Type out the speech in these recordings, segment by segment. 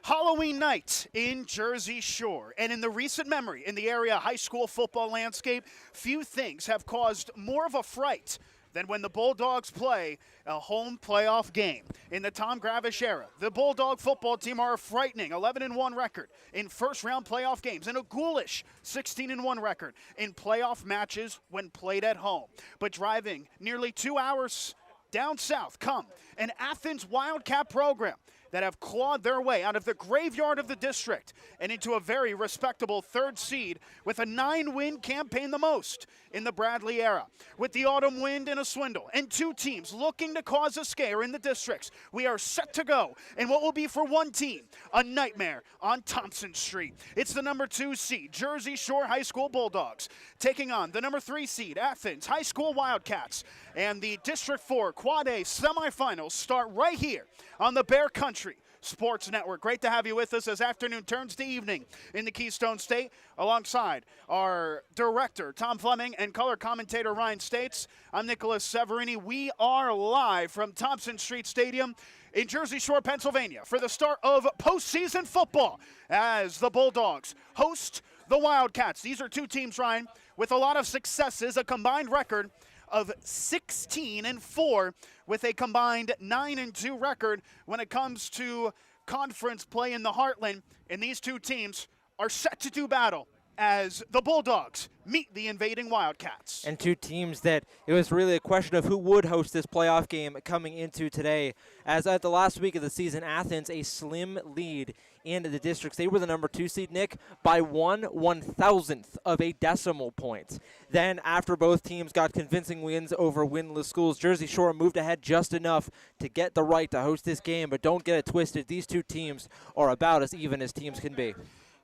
Halloween night in Jersey Shore, and in the recent memory in the area high school football landscape, few things have caused more of a fright than when the Bulldogs play a home playoff game. In the Tom Gravish era, the Bulldog football team are a frightening 11-1 record in first-round playoff games and a ghoulish 16-1 record in playoff matches when played at home. But driving nearly 2 hours down south come an Athens Wildcat program that have clawed their way out of the graveyard of the district and into a very respectable third seed with a 9-win campaign, the most in the Bradley era. With the autumn wind and a swindle and two teams looking to cause a scare in the districts, we are set to go in what will be for one team a nightmare on Thompson Street. It's the number 2 seed Jersey Shore High School Bulldogs taking on the number 3 seed Athens High School Wildcats, and the District 4 Quad A semifinals start right here on the Bear Country Sports Network. Great to have you with us as afternoon turns to evening in the Keystone State, alongside our director, Tom Fleming, and color commentator, Ryan States. I'm Nicolas Severini. We are live from Thompson Street Stadium in Jersey Shore, Pennsylvania, for the start of postseason football as the Bulldogs host the Wildcats. These are two teams, Ryan, with a lot of successes, a combined record of 16-4 with a combined 9-2 record when it comes to conference play in the Heartland. And these two teams are set to do battle as the Bulldogs meet the invading Wildcats. And two teams that it was really a question of who would host this playoff game coming into today. As at the last week of the season, Athens a slim lead in the districts. They were the number 2 seed, Nick, by 1/1000th of a decimal point. Then after both teams got convincing wins over winless schools, Jersey Shore moved ahead just enough to get the right to host this game. But don't get it twisted, these two teams are about as even as teams can be.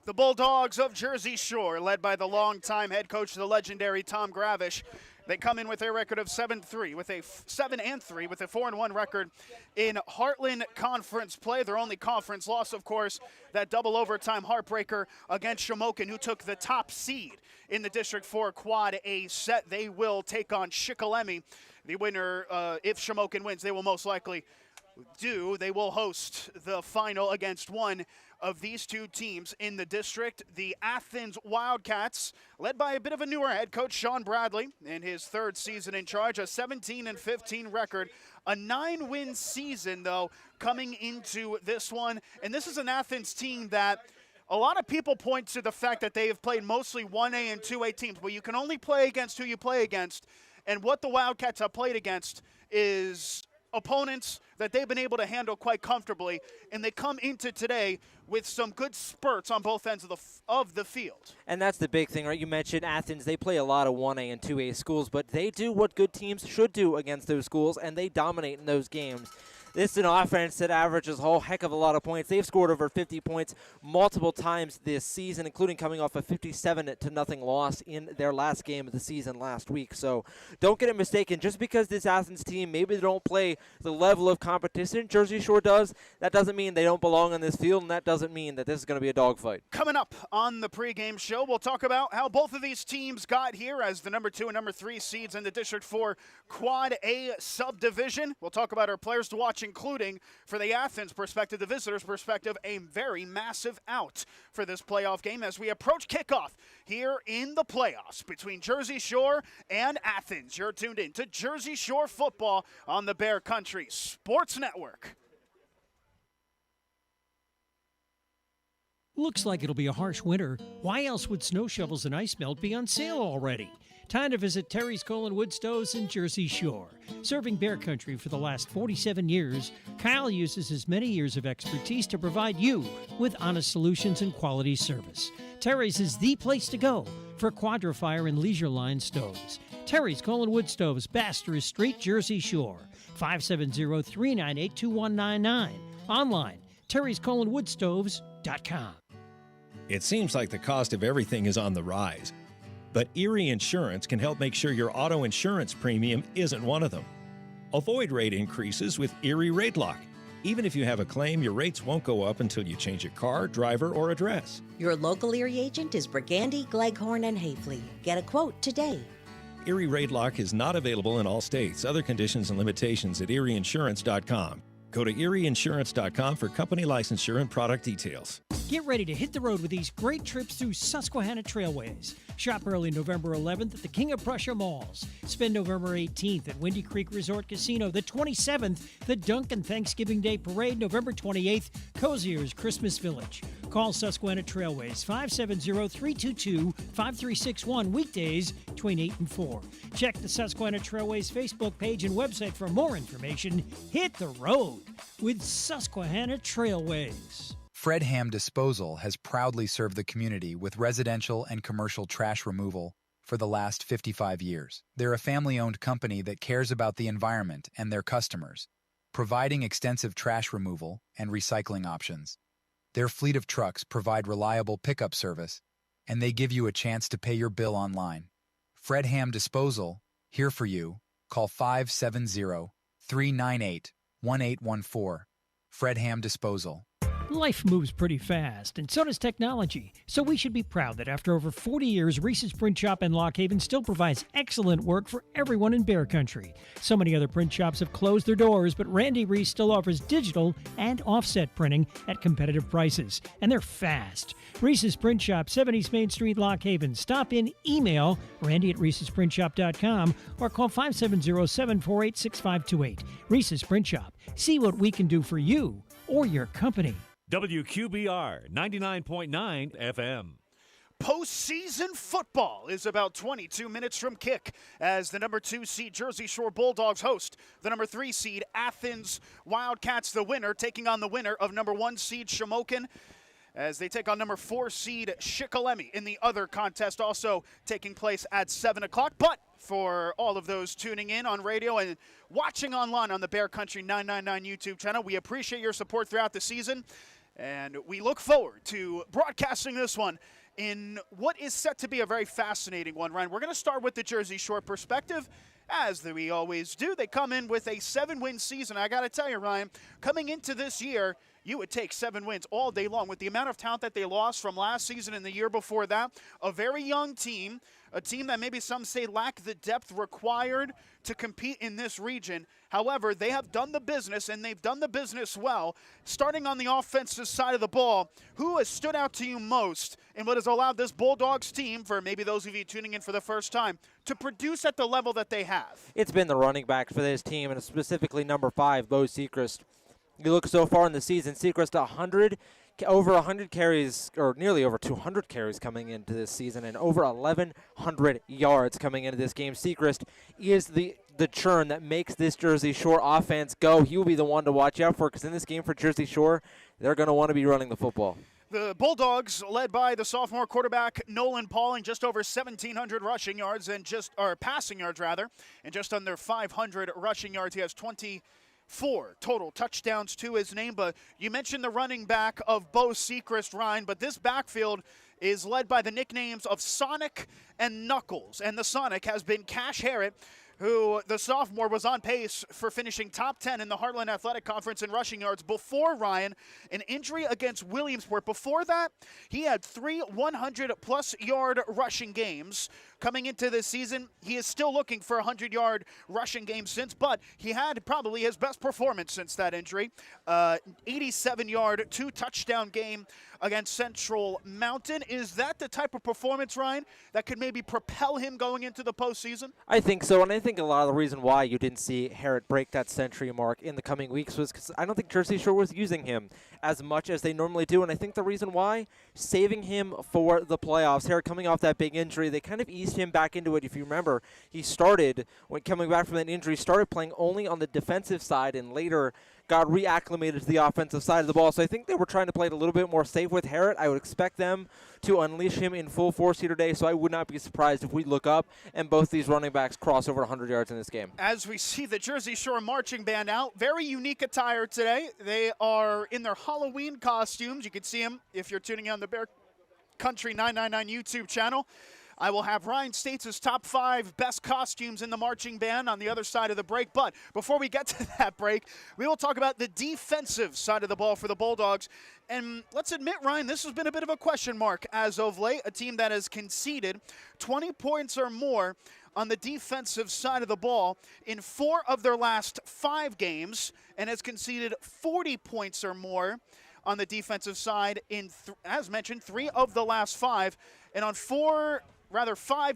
The Bulldogs of Jersey Shore, led by the longtime head coach, the legendary Tom Gravish, they come in with a record of 7-3, with a 7-3, with a 4-1 record in Heartland Conference play. Their only conference loss, of course, that double overtime heartbreaker against Shamokin, who took the top seed in the District 4 Quad A set. They will take on Shikellamy. The winner, if Shamokin wins, they will most likely they will host the final against one of these two teams in the district. The Athens Wildcats, led by a bit of a newer head coach, Sean Bradley, in his third season in charge, a 17-15 record, a 9-win season, though, coming into this one. And this is an Athens team that a lot of people point to the fact that they have played mostly 1A and 2A teams, but you can only play against who you play against. And what the Wildcats have played against is opponents that they've been able to handle quite comfortably, and they come into today with some good spurts on both ends of the field. And that's the big thing, right? You mentioned Athens. They play a lot of 1A and 2A schools, but they do what good teams should do against those schools, and they dominate in those games. This is an offense that averages a whole heck of a lot of points. They've scored over 50 points multiple times this season, including coming off a 57-0 loss in their last game of the season last week. So don't get it mistaken. Just because this Athens team, maybe they don't play the level of competition Jersey Shore does, that doesn't mean they don't belong on this field, and that doesn't mean that this is going to be a dogfight. Coming up on the pregame show, we'll talk about how both of these teams got here as the number 2 and number 3 seeds in the District 4 Quad A subdivision. We'll talk about our players to watch, including, for the Athens perspective, the visitors' perspective, a very massive out for this playoff game as we approach kickoff here in the playoffs between Jersey Shore and Athens. You're tuned in to Jersey Shore football on the Bear Country Sports Network. Looks like it'll be a harsh winter. Why else would snow shovels and ice melt be on sale already? Time to visit Terry's Colon Wood Stoves in Jersey Shore. Serving Bear Country for the last 47 years, Kyle uses his many years of expertise to provide you with honest solutions and quality service. Terry's is the place to go for Quadrifire and Leisure Line stoves. Terry's Colon Wood Stoves, Baster Street, Jersey Shore. 570-398-2199. Online, terryscolonwoodstoves.com. It seems like the cost of everything is on the rise. But Erie Insurance can help make sure your auto insurance premium isn't one of them. Avoid rate increases with Erie Rate Lock. Even if you have a claim, your rates won't go up until you change your car, driver, or address. Your local Erie agent is Brigandy, Gleghorn, and Hafley. Get a quote today. Erie Rate Lock is not available in all states. Other conditions and limitations at erieinsurance.com. Go to erieinsurance.com for company licensure and product details. Get ready to hit the road with these great trips through Susquehanna Trailways. Shop early November 11th at the King of Prussia Malls. Spend November 18th at Windy Creek Resort Casino. The 27th, the Duncan Thanksgiving Day Parade. November 28th, Cozier's Christmas Village. Call Susquehanna Trailways 570-322-5361 weekdays between 8 and 4. Check the Susquehanna Trailways Facebook page and website for more information. Hit the road with Susquehanna Trailways. Fred Ham Disposal has proudly served the community with residential and commercial trash removal for the last 55 years. They're a family-owned company that cares about the environment and their customers, providing extensive trash removal and recycling options. Their fleet of trucks provide reliable pickup service, and they give you a chance to pay your bill online. Fred Ham Disposal, here for you. Call 570-398-1814. Fred Ham Disposal. Life moves pretty fast, and so does technology. So we should be proud that after over 40 years, Reese's Print Shop in Lock Haven still provides excellent work for everyone in Bear Country. So many other print shops have closed their doors, but Randy Reese still offers digital and offset printing at competitive prices, and they're fast. Reese's Print Shop, 7 East Main Street, Lock Haven. Stop in, email randy@reesesprintshop.com or call 570-748-6528. Reese's Print Shop. See what we can do for you or your company. WQBR 99.9 FM. Postseason football is about 22 minutes from kick as the number 2 seed Jersey Shore Bulldogs host the number 3 seed Athens Wildcats, the winner, taking on the winner of number 1 seed Shamokin as they take on number 4 seed Shikellamy in the other contest, also taking place at 7 o'clock. But for all of those tuning in on radio and watching online on the Bear Country 999 YouTube channel, we appreciate your support throughout the season. And we look forward to broadcasting this one in what is set to be a very fascinating one, Ryan. We're going to start with the Jersey Shore perspective, as we always do. They come in with a 7-win season. I got to tell you, Ryan, coming into this year, you would take 7 wins all day long. With the amount of talent that they lost from last season and the year before that, a very young team, a team that maybe some say lack the depth required to compete in this region. However, they have done the business, and they've done the business well. Starting on the offensive side of the ball, who has stood out to you most in what has allowed this Bulldogs team, for maybe those of you tuning in for the first time, to produce at the level that they have? It's been the running back for this team, and specifically number 5, Bo Sechrist. You look so far in the season, Sechrist over 100 carries, or nearly over 200 carries coming into this season, and over 1,100 yards coming into this game. Sechrist is the churn that makes this Jersey Shore offense go. He will be the one to watch out for, because in this game for Jersey Shore, they're going to want to be running the football. The Bulldogs, led by the sophomore quarterback Nolan Pauling, just over 1,700 rushing yards passing yards rather, and just under 500 rushing yards. He has 24 total touchdowns to his name. But you mentioned the running back of Bo Sechrist, Ryan, but this backfield is led by the nicknames of Sonic and Knuckles. And the Sonic has been Cash Harrett, who the sophomore was on pace for finishing top 10 in the Heartland Athletic Conference in rushing yards before, Ryan, an injury against Williamsport. Before that, he had 3 100-plus yard rushing games. Coming into this season, he is still looking for a 100-yard rushing game since, but he had probably his best performance since that injury. 87-yard, 2-touchdown game against Central Mountain. Is that the type of performance, Ryan, that could maybe propel him going into the postseason? I think so, and I think a lot of the reason why you didn't see Harrett break that century mark in the coming weeks was because I don't think Jersey Shore was using him as much as they normally do, and I think the reason why, saving him for the playoffs. Harrett coming off that big injury, they kind of eased him back into it. If you remember, he started, when coming back from that injury, started playing only on the defensive side and later got reacclimated to the offensive side of the ball. So I think they were trying to play it a little bit more safe with Harrett. I would expect them to unleash him in full force here today, so I would not be surprised if we look up and both these running backs cross over 100 yards in this game. As we see the Jersey Shore marching band out, very unique attire today. They are in their Halloween costumes. You can see them if you're tuning in on the Bear Country 999 YouTube channel. I will have Ryan States' top 5 best costumes in the marching band on the other side of the break. But before we get to that break, we will talk about the defensive side of the ball for the Bulldogs. And let's admit, Ryan, this has been a bit of a question mark as of late, a team that has conceded 20 points or more on the defensive side of the ball in 4 of their last 5 games and has conceded 40 points or more on the defensive side in, as mentioned, 3 of the last 5. And on 5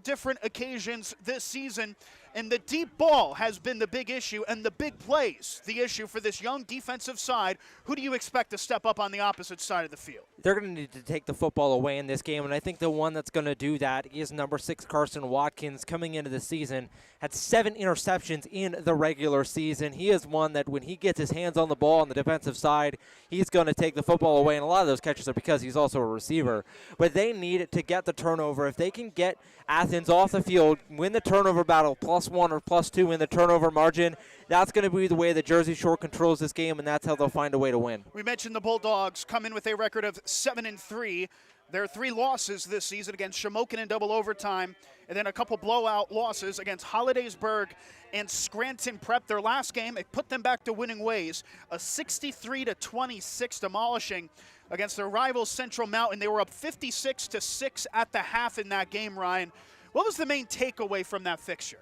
different occasions this season. And the deep ball has been the big issue, and the big plays the issue for this young defensive side. Who do you expect to step up on the opposite side of the field? They're going to need to take the football away in this game, and I think the one that's going to do that is number 6, Carson Watkins. Coming into the season, had 7 interceptions in the regular season. He is one that when he gets his hands on the ball on the defensive side, he's going to take the football away, and a lot of those catches are because he's also a receiver. But they need to get the turnover. If they can get Athens off the field, win the turnover battle, +1 or +2 in the turnover margin, that's going to be the way that Jersey Shore controls this game, and that's how they'll find a way to win. We mentioned the Bulldogs come in with a record of 7-3. Their 3 losses this season against Shamokin in double overtime, and then a couple blowout losses against Hollidaysburg and Scranton Prep. Their last game, it put them back to winning ways, a 63-26 demolishing against their rival Central Mountain. They were up 56-6 at the half in that game, Ryan. What was the main takeaway from that fixture?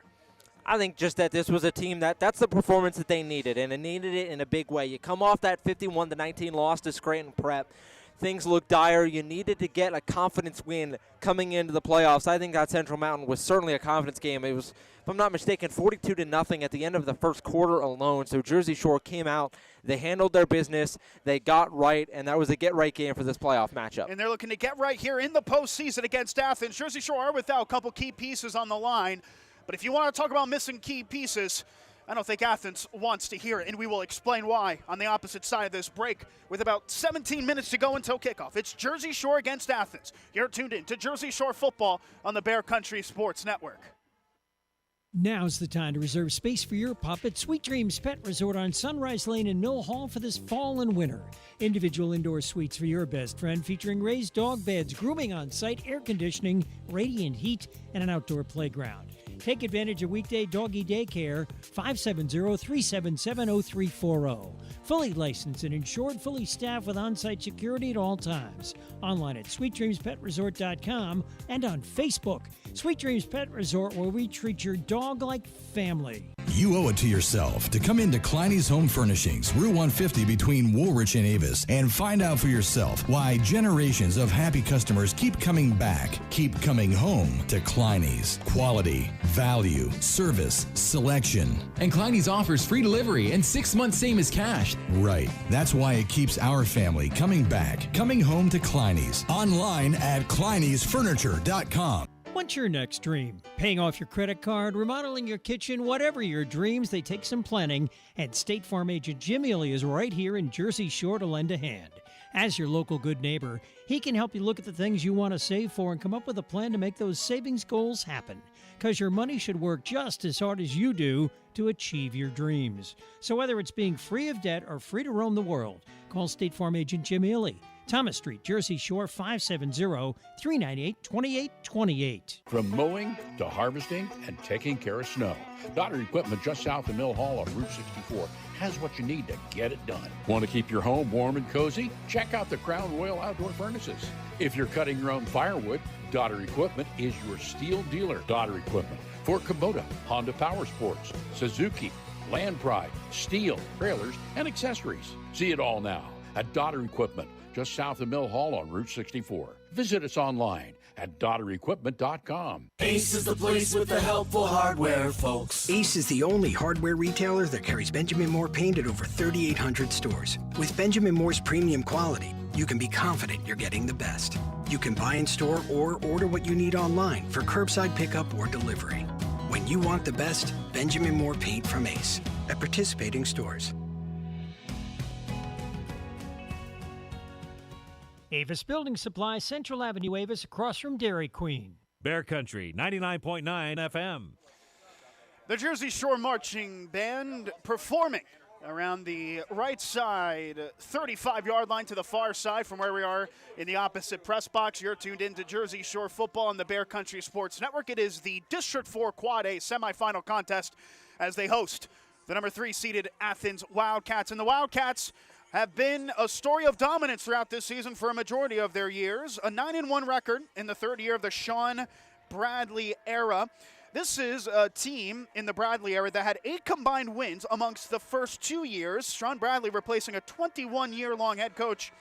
I think just that this was a team that's the performance that they needed, and it needed it in a big way. You come off that 51-19 loss to Scranton Prep. Things look dire. You needed to get a confidence win coming into the playoffs. I think that Central Mountain was certainly a confidence game. It was, if I'm not mistaken, 42-0 at the end of the first quarter alone. So Jersey Shore came out, they handled their business, they got right, and that was a get-right game for this playoff matchup. And they're looking to get right here in the postseason against Athens. Jersey Shore are without a couple key pieces on the line. But if you want to talk about missing key pieces, I don't think Athens wants to hear it, and we will explain why on the opposite side of this break with about 17 minutes to go until kickoff. It's Jersey Shore against Athens. You're tuned in to Jersey Shore football on the Bear Country Sports Network. Now's the time to reserve space for your pup at Sweet Dreams Pet Resort on Sunrise Lane in Mill Hall for this fall and winter. Individual indoor suites for your best friend featuring raised dog beds, grooming on site, air conditioning, radiant heat, and an outdoor playground. Take advantage of weekday doggy daycare, 570-377-0340. Fully licensed and insured, fully staffed with on-site security at all times. Online at sweetdreamspetresort.com and on Facebook. Sweet Dreams Pet Resort, where we treat your dog like family. You owe it to yourself to come into Kleiny's Home Furnishings, Route 150 between Woolrich and Avis, and find out for yourself why generations of happy customers keep coming back, keep coming home to Kleiny's. Quality, value, service, selection. And Kleiny's offers free delivery and 6 months same as cash. Right. That's why it keeps our family coming back, coming home to Kleiny's. Online at Kleiny'sFurniture.com. What's your next dream? Paying off your credit card, remodeling your kitchen, whatever your dreams, they take some planning. And State Farm agent Jim Ely is right here in Jersey Shore to lend a hand. As your local good neighbor, he can help you look at the things you want to save for and come up with a plan to make those savings goals happen. Because your money should work just as hard as you do to achieve your dreams. So whether it's being free of debt or free to roam the world, call State Farm agent Jim Ely. Thomas Street, Jersey Shore, 570-398-2828. From mowing to harvesting and taking care of snow, Daughter Equipment just south of Mill Hall on Route 64 has what you need to get it done. Want to keep your home warm and cozy? Check out the Crown Royal Outdoor Furnaces. If you're cutting your own firewood, Daughter Equipment is your steel dealer. Daughter Equipment for Kubota, Honda Power Sports, Suzuki, Land Pride, steel, trailers, and accessories. See it all now at Daughter Equipment, just south of Mill Hall on Route 64. Visit us online at DaughterEquipment.com. Ace is the place with the helpful hardware, folks. Ace is the only hardware retailer that carries Benjamin Moore paint at over 3,800 stores. With Benjamin Moore's premium quality, you can be confident you're getting the best. You can buy in store or order what you need online for curbside pickup or delivery. When you want the best, Benjamin Moore paint from Ace at participating stores. Avis Building Supply, Central Avenue, Avis, across from Dairy Queen. Bear Country, 99.9 FM. The Jersey Shore Marching Band performing around the right side, 35-yard line to the far side from where we are in the opposite press box. You're tuned in to Jersey Shore football on the Bear Country Sports Network. It is the District 4 Quad A semifinal contest as they host the number 3 seeded Athens Wildcats. And the Wildcats have been a story of dominance throughout this season for a majority of their years. A 9-1 record in the third year of the Sean Bradley era. This is a team in the Bradley era that had 8 combined wins amongst the first 2 years. Sean Bradley replacing a 21-year-long head coach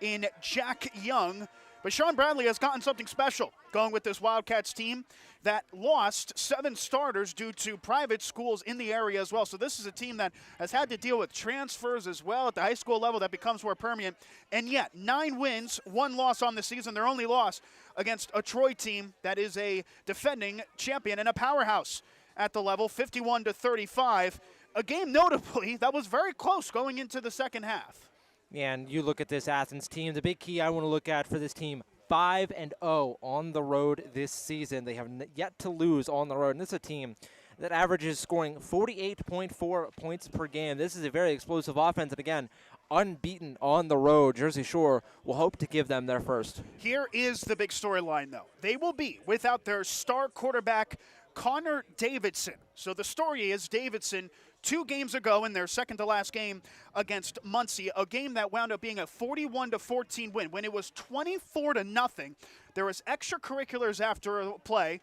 in Jack Young. But Sean Bradley has gotten something special going with this Wildcats team that lost 7 starters due to private schools in the area as well. So this is a team that has had to deal with transfers as well at the high school level that becomes more permanent. And yet, 9 wins, 1 loss on the season. Their only loss against a Troy team that is a defending champion and a powerhouse at the level, 51-35. A game notably that was very close going into the second half. Yeah, and you look at this Athens team, the big key I want to look at for this team, 5-0 on the road this season. They have yet to lose on the road, and this is a team that averages scoring 48.4 points per game. This is a very explosive offense, and again, unbeaten on the road. Jersey Shore will hope to give them their first. Here is the big storyline, though. They will be without their star quarterback, Connor Davidson. So the story is Davidson, 2 games ago in their second to last game against Muncie, a game that wound up being a 41-14 win. When it was 24-0, there was extracurriculars after a play,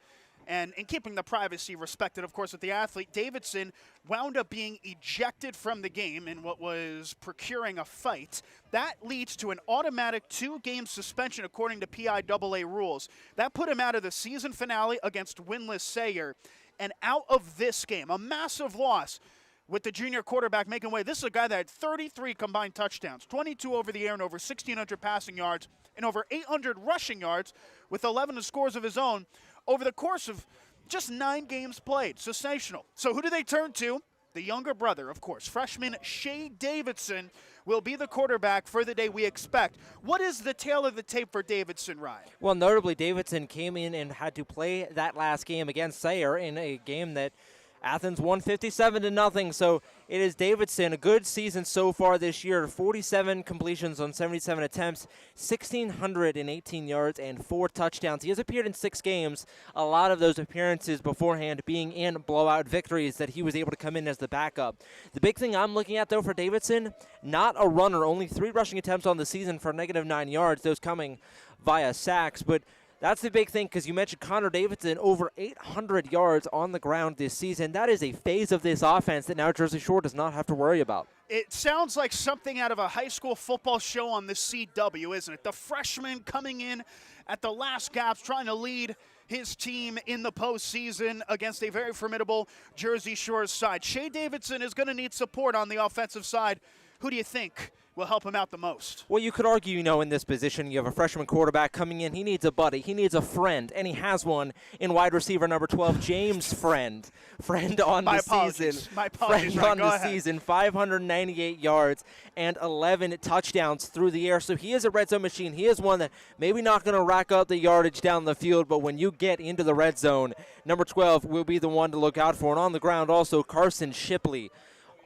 and in keeping the privacy respected, of course, with the athlete, Davidson wound up being ejected from the game in what was procuring a fight. That leads to an automatic 2-game suspension according to PIAA rules. That put him out of the season finale against winless Sayre, and out of this game, a massive loss with the junior quarterback making way. This is a guy that had 33 combined touchdowns, 22 over the air and over 1,600 passing yards and over 800 rushing yards with 11 scores of his own over the course of just 9 games played. Sensational. So who do they turn to? The younger brother, of course. Freshman Shea Davidson will be the quarterback for the day we expect. What is the tale of the tape for Davidson, Ryan? Well, notably, Davidson came in and had to play that last game against Sayre in a game that Athens won 57-0, so it is Davidson. A good season so far this year. 47 completions on 77 attempts, 1,618 yards, and 4 touchdowns. He has appeared in 6 games. A lot of those appearances beforehand being in blowout victories that he was able to come in as the backup. The big thing I'm looking at, though, for Davidson, not a runner. Only 3 rushing attempts on the season for -9 yards, those coming via sacks, but that's the big thing, because you mentioned Connor Davidson, over 800 yards on the ground this season. That is a phase of this offense that now Jersey Shore does not have to worry about. It sounds like something out of a high school football show on the CW, isn't it? The freshman coming in at the last gaps, trying to lead his team in the postseason against a very formidable Jersey Shore side. Shea Davidson is going to need support on the offensive side. Who do you think will help him out the most? Well, you could argue, in this position, you have a freshman quarterback coming in. He needs a buddy. He needs a friend, and he has one in wide receiver number 12, James Friend. Friend on the season. My apologies. Friend on the season, 598 yards and 11 touchdowns through the air. So he is a red zone machine. He is one that maybe not going to rack up the yardage down the field, but when you get into the red zone, number 12 will be the one to look out for. And on the ground also, Carson Shipley,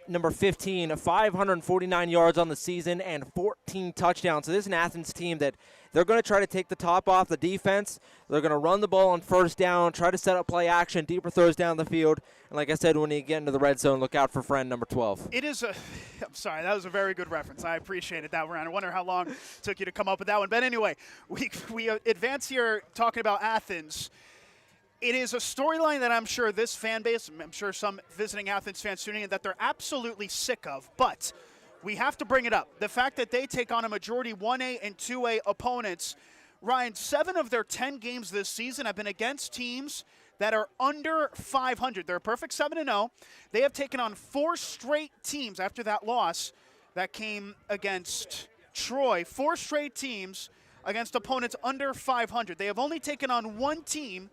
number 15, 549 yards on the season and 14 touchdowns. So this is an Athens team that they're going to try to take the top off the defense. They're going to run the ball on first down, try to set up play action, deeper throws down the field. And like I said, when you get into the red zone, look out for friend number 12. I'm sorry, that was a very good reference. I appreciated that, Ryan. I wonder how long it took you to come up with that one. But anyway, we advance here talking about Athens. It is a storyline that I'm sure this fan base, I'm sure some visiting Athens fans tuning in, that they're absolutely sick of. But we have to bring it up. The fact that they take on a majority 1A and 2A opponents. Ryan, 7 of their 10 games this season have been against teams that are under 500. They're a perfect 7-0. They have taken on 4 straight teams after that loss that came against Troy. 4 straight teams against opponents under 500. They have only taken on 1 team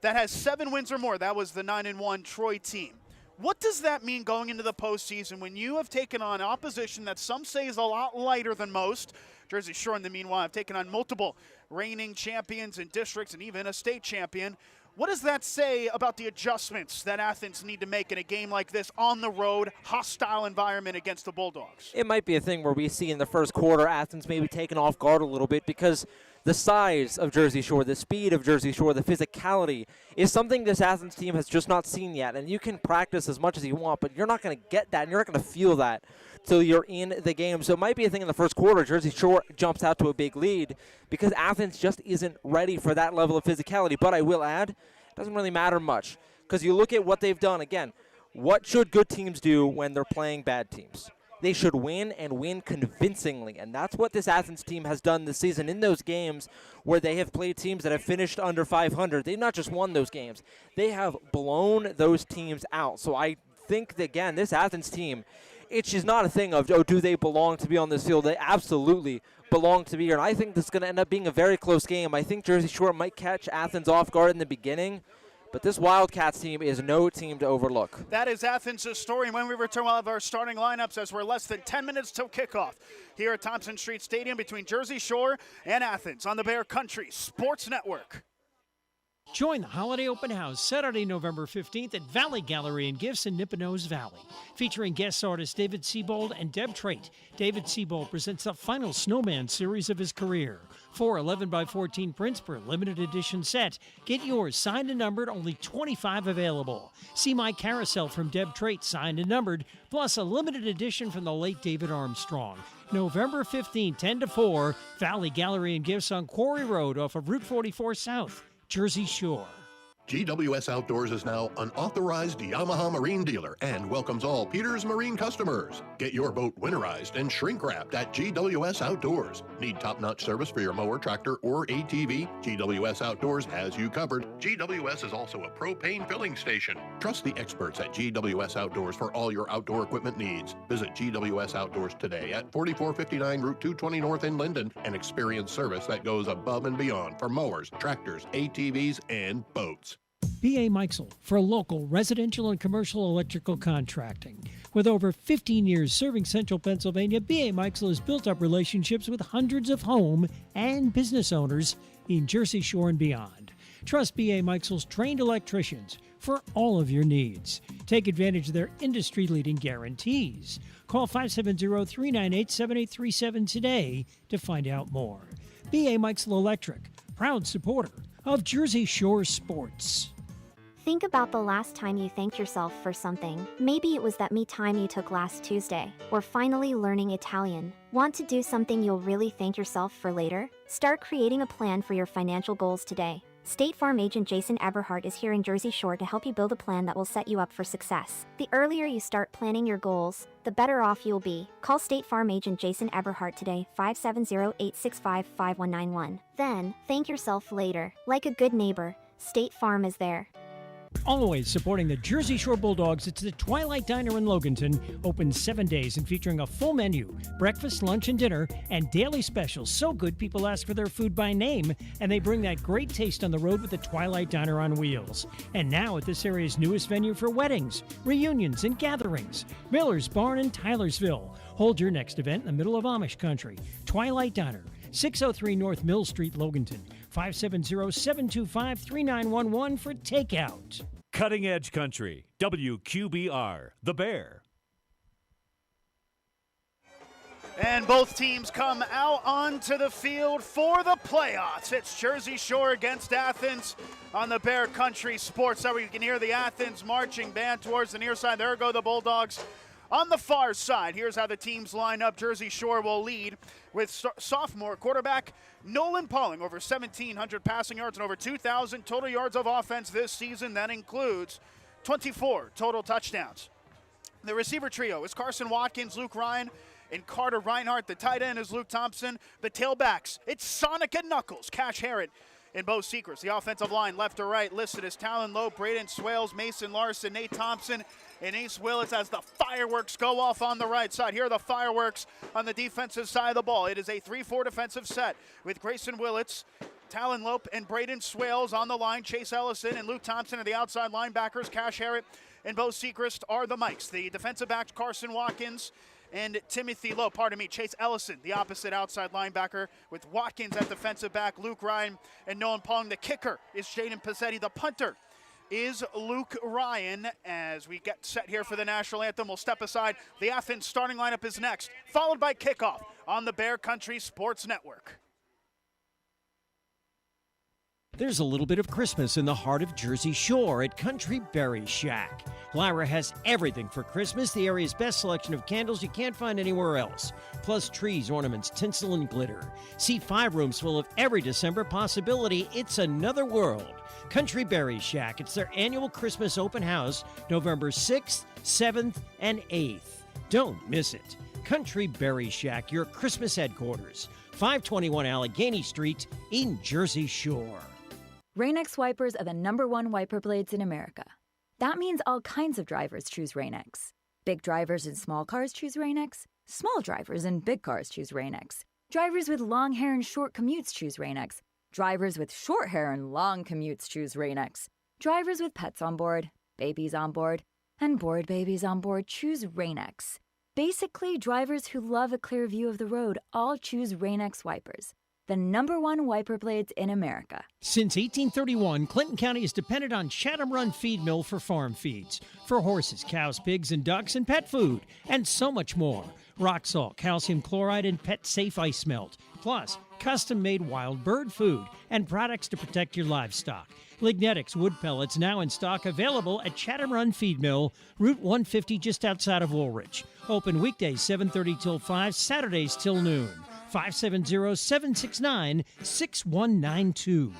that has 7 wins or more. That was the 9-1 Troy team. What does that mean going into the postseason when you have taken on opposition that some say is a lot lighter than most? Jersey Shore, in the meanwhile, have taken on multiple reigning champions in districts and even a state champion. What does that say about the adjustments that Athens need to make in a game like this on the road, hostile environment against the Bulldogs? It might be a thing where we see in the first quarter Athens maybe taken off guard a little bit because the size of Jersey Shore, the speed of Jersey Shore, the physicality is something this Athens team has just not seen yet. And you can practice as much as you want, but you're not going to get that, and you're not going to feel that till you're in the game. So it might be a thing in the first quarter. Jersey Shore jumps out to a big lead because Athens just isn't ready for that level of physicality. But I will add, Doesn't really matter much because you look at what they've done. Again, what should good teams do when they're playing bad teams? They should win and win convincingly, and that's what this Athens team has done this season in those games where they have played teams that have finished under 500. They've not just won those games. They have blown those teams out. So I think, that, again, this Athens team, it's just not a thing of, oh, do they belong to be on this field? They absolutely belong to be here, and I think this is going to end up being a very close game. I think Jersey Shore might catch Athens off guard in the beginning, but this Wildcats team is no team to overlook. That is Athens' story. And when we return, we'll have our starting lineups as we're less than 10 minutes till kickoff here at Thompson Street Stadium between Jersey Shore and Athens on the Bear Country Sports Network. Join the Holiday Open House Saturday, November 15th at Valley Gallery and Gifts in Nippenose Valley. Featuring guest artists David Siebold and Deb Trait. David Siebold presents the final Snowman series of his career. 4 11x14 prints per limited edition set. Get yours signed and numbered, only 25 available. See My Carousel from Deb Trait, signed and numbered, plus a limited edition from the late David Armstrong. November 15, 10 to 4, Valley Gallery and Gifts on Quarry Road off of Route 44 South. Jersey Shore. GWS Outdoors is now an authorized Yamaha Marine dealer and welcomes all Peters Marine customers. Get your boat winterized and shrink wrapped at GWS Outdoors. Need top-notch service for your mower, tractor, or ATV? GWS Outdoors has you covered. GWS is also a propane filling station. Trust the experts at GWS Outdoors for all your outdoor equipment needs. Visit GWS Outdoors today at 4459 Route 220 North in Linden and experience service that goes above and beyond for mowers, tractors, ATVs, and boats. B.A. Meixel for local residential and commercial electrical contracting. With over 15 years serving central Pennsylvania, B.A. Meixel has built up relationships with hundreds of home and business owners in Jersey Shore and beyond. Trust B.A. Meixel's trained electricians for all of your needs. Take advantage of their industry-leading guarantees. Call 570-398-7837 today to find out more. B.A. Meixel Electric, proud supporter of Jersey Shore sports. Think about the last time you thanked yourself for something. Maybe it was that me time you took last Tuesday, or finally learning Italian. Want to do something you'll really thank yourself for later? Start creating a plan for your financial goals today. State Farm agent Jason Eberhardt is here in Jersey Shore to help you build a plan that will set you up for success. The earlier you start planning your goals, the better off you'll be. Call State Farm agent Jason Eberhardt today, 570-865-5191. Then, thank yourself later. Like a good neighbor, State Farm is there. Always supporting the Jersey Shore Bulldogs, it's the Twilight Diner in Loganton, open 7 days and featuring a full menu, breakfast, lunch, and dinner, and daily specials. So good people ask for their food by name, and they bring that great taste on the road with the Twilight Diner on wheels. And now at this area's newest venue for weddings, reunions, and gatherings, Miller's Barn in Tylersville. Hold your next event in the middle of Amish country. Twilight Diner, 603 North Mill Street, Loganton. 570-725-3911 for takeout. Cutting Edge Country, WQBR, The Bear. And both teams come out onto the field for the playoffs. It's Jersey Shore against Athens on the Bear Country Sports Network. You can hear the Athens marching band towards the near side. There go the Bulldogs. On the far side, here's how the teams line up. Jersey Shore will lead with sophomore quarterback Nolan Pauling, over 1,700 passing yards and over 2,000 total yards of offense this season. That includes 24 total touchdowns. The receiver trio is Carson Watkins, Luke Ryan, and Carter Reinhardt. The tight end is Luke Thompson. The tailbacks, it's Sonic and Knuckles, Cash Harrod, and Bo Secrets. The offensive line, left to right, listed as Talon Lowe, Braden Swales, Mason Larson, Nate Thompson, and Ace Willits as the fireworks go off on the right side. Here are the fireworks on the defensive side of the ball. It is a 3-4 defensive set with Grayson Willits, Talon Lope, and Braden Swales on the line. Chase Ellison and Luke Thompson are the outside linebackers. Cash Harrod and Bo Sechrist are the mics. The defensive backs, Carson Watkins and Chase Ellison, the opposite outside linebacker, with Watkins at defensive back, Luke Ryan and Nolan Pong. The kicker is Jaden Pizzetti. The punter is Luke Ryan. As we get set here for the national anthem, we'll step aside. The Athens starting lineup is next, followed by kickoff on the Bear Country Sports Network. There's a little bit of Christmas in the heart of Jersey Shore at Country Berry Shack. Lyra has everything for Christmas, the area's best selection of candles you can't find anywhere else, plus trees, ornaments, tinsel, and glitter. See 5 rooms full of every December possibility. It's another world. Country Berry Shack. It's their annual Christmas open house, November 6th, 7th, and 8th. Don't miss it. Country Berry Shack, your Christmas headquarters, 521 Allegheny Street in Jersey Shore. Rain-X wipers are the #1 wiper blades in America. That means all kinds of drivers choose Rain-X. Big drivers in small cars choose Rain-X. Small drivers in big cars choose Rain-X. Drivers with long hair and short commutes choose Rain-X. Drivers with short hair and long commutes choose Rain-X. Drivers with pets on board, babies on board, and bored babies on board choose Rain-X. Basically, drivers who love a clear view of the road all choose Rain-X wipers, the #1 wiper blades in America. Since 1831, Clinton County has depended on Chatham Run Feed Mill for farm feeds, for horses, cows, pigs, and ducks, and pet food, and so much more. Rock salt, calcium chloride, and pet-safe ice melt, plus custom-made wild bird food and products to protect your livestock. Lignetics wood pellets now in stock, available at Chatham Run Feed Mill, Route 150 just outside of Woolwich. Open weekdays 7:30 till 5, Saturdays till noon. 570-769-6192.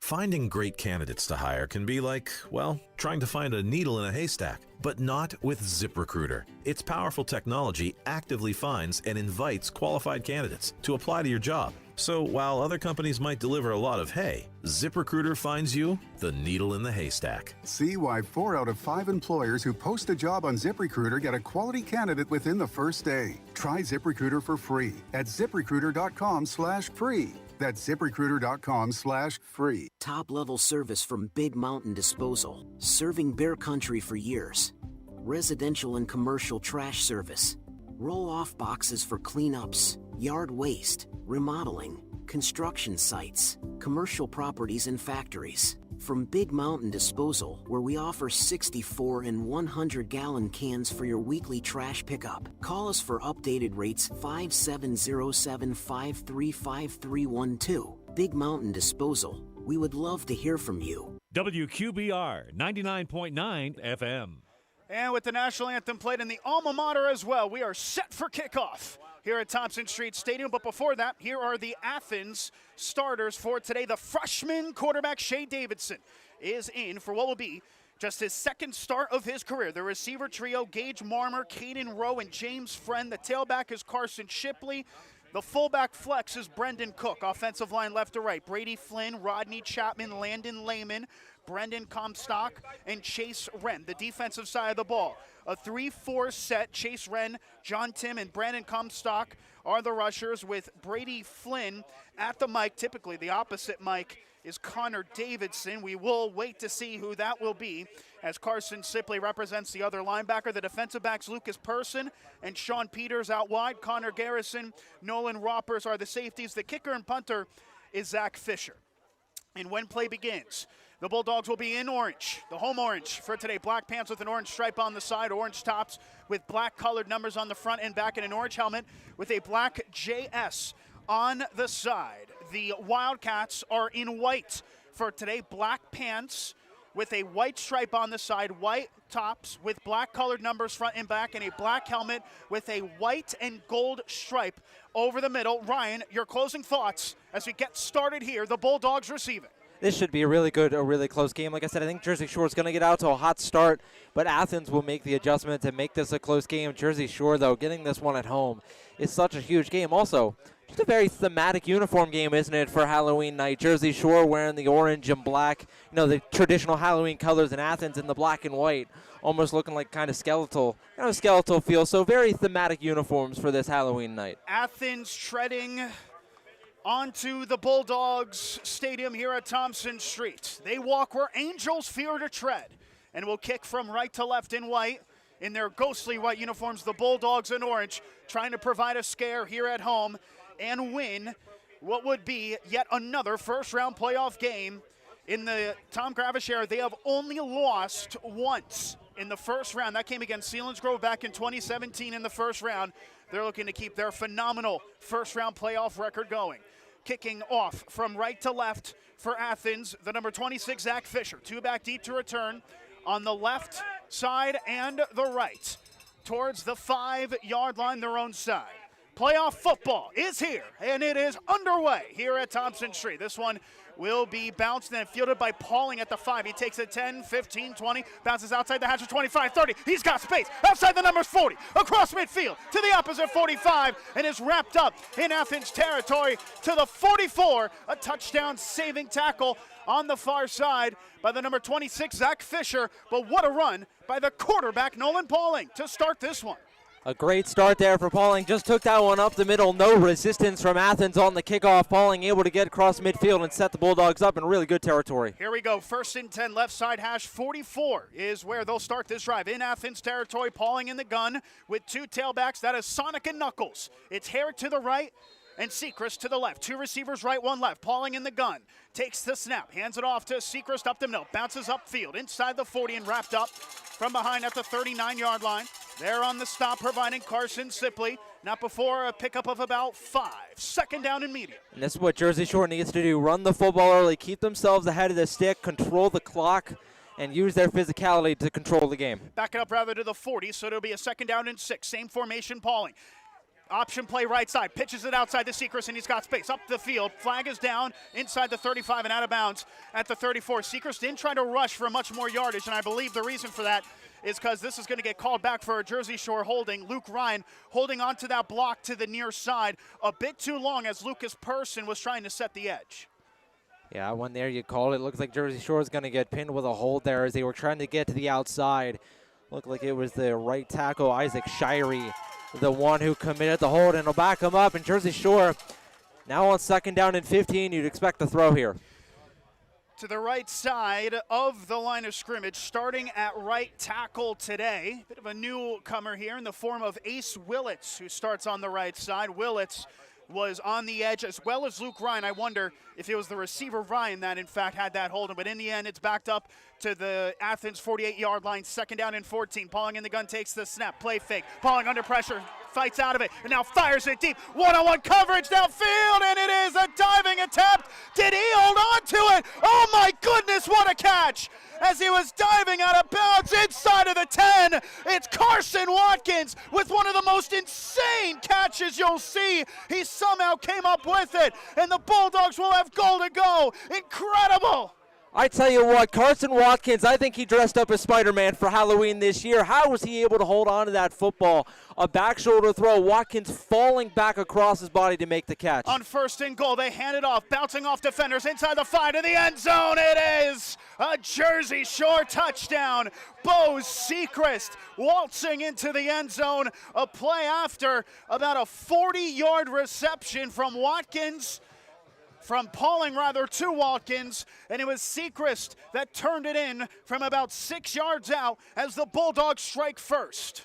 Finding great candidates to hire can be like, well, trying to find a needle in a haystack, but not with ZipRecruiter. Its powerful technology actively finds and invites qualified candidates to apply to your job. So while other companies might deliver a lot of hay, ZipRecruiter finds you the needle in the haystack. See why 4 out of 5 employers who post a job on ZipRecruiter get a quality candidate within the first day. Try ZipRecruiter for free at ZipRecruiter.com/free. That's ZipRecruiter.com/free. Top-level service from Big Mountain Disposal, serving Bear Country for years. Residential and commercial trash service. Roll-off boxes for cleanups, yard waste, remodeling, construction sites, commercial properties and factories. From Big Mountain Disposal, where we offer 64 and 100-gallon cans for your weekly trash pickup. Call us for updated rates 5707-535312. Big Mountain Disposal. We would love to hear from you. WQBR 99.9 FM. And with the national anthem played in the alma mater as well, we are set for kickoff here at Thompson Street Stadium. But before that, here are the Athens starters for today. The freshman quarterback, Shea Davidson, is in for what will be just his second start of his career. The receiver trio, Gage Marmer, Caden Rowe, and James Friend. The tailback is Carson Shipley. The fullback flex is Brendan Cook. Offensive line left to right, Brady Flynn, Rodney Chapman, Landon Lehman, Brendan Comstock, and Chase Wren. The defensive side of the ball, a 3-4 set. Chase Wren, John Tim, and Brandon Comstock are the rushers, with Brady Flynn at the mic. Typically the opposite mic is Connor Davidson. We will wait to see who that will be, as Carson Shipley represents the other linebacker. The defensive backs, Lucas Person and Sean Peters out wide. Connor Garrison, Nolan Roppers are the safeties. The kicker and punter is Zach Fisher. And when play begins, the Bulldogs will be in orange, the home orange for today. Black pants with an orange stripe on the side, orange tops with black colored numbers on the front and back, and an orange helmet with a black JS on the side. The Wildcats are in white for today. Black pants with a white stripe on the side, white tops with black colored numbers front and back, and a black helmet with a white and gold stripe over the middle. Ryan, your closing thoughts as we get started here. The Bulldogs receiving. This should be a really close game. Like I said, I think Jersey Shore is going to get out to a hot start, but Athens will make the adjustment to make this a close game. Jersey Shore, though, getting this one at home is such a huge game. Also, just a very thematic uniform game, isn't it, for Halloween night? Jersey Shore wearing the orange and black, the traditional Halloween colors, in Athens in the black and white, almost looking like kind of skeletal feel. So very thematic uniforms for this Halloween night. Athens treading onto the Bulldogs stadium here at Thompson Street. They walk where angels fear to tread, and will kick from right to left in white. In their ghostly white uniforms, the Bulldogs in orange, trying to provide a scare here at home and win what would be yet another first-round playoff game. In the Tom Gravish era, they have only lost once in the first round. That came against Selinsgrove back in 2017 in the first round. They're looking to keep their phenomenal first-round playoff record going. kicking off from right to left for Athens, the number 26, Zach Fisher. 2 back deep to return on the left side and the right towards the 5-yard line, their own side. Playoff football is here, and it is underway here at Thompson Street. This one will be bounced and fielded by Pauling at the 5. He takes it 10, 15, 20, bounces outside the hash of 25, 30. He's got space outside the numbers 40, across midfield to the opposite 45, and is wrapped up in Athens territory to the 44. A touchdown saving tackle on the far side by the number 26, Zach Fisher. But what a run by the quarterback, Nolan Pauling, to start this one. A great start there for Pauling. Just took that one up the middle. No resistance from Athens on the kickoff. Pauling able to get across midfield and set the Bulldogs up in really good territory. Here we go. 1st and 10, left side hash 44 is where they'll start this drive. In Athens territory, Pauling in the gun with 2 tailbacks. That is Sonic and Knuckles. It's Herrick to the right and Sechrist to the left. 2 receivers right, 1 left. Pauling in the gun. Takes the snap. Hands it off to Sechrist up the middle. Bounces upfield inside the 40 and wrapped up from behind at the 39-yard line. There on the stop, providing Carson Sipley. Not before a pickup of about 5. 2nd down and medium. And this is what Jersey Shore needs to do. Run the football early, keep themselves ahead of the stick, control the clock, and use their physicality to control the game. Back it up rather to the 40, so it'll be a 2nd down and 6. Same formation, Pauling. Option play right side, pitches it outside to Sechrist, and he's got space up the field. Flag is down inside the 35 and out of bounds at the 34. Sechrist didn't try to rush for much more yardage, and I believe the reason for that is because this is going to get called back for a Jersey Shore holding. Luke Ryan holding onto that block to the near side a bit too long as Lucas Person was trying to set the edge. Yeah, when there you call it. Looks like Jersey Shore is going to get pinned with a hold there as they were trying to get to the outside. Looked like it was the right tackle, Isaac Shirey, the one who committed the hold, and will back him up. And Jersey Shore now on 2nd down and 15. You'd expect the throw here. To the right side of the line of scrimmage, starting at right tackle today. Bit of a newcomer here in the form of Ace Willits, who starts on the right side. Willits was on the edge as well as Luke Ryan. I wonder if it was the receiver Ryan that in fact had that hold. But in the end, it's backed up to the Athens 48-yard line. 2nd down and 14. Pauling in the gun takes the snap. Play fake. Pauling under pressure. Fights out of it and now fires it deep. One-on-one coverage downfield, and it is a diving attempt. Did he hold on to it? Oh my goodness, what a catch! As he was diving out of bounds inside of the 10, it's Carson Watkins with one of the most insane catches you'll see. He somehow came up with it, and the Bulldogs will have goal to go. Incredible! I tell you what, Carson Watkins, I think he dressed up as Spider-Man for Halloween this year. How was he able to hold on to that football? A back shoulder throw, Watkins falling back across his body to make the catch. On 1st and goal, they hand it off, bouncing off defenders inside the 5 to the end zone. It is a Jersey Shore touchdown. Bo Sechrist waltzing into the end zone. A play after about a 40-yard reception from Watkins. From Pauling, rather, to Watkins, and it was Sechrist that turned it in from about 6 yards out as the Bulldogs strike first.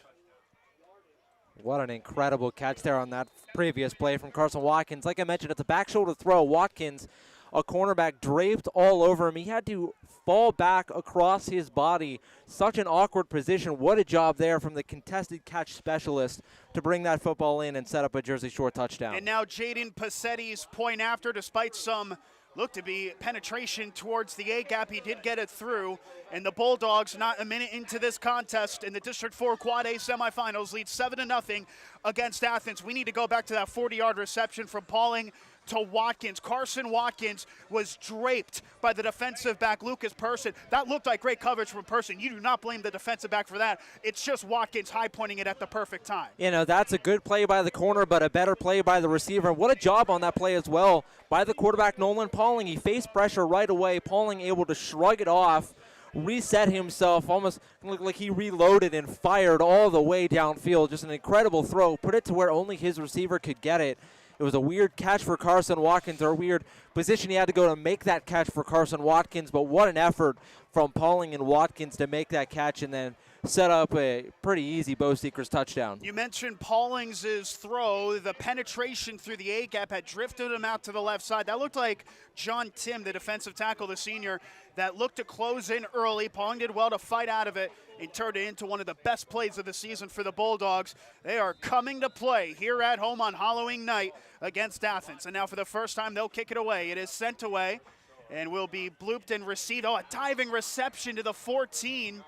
What an incredible catch there on that previous play from Carson Watkins. Like I mentioned, it's a back shoulder throw. Watkins, a cornerback, draped all over him. He had to fall back across his body. Such an awkward position. What a job there from the contested catch specialist to bring that football in and set up a Jersey Shore touchdown. And now Jaden Passetti's point after, despite some look to be penetration towards the A-gap, he did get it through. And the Bulldogs, not a minute into this contest in the District 4 Quad A semifinals, lead 7-0 against Athens. We need to go back to that 40-yard reception from Pauling to Watkins. Carson Watkins was draped by the defensive back, Lucas Person. That looked like great coverage from Person. You do not blame the defensive back for that. It's just Watkins high-pointing it at the perfect time. You know, that's a good play by the corner, but a better play by the receiver. What a job on that play as well by the quarterback, Nolan Pauling. He faced pressure right away. Pauling able to shrug it off, reset himself, almost looked like he reloaded and fired all the way downfield. Just an incredible throw. Put it to where only his receiver could get it. It was a weird catch for Carson Watkins, or a weird position he had to go to make that catch for Carson Watkins, but what an effort from Pauling and Watkins to make that catch and then set up a pretty easy Bo Seekers touchdown. You mentioned Paulings' throw. The penetration through the A-gap had drifted him out to the left side. That looked like John Tim, the defensive tackle, the senior, that looked to close in early. Pauling did well to fight out of it and turned it into one of the best plays of the season for the Bulldogs. They are coming to play here at home on Halloween night against Athens. And now for the first time, they'll kick it away. It is sent away and will be blooped and received. Oh, a diving reception to the 14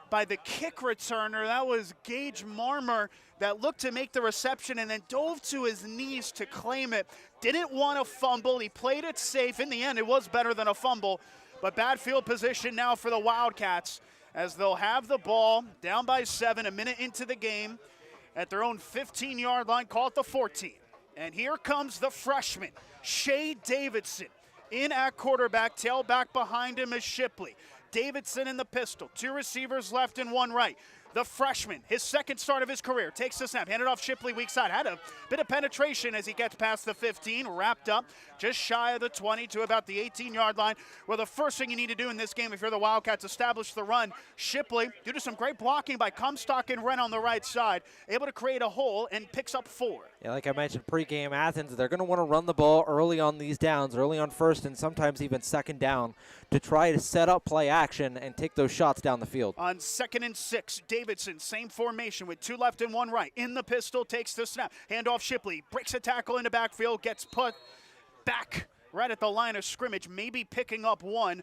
by the kick returner. That was Gage Marmer that looked to make the reception and then dove to his knees to claim it. Didn't want to fumble. He played it safe. In the end, it was better than a fumble. But bad field position now for the Wildcats as they'll have the ball down by 7, a minute into the game at their own 15-yard line, call it the 14. And here comes the freshman, Shea Davidson, in at quarterback. Tailback behind him is Shipley. Davidson in the pistol. 2 receivers left and 1 right. The freshman, his second start of his career, takes the snap, handed off Shipley weak side. Had a bit of penetration as he gets past the 15, wrapped up just shy of the 20 to about the 18-yard line. Well, the first thing you need to do in this game if you're the Wildcats, establish the run. Shipley, due to some great blocking by Comstock and Wren on the right side, able to create a hole and picks up 4. Yeah, like I mentioned, pregame Athens, they're going to want to run the ball early on these downs, early on first and sometimes even second down to try to set up play action and take those shots down the field. On 2nd and 6, Davidson, same formation with 2 left and 1 right. In the pistol, takes the snap. Handoff Shipley, breaks a tackle in the backfield, gets put back right at the line of scrimmage, maybe picking up 1.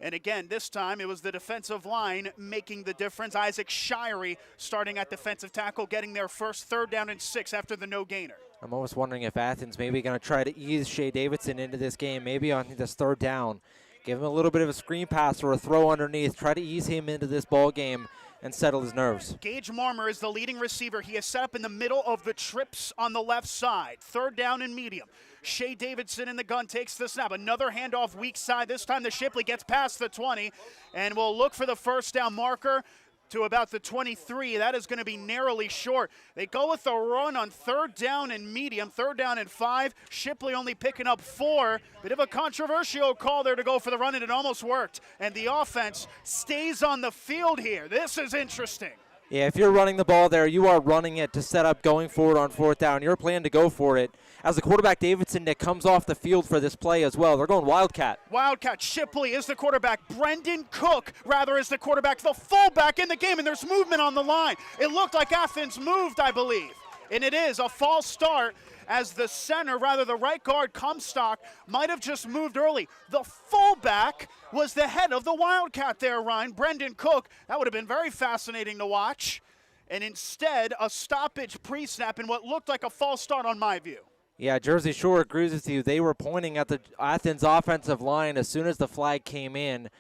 And again, this time it was the defensive line making the difference. Isaac Shirey starting at defensive tackle, getting their first 3rd down and 6 after the no gainer. I'm almost wondering if Athens maybe going to try to ease Shea Davidson into this game, maybe on this 3rd down. Give him a little bit of a screen pass or a throw underneath. Try to ease him into this ball game and settle his nerves. Gage Marmer is the leading receiver. He is set up in the middle of the trips on the left side. 3rd down and medium. Shea Davidson in the gun takes the snap. Another handoff weak side. This time the Shipley gets past the 20 and will look for the first down marker to about the 23. That is going to be narrowly short. They go with a run on 3rd down and medium, 3rd down and 5. Shipley only picking up 4. Bit of a controversial call there to go for the run, and it almost worked. And the offense stays on the field here. This is interesting. Yeah, if you're running the ball there, you are running it to set up going forward on 4th down. You're planning to go for it. As the quarterback, Davidson, that comes off the field for this play as well. They're going Wildcat. Wildcat. Shipley is the quarterback. Brendan Cook, rather, is the quarterback. The fullback in the game, and there's movement on the line. It looked like Athens moved, I believe. And it is a false start as the center, rather the right guard, Comstock, might have just moved early. The fullback was the head of the Wildcat there, Ryan. Brendan Cook. That would have been very fascinating to watch. And instead, a stoppage pre-snap in what looked like a false start on my view. Yeah, Jersey Shore agrees with you. They were pointing at the Athens offensive line as soon as the flag came in.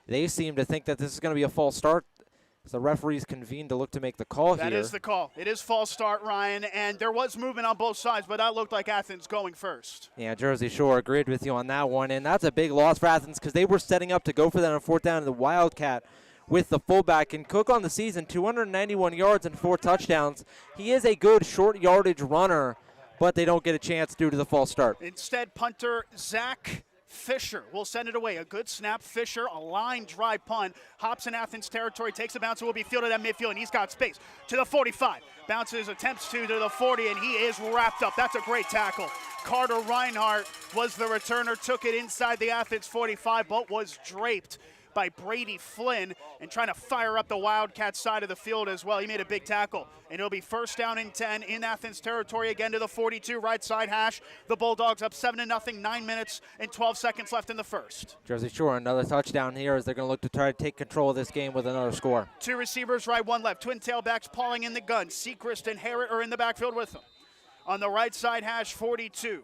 They seem to think that this is going to be a false start. So the referees convened to look to make the call here. That is the call. It is false start, Ryan, and there was movement on both sides, but that looked like Athens going first. Yeah, Jersey Shore agreed with you on that one, and that's a big loss for Athens because they were setting up to go for that on 4th down to the Wildcat with the fullback. And Cook on the season, 291 yards and 4 touchdowns. He is a good short yardage runner, but they don't get a chance due to the false start. Instead, punter Zach Fisher will send it away. A good snap. Fisher, a line drive punt. Hops in Athens territory, takes a bounce, and will be fielded at midfield, and he's got space to the 45. Bounces, attempts to the 40, and he is wrapped up. That's a great tackle. Carter Reinhardt was the returner, took it inside the Athens 45, but was draped by Brady Flynn and trying to fire up the Wildcat side of the field as well. He made a big tackle, and it'll be 1st down and 10 in Athens territory again to the 42 right side hash. The Bulldogs up 7-0, 9 minutes and 12 seconds left in the first. Jersey Shore, another touchdown here as they're going to look to try to take control of this game with another score. 2 receivers right, 1 left. Twin tailbacks Pauling in the gun. Sechrist and Harrett are in the backfield with them. On the right side hash, 42.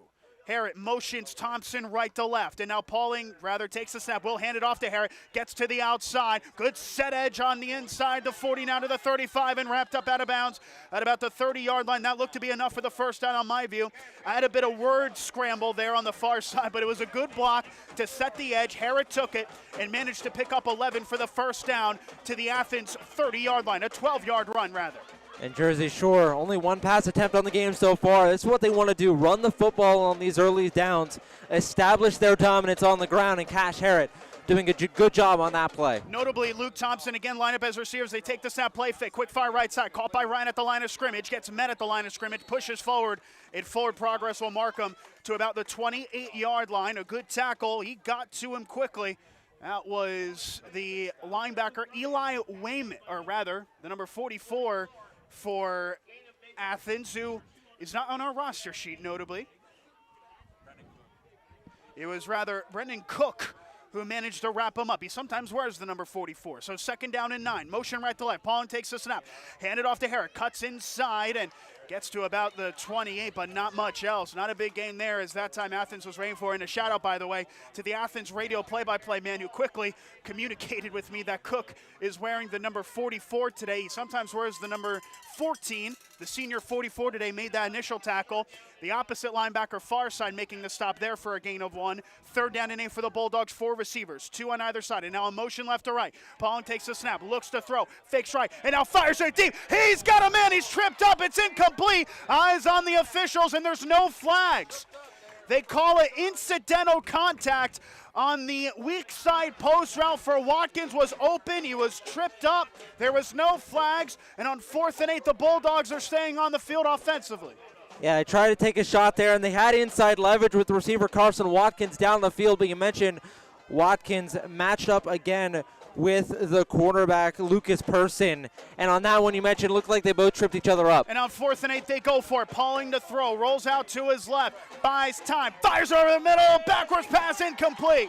Harrett motions Thompson right to left, and now Pauling rather takes the snap. Will hand it off to Harrett, gets to the outside. Good set edge on the inside, the 40 now to the 35, and wrapped up out of bounds at about the 30-yard line. That looked to be enough for the first down on my view. I had a bit of word scramble there on the far side, but it was a good block to set the edge. Harrett took it and managed to pick up 11 for the first down to the Athens 30-yard line, a 12-yard run rather. And Jersey Shore, only one pass attempt on the game so far. This is what they want to do, run the football on these early downs, establish their dominance on the ground, and Cash Harrod doing a good job on that play. Notably, Luke Thompson again line up as receivers. They take the snap, play fake, quick fire right side, caught by Ryan at the line of scrimmage, gets met at the line of scrimmage, pushes forward. In forward progress will mark him to about the 28-yard line. A good tackle. He got to him quickly. That was the linebacker Eli Wayman, or rather, the number 44 for Athens, who is not on our roster sheet, notably. It was rather Brendan Cook who managed to wrap him up. He sometimes wears the number 44. So 2nd down and 9. Motion right to left. Paulin takes the snap. Handed off to Herrick. Cuts inside and gets to about the 28, but not much else. Not a big gain there, as that time Athens was waiting for. And a shout out, by the way, to the Athens radio play-by-play man who quickly communicated with me that Cook is wearing the number 44 today. He sometimes wears the number 14. The senior 44 today made that initial tackle. The opposite linebacker far side making the stop there for a gain of 1. 3rd down and 8 for the Bulldogs, 4 receivers, 2 on either side. And now a motion left to right. Paulin takes the snap, looks to throw, fakes right, and now fires it deep. He's got a man, he's tripped up, it's incomplete. Eyes on the officials, and there's no flags. They call it incidental contact on the weak side post route for Watkins. Was open, he was tripped up. There was no flags, and on 4th and 8, the Bulldogs are staying on the field offensively. Yeah, they tried to take a shot there, and they had inside leverage with receiver Carson Watkins down the field, but you mentioned Watkins matched up again with the quarterback, Lucas Person. And on that one you mentioned, it looked like they both tripped each other up. And on 4th and 8, they go for it. Pauling to throw, rolls out to his left, buys time, fires over the middle, backwards pass incomplete.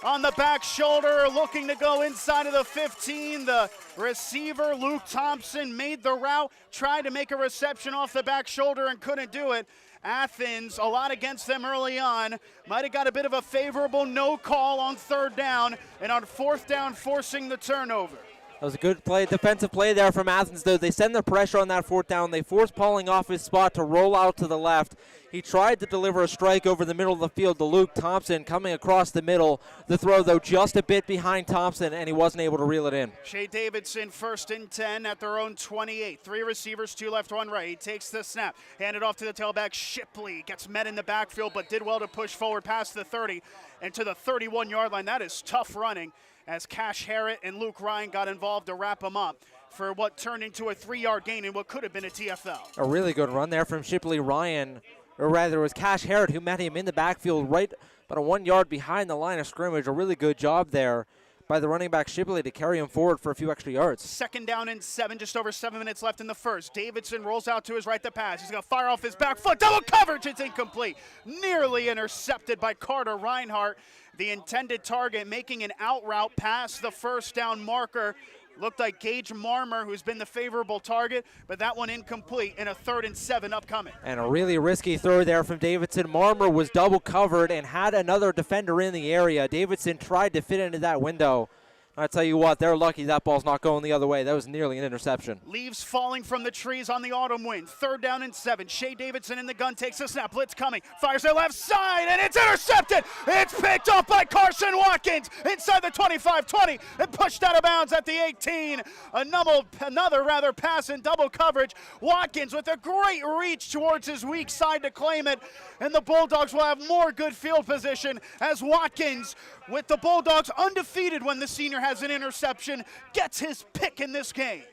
On the back shoulder, looking to go inside of the 15. The receiver, Luke Thompson, made the route, tried to make a reception off the back shoulder and couldn't do it. Athens, a lot against them early on. Might have got a bit of a favorable no call on 3rd down, and on 4th down, forcing the turnover. That was a good play, defensive play there from Athens, though. They send the pressure on that 4th down. They force Pauling off his spot to roll out to the left. He tried to deliver a strike over the middle of the field to Luke Thompson coming across the middle. The throw, though, just a bit behind Thompson, and he wasn't able to reel it in. Shea Davidson, 1st and 10 at their own 28. 3 receivers, 2 left, 1 right. He takes the snap, handed off to the tailback. Shipley gets met in the backfield, but did well to push forward past the 30 and to the 31-yard line. That is tough running, as Cash Harrod and Luke Ryan got involved to wrap him up for what turned into a 3-yard gain in what could have been a TFL. A really good run there from Shipley Ryan, or rather it was Cash Harrod who met him in the backfield right about a 1 yard behind the line of scrimmage. A really good job there by the running back Shipley to carry him forward for a few extra yards. 2nd down and 7, just over 7 minutes left in the first. Davidson rolls out to his right to pass. He's going to fire off his back foot. Double coverage, it's incomplete. Nearly intercepted by Carter Reinhardt. The intended target making an out route past the 1st down marker. Looked like Gage Marmer, who's been the favorable target, but that one incomplete, and a 3rd and 7 upcoming. And a really risky throw there from Davidson. Marmer was double covered and had another defender in the area. Davidson tried to fit into that window. I tell you what, they're lucky that ball's not going the other way. That was nearly an interception. Leaves falling from the trees on the autumn wind. 3rd down and 7. Shea Davidson in the gun, takes a snap. Blitz coming. Fires the left side, and it's intercepted. It's picked off by Carson Watkins inside the 25-20 and pushed out of bounds at the 18. Another pass in double coverage. Watkins with a great reach towards his weak side to claim it, and the Bulldogs will have more good field position as Watkins, with the Bulldogs undefeated when the senior has an interception, gets his pick in this game.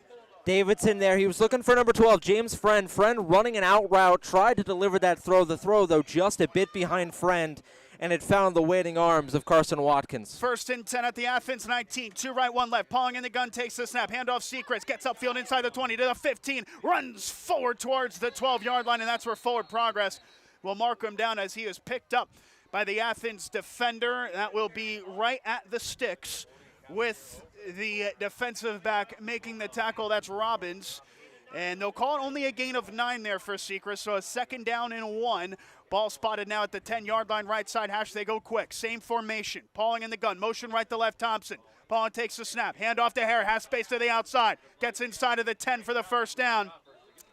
Davidson there, he was looking for number 12, James Friend. Friend running an out route, tried to deliver that throw. The throw, though, just a bit behind Friend, and it found the waiting arms of Carson Watkins. 1st and 10 at the Athens 19. 2 right, 1 left. Pauling in the gun, takes the snap. Handoff Secrets, gets upfield inside the 20 to the 15. Runs forward towards the 12-yard line, and that's where forward progress will mark him down as he is picked up by the Athens defender. That will be right at the sticks with the defensive back making the tackle. That's Robbins. And they'll call it only a gain of 9 there for Secrets, so a 2nd down and 1. Ball spotted now at the 10-yard line, right side hash. They go quick. Same formation. Pauling in the gun. Motion right to left, Thompson. Pauling takes the snap. Hand off to Hare. Has space to the outside. Gets inside of the 10 for the 1st down.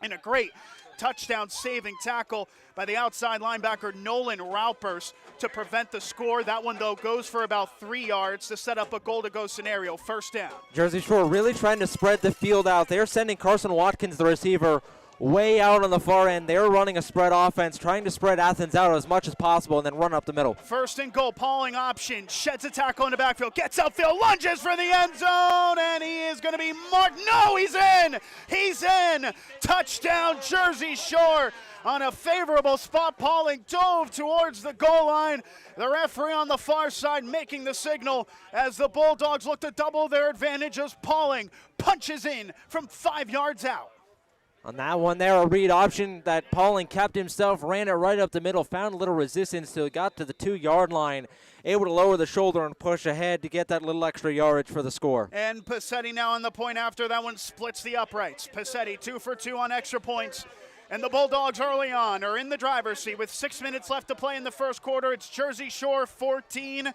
And a great touchdown saving tackle by the outside linebacker Nolan Raupers to prevent the score. That one, though, goes for about 3 yards to set up a goal-to-go scenario. First down. Jersey Shore really trying to spread the field out. They're sending Carson Watkins, the receiver, way out on the far end. They're running a spread offense, trying to spread Athens out as much as possible and then run up the middle. First and goal, Pauling option, sheds a tackle in the backfield, gets upfield, lunges for the end zone, and he is going to be marked. No, he's in! He's in! Touchdown, Jersey Shore. On a favorable spot, Pauling dove towards the goal line. The referee on the far side making the signal as the Bulldogs look to double their advantage as Pauling punches in from 5 yards out. On that one there, a read option that Pauling kept himself, ran it right up the middle, found a little resistance till he got to the 2-yard line, able to lower the shoulder and push ahead to get that little extra yardage for the score. And Passetti now on the point after that one splits the uprights. Passetti 2 for 2 on extra points. And the Bulldogs early on are in the driver's seat with 6 minutes left to play in the first quarter. It's Jersey Shore 14.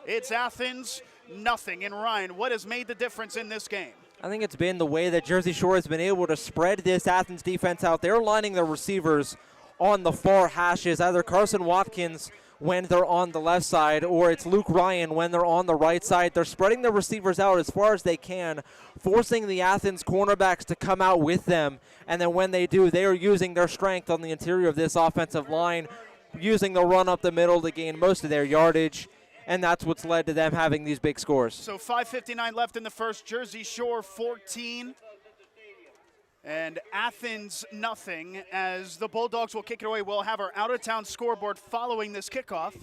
It's Athens nothing. And Ryan, what has made the difference in this game? I think it's been the way that Jersey Shore has been able to spread this Athens defense out. They're lining their receivers on the far hashes, either Carson Watkins when they're on the left side, or it's Luke Ryan when they're on the right side. They're spreading the receivers out as far as they can, forcing the Athens cornerbacks to come out with them. And then when they do, they are using their strength on the interior of this offensive line, using the run up the middle to gain most of their yardage. And that's what's led to them having these big scores. So 5:59 left in the first. Jersey Shore 14 and Athens nothing, as the Bulldogs will kick it away. We'll have our out-of-town scoreboard following this kickoff.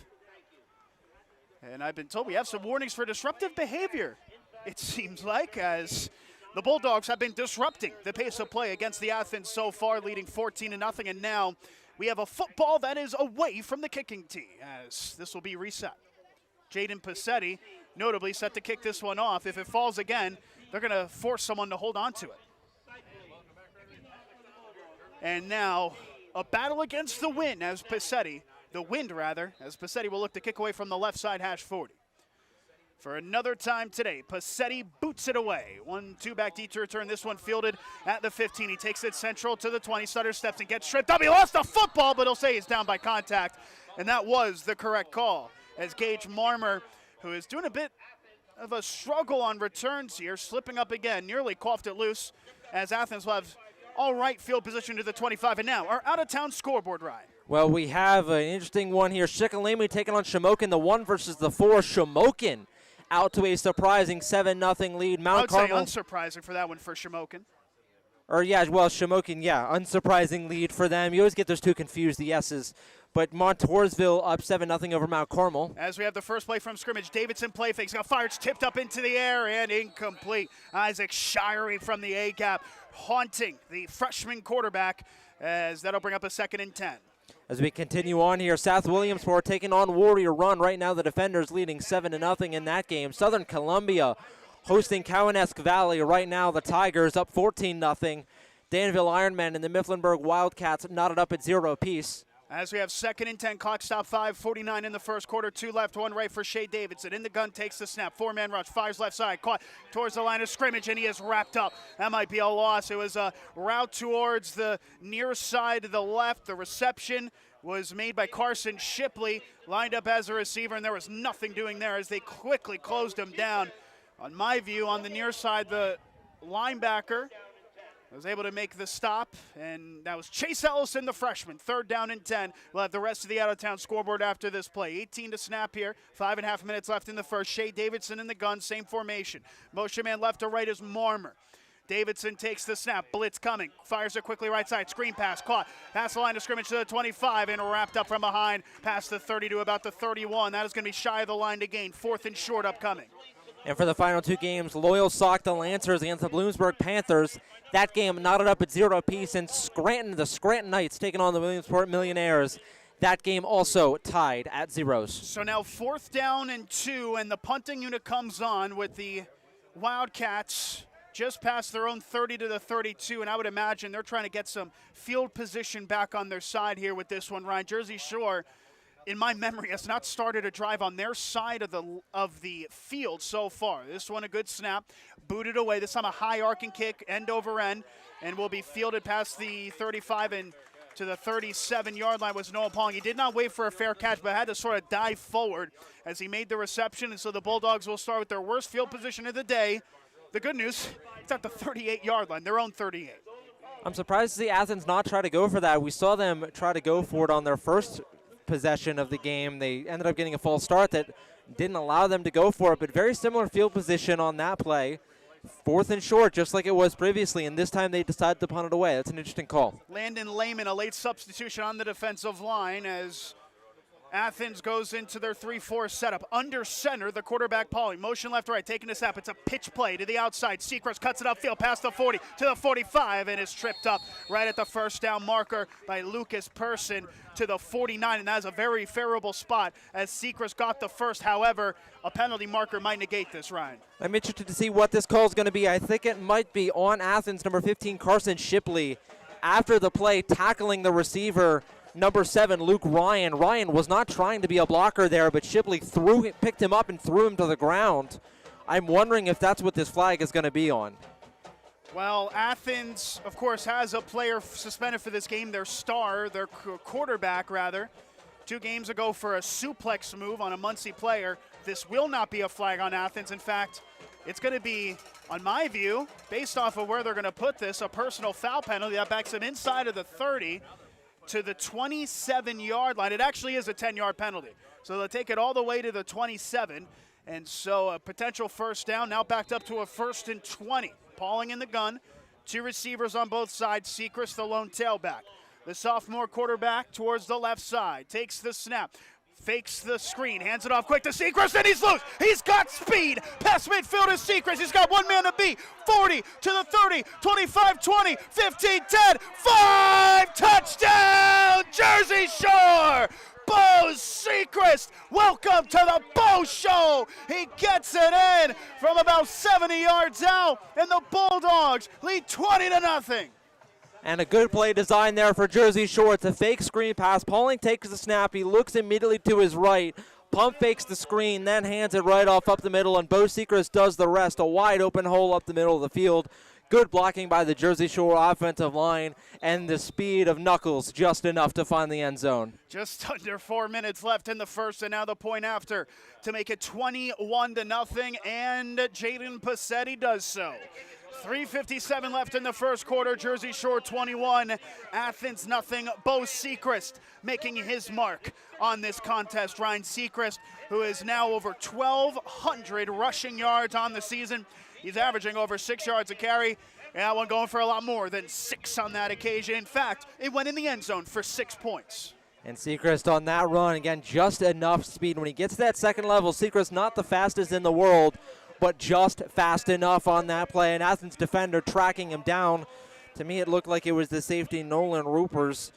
And I've been told we have some warnings for disruptive behavior, it seems like, as the Bulldogs have been disrupting the pace of play against the Athens so far, leading 14-0. And now we have a football that is away from the kicking tee, as this will be reset. Jaden Passetti notably set to kick this one off. If it falls again, they're going to force someone to hold on to it. And now a battle against the wind as Passetti, as Passetti will look to kick away from the left side hash 40. For another time today, Passetti boots it away. 1-2 back deep to return. This one fielded at the 15. He takes it central to the 20. Sutter steps and gets stripped up. He lost the football, but he'll say he's down by contact. And that was the correct call, as Gage Marmer, who is doing a bit of a struggle on returns here, slipping up again, nearly coughed it loose, as Athens will have all right field position to the 25. And now our out-of-town scoreboard ride. Well, we have an interesting one here. Shikalemi taking on Shamokin, the 1 versus the 4. Shamokin out to a surprising 7-0 lead. Mount Carmel. I would say unsurprising for that one for Shamokin. Shamokin, unsurprising lead for them. You always get those two confused, the S's. But Montoursville up 7-0 over Mount Carmel. As we have the first play from scrimmage, Davidson play fakes, got fired, tipped up into the air and incomplete. Isaac Shirey from the A-gap, haunting the freshman quarterback, as that'll bring up a 2nd and 10. As we continue on here, South Williamsport taking on Warrior Run. Right now the defenders leading 7-0 in that game. Southern Columbia hosting Cowanesque Valley. Right now the Tigers up 14-0. Danville Ironmen and the Mifflinburg Wildcats knotted up at 0 apiece. As we have 2nd and 10, clock stop 5:49 in the first quarter. 2 left, 1 right for Shea Davidson. In the gun, takes the snap. 4-man rush, fires left side, caught towards the line of scrimmage, and he is wrapped up. That might be a loss. It was a route towards the near side to the left. The reception was made by Carson Shipley, lined up as a receiver, and there was nothing doing there as they quickly closed him down. On my view, on the near side, the linebacker was able to make the stop, and that was Chase Ellison, the freshman. 3rd down and 10. We'll have the rest of the out-of-town scoreboard after this play. 18 to snap here. 5.5 minutes left in the first. Shea Davidson in the gun, same formation. Motion man left to right is Marmer. Davidson takes the snap. Blitz coming. Fires it quickly right side. Screen pass caught. Pass the line of scrimmage to the 25 and wrapped up from behind. Past the 30 to about the 31. That is going to be shy of the line to gain. 4th and short upcoming. And for the final 2 games, Loyal socked the Lancers against the Bloomsburg Panthers. That game knotted up at 0 apiece, and Scranton, the Scranton Knights, taking on the Williamsport Millionaires. That game also tied at 0s. So now 4th down and 2, and the punting unit comes on with the Wildcats just past their own 30 to the 32, and I would imagine they're trying to get some field position back on their side here with this one, Ryan. Jersey Shore, in my memory, has not started a drive on their side of the field so far. This one a good snap, booted away. This time a high arcing kick, end over end, and will be fielded past the 35 and to the 37-yard line was Noah Pong. He did not wait for a fair catch, but had to sort of dive forward as he made the reception. And so the Bulldogs will start with their worst field position of the day. The good news, it's at the 38-yard line, their own 38. I'm surprised to see Athens not try to go for that. We saw them try to go for it on their first possession of the game. They ended up getting a false start that didn't allow them to go for it, but very similar field position on that play. 4th and short, just like it was previously, and this time they decided to punt it away. That's an interesting call. Landon Lehman, a late substitution on the defensive line as Athens goes into their 3-4 setup. Under center, the quarterback Pauly. Motion left, right, taking a snap. It's a pitch play to the outside. Seacrest cuts it upfield past the 40 to the 45 and is tripped up right at the first down marker by Lucas Person to the 49. And that is a very favorable spot as Seacrest got the first. However, a penalty marker might negate this, Ryan. I'm interested to see what this call is going to be. I think it might be on Athens, number 15, Carson Shipley, after the play, tackling the receiver, number 7, Luke Ryan. Ryan was not trying to be a blocker there, but Shipley picked him up and threw him to the ground. I'm wondering if that's what this flag is going to be on. Well, Athens, of course, has a player suspended for this game, their star, their quarterback, rather. 2 games ago for a suplex move on a Muncie player. This will not be a flag on Athens. In fact, it's going to be, on my view, based off of where they're going to put this, a personal foul penalty that backs him inside of the 30 to the 27-yard line. It actually is a 10-yard penalty. So they'll take it all the way to the 27. And so a potential first down, now backed up to a 1st and 20. Pauling in the gun, 2 receivers on both sides. Seacrest, the lone tailback. The sophomore quarterback towards the left side, takes the snap, fakes the screen, hands it off quick to Seacrest, and he's loose. He's got speed. Past midfield is Seacrest. He's got one man to beat. 40 to the 30, 25, 20, 15, 10, 5. Touchdown, Jersey Shore. Bo Seacrest, welcome to the Bo Show. He gets it in from about 70 yards out, and the Bulldogs lead 20-0. And a good play design there for Jersey Shore. It's a fake screen pass. Pauling takes the snap. He looks immediately to his right. Pump fakes the screen, then hands it right off up the middle, and Bo Seacrest does the rest. A wide open hole up the middle of the field. Good blocking by the Jersey Shore offensive line, and the speed of Knuckles just enough to find the end zone. Just under 4 minutes left in the first, and now the point after to make it 21-0, and Jaden Passetti does so. 3:57 left in the first quarter. Jersey Shore 21, Athens nothing. Bo Seacrest making his mark on this contest. Ryan Seacrest, who is now over 1,200 rushing yards on the season. He's averaging over 6 yards a carry. And that one going for a lot more than 6 on that occasion. In fact, it went in the end zone for 6 points. And Seacrest on that run, again, just enough speed. When he gets to that second level, Seacrest not the fastest in the world, but just fast enough on that play. An Athens defender tracking him down. To me, it looked like it was the safety, Nolan Rupers.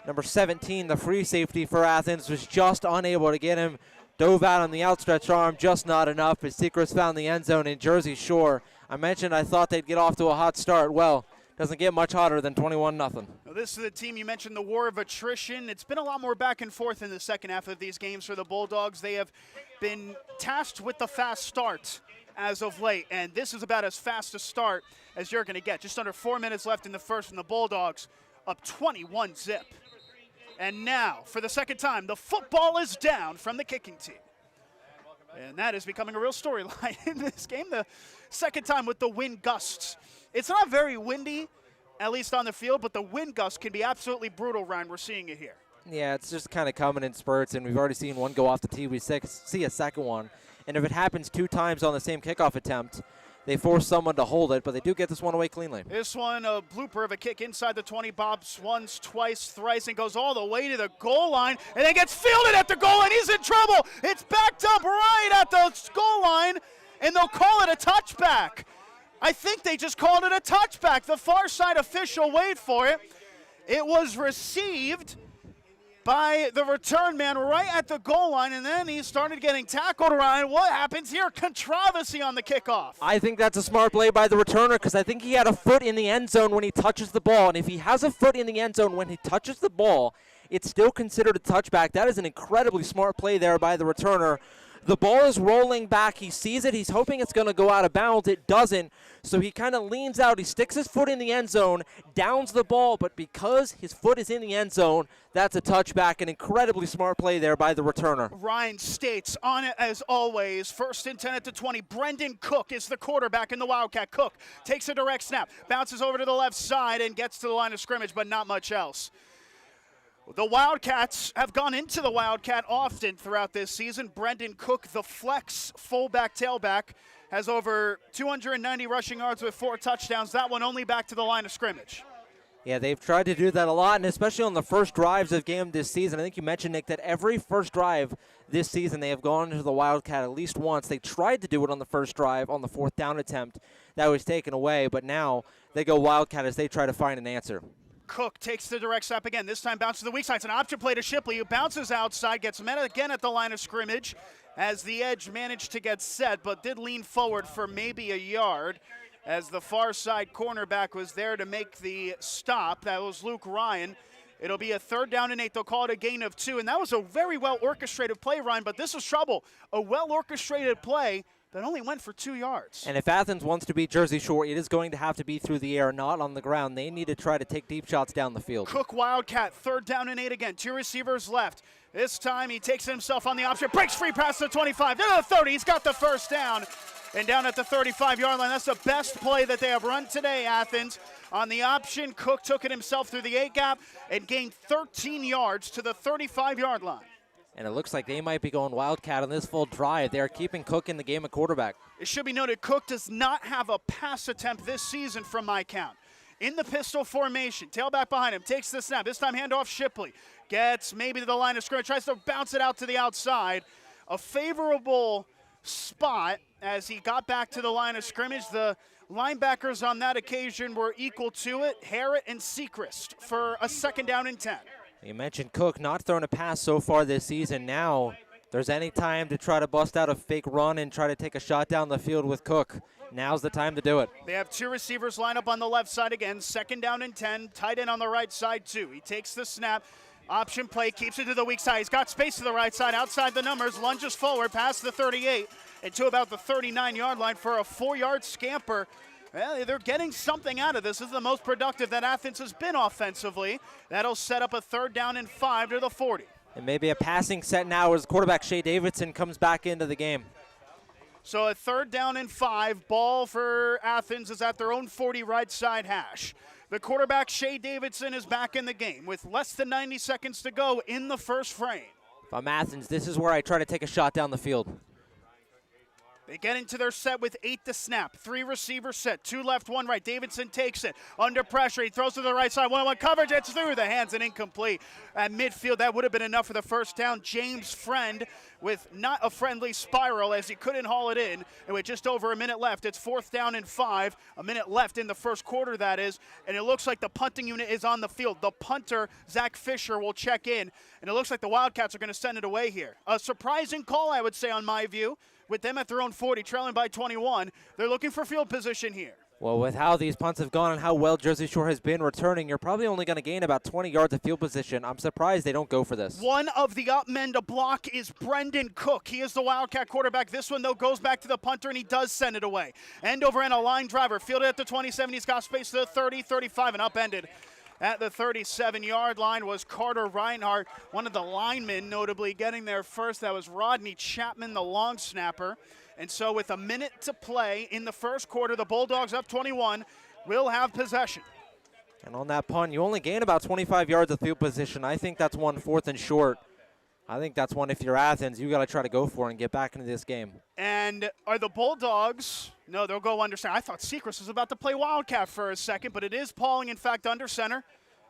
Number 17, the free safety for Athens, was just unable to get him. Dove out on the outstretched arm, just not enough as Seacrest found the end zone in Jersey Shore. I mentioned I thought they'd get off to a hot start. Well, doesn't get much hotter than 21-0. Now, this is the team, you mentioned the war of attrition. It's been a lot more back and forth in the second half of these games for the Bulldogs. They have been tasked with the fast start as of late, and this is about as fast a start as you're going to get. Just under 4 minutes left in the first from the Bulldogs, up 21-0. And now, for the second time, the football is down from the kicking team. And that is becoming a real storyline in this game. The second time with the wind gusts. It's not very windy, at least on the field, but the wind gusts can be absolutely brutal, Ryan. We're seeing it here. Yeah, it's just kind of coming in spurts, and we've already seen one go off the tee. We see a second one. And if it happens 2 times on the same kickoff attempt, they force someone to hold it, but they do get this one away cleanly. This one, a blooper of a kick inside the 20, bobs once, twice, thrice, and goes all the way to the goal line, and then gets fielded at the goal line. He's in trouble. It's backed up right at the goal line, and they'll call it a touchback. I think they just called it a touchback. The far side official, wait for it. It was received by the return man right at the goal line, and then he started getting tackled. Ryan, what happens here? Controversy on the kickoff. I think that's a smart play by the returner because I think he had a foot in the end zone when he touches the ball, and if he has a foot in the end zone when he touches the ball, it's still considered a touchback. That is an incredibly smart play there by the returner. The ball is rolling back. He sees it. He's hoping it's going to go out of bounds. It doesn't. So he kind of leans out. He sticks his foot in the end zone, downs the ball, but because his foot is in the end zone, that's a touchback. An incredibly smart play there by the returner. Ryan States on it as always. 1st and 10 at the 20. Brendan Cook is the quarterback in the Wildcat. Cook takes a direct snap, bounces over to the left side, and gets to the line of scrimmage, but not much else. The Wildcats have gone into the Wildcat often throughout this season. Brendan Cook, the flex fullback tailback, has over 290 rushing yards with 4 touchdowns. That one only back to the line of scrimmage. Yeah, they've tried to do that a lot, and especially on the first drives of game this season. I think you mentioned, Nick, that every first drive this season they have gone into the Wildcat at least once. They tried to do it on the first drive on the 4th down attempt. That was taken away, but now they go Wildcat as they try to find an answer. Cook takes the direct snap again. This time bounces to the weak side. It's an option play to Shipley, who bounces outside, gets met again at the line of scrimmage as the edge managed to get set, but did lean forward for maybe a yard as the far side cornerback was there to make the stop. That was Luke Ryan. It'll be a 3rd down and 8. They'll call it a gain of 2, and that was a very well-orchestrated play, Ryan, but this was trouble. A well-orchestrated play that only went for 2 yards. And if Athens wants to beat Jersey Shore, it is going to have to be through the air, not on the ground. They need to try to take deep shots down the field. Cook Wildcat, 3rd down and 8 again. 2 receivers left. This time he takes himself on the option, breaks free past the 25, to the 30. He's got the 1st down. And down at the 35-yard line. That's the best play that they have run today, Athens. On the option, Cook took it himself through the A-gap and gained 13 yards to the 35-yard line. And it looks like they might be going Wildcat on this full drive. They are keeping Cook in the game at quarterback. It should be noted, Cook does not have a pass attempt this season from my count. In the pistol formation, tailback behind him, takes the snap. This time handoff Shipley. Gets maybe to the line of scrimmage, tries to bounce it out to the outside. A favorable spot as he got back to the line of scrimmage. The linebackers on that occasion were equal to it, Harrett and Sechrist, for a 2nd down and 10. You mentioned Cook not throwing a pass so far this season. Now, if there's any time to try to bust out a fake run and try to take a shot down the field with Cook, now's the time to do it. They have 2 receivers line up on the left side again, 2nd down and 10, tight end on the right side too. He takes the snap, option play, keeps it to the weak side. He's got space to the right side, outside the numbers, lunges forward past the 38 and to about the 39-yard line for a 4-yard scamper. Well, they're getting something out of this. This is the most productive that Athens has been offensively. That'll set up a 3rd down and 5 to the 40. And maybe a passing set now as quarterback Shea Davidson comes back into the game. So a 3rd down and 5. Ball for Athens is at their own 40 right side hash. The quarterback Shea Davidson is back in the game with less than 90 seconds to go in the first frame. If I'm Athens, this is where I try to take a shot down the field. They get into their set with 8 to snap. 3 receiver set, 2 left, 1 right. Davidson takes it under pressure. He throws to the right side. 1-on-1 coverage. It's through the hands and incomplete. At midfield, that would have been enough for the 1st down. James Friend with not a friendly spiral as he couldn't haul it in. And with just over a minute left, it's 4th down and 5. A minute left in the first quarter, that is. And it looks like the punting unit is on the field. The punter, Zach Fisher, will check in. And it looks like the Wildcats are going to send it away here. A surprising call, I would say, on my view. With them at their own 40, trailing by 21, they're looking for field position here. Well, with how these punts have gone and how well Jersey Shore has been returning, you're probably only going to gain about 20 yards of field position. I'm surprised they don't go for this. One of the up men to block is Brendan Cook. He is the Wildcat quarterback. This one, though, goes back to the punter, and he does send it away. End over end, a line driver. Fielded at the 27. He's got space to the 30, 35, and upended. At the 37-yard line was Carter Reinhardt, one of the linemen notably getting there first. That was Rodney Chapman, the long snapper. And so with a minute to play in the first quarter, the Bulldogs up 21 will have possession. And on that punt, you only gain about 25 yards of field position. I think that's one 4th and short. I think that's one, if you're Athens, you got to try to go for it and get back into this game. And are the Bulldogs, no, they'll go under center. I thought Sechrist was about to play Wildcat for a second, but it is Pauling, in fact, under center.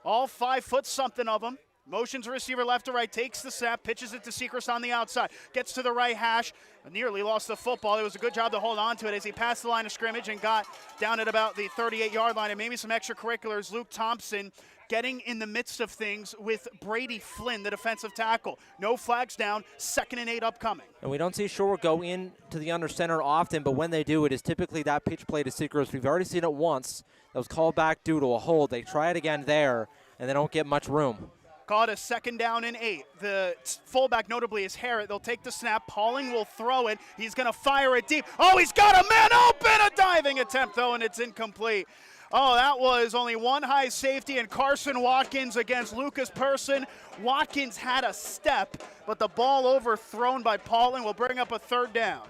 All 5 foot something of them. Motions receiver left to right, takes the snap, pitches it to Sechrist on the outside. Gets to the right hash, nearly lost the football. It was a good job to hold on to it as he passed the line of scrimmage and got down at about the 38-yard line. And maybe some extracurriculars. Luke Thompson getting in the midst of things with Brady Flynn, the defensive tackle. No flags down, 2nd and 8 upcoming. And we don't see Shore go in to the under center often, but when they do, it is typically that pitch play to Sechrist. We've already seen it once. That was called back due to a hold. They try it again there, and they don't get much room. Call it a 2nd down and 8. The fullback notably is Harrett. They'll take the snap. Pauling will throw it. He's going to fire it deep. Oh, he's got a man open! A diving attempt, though, and it's incomplete. Oh, that was only one high safety, and Carson Watkins against Lucas Person. Watkins had a step, but the ball overthrown by Pauling will bring up a 3rd down.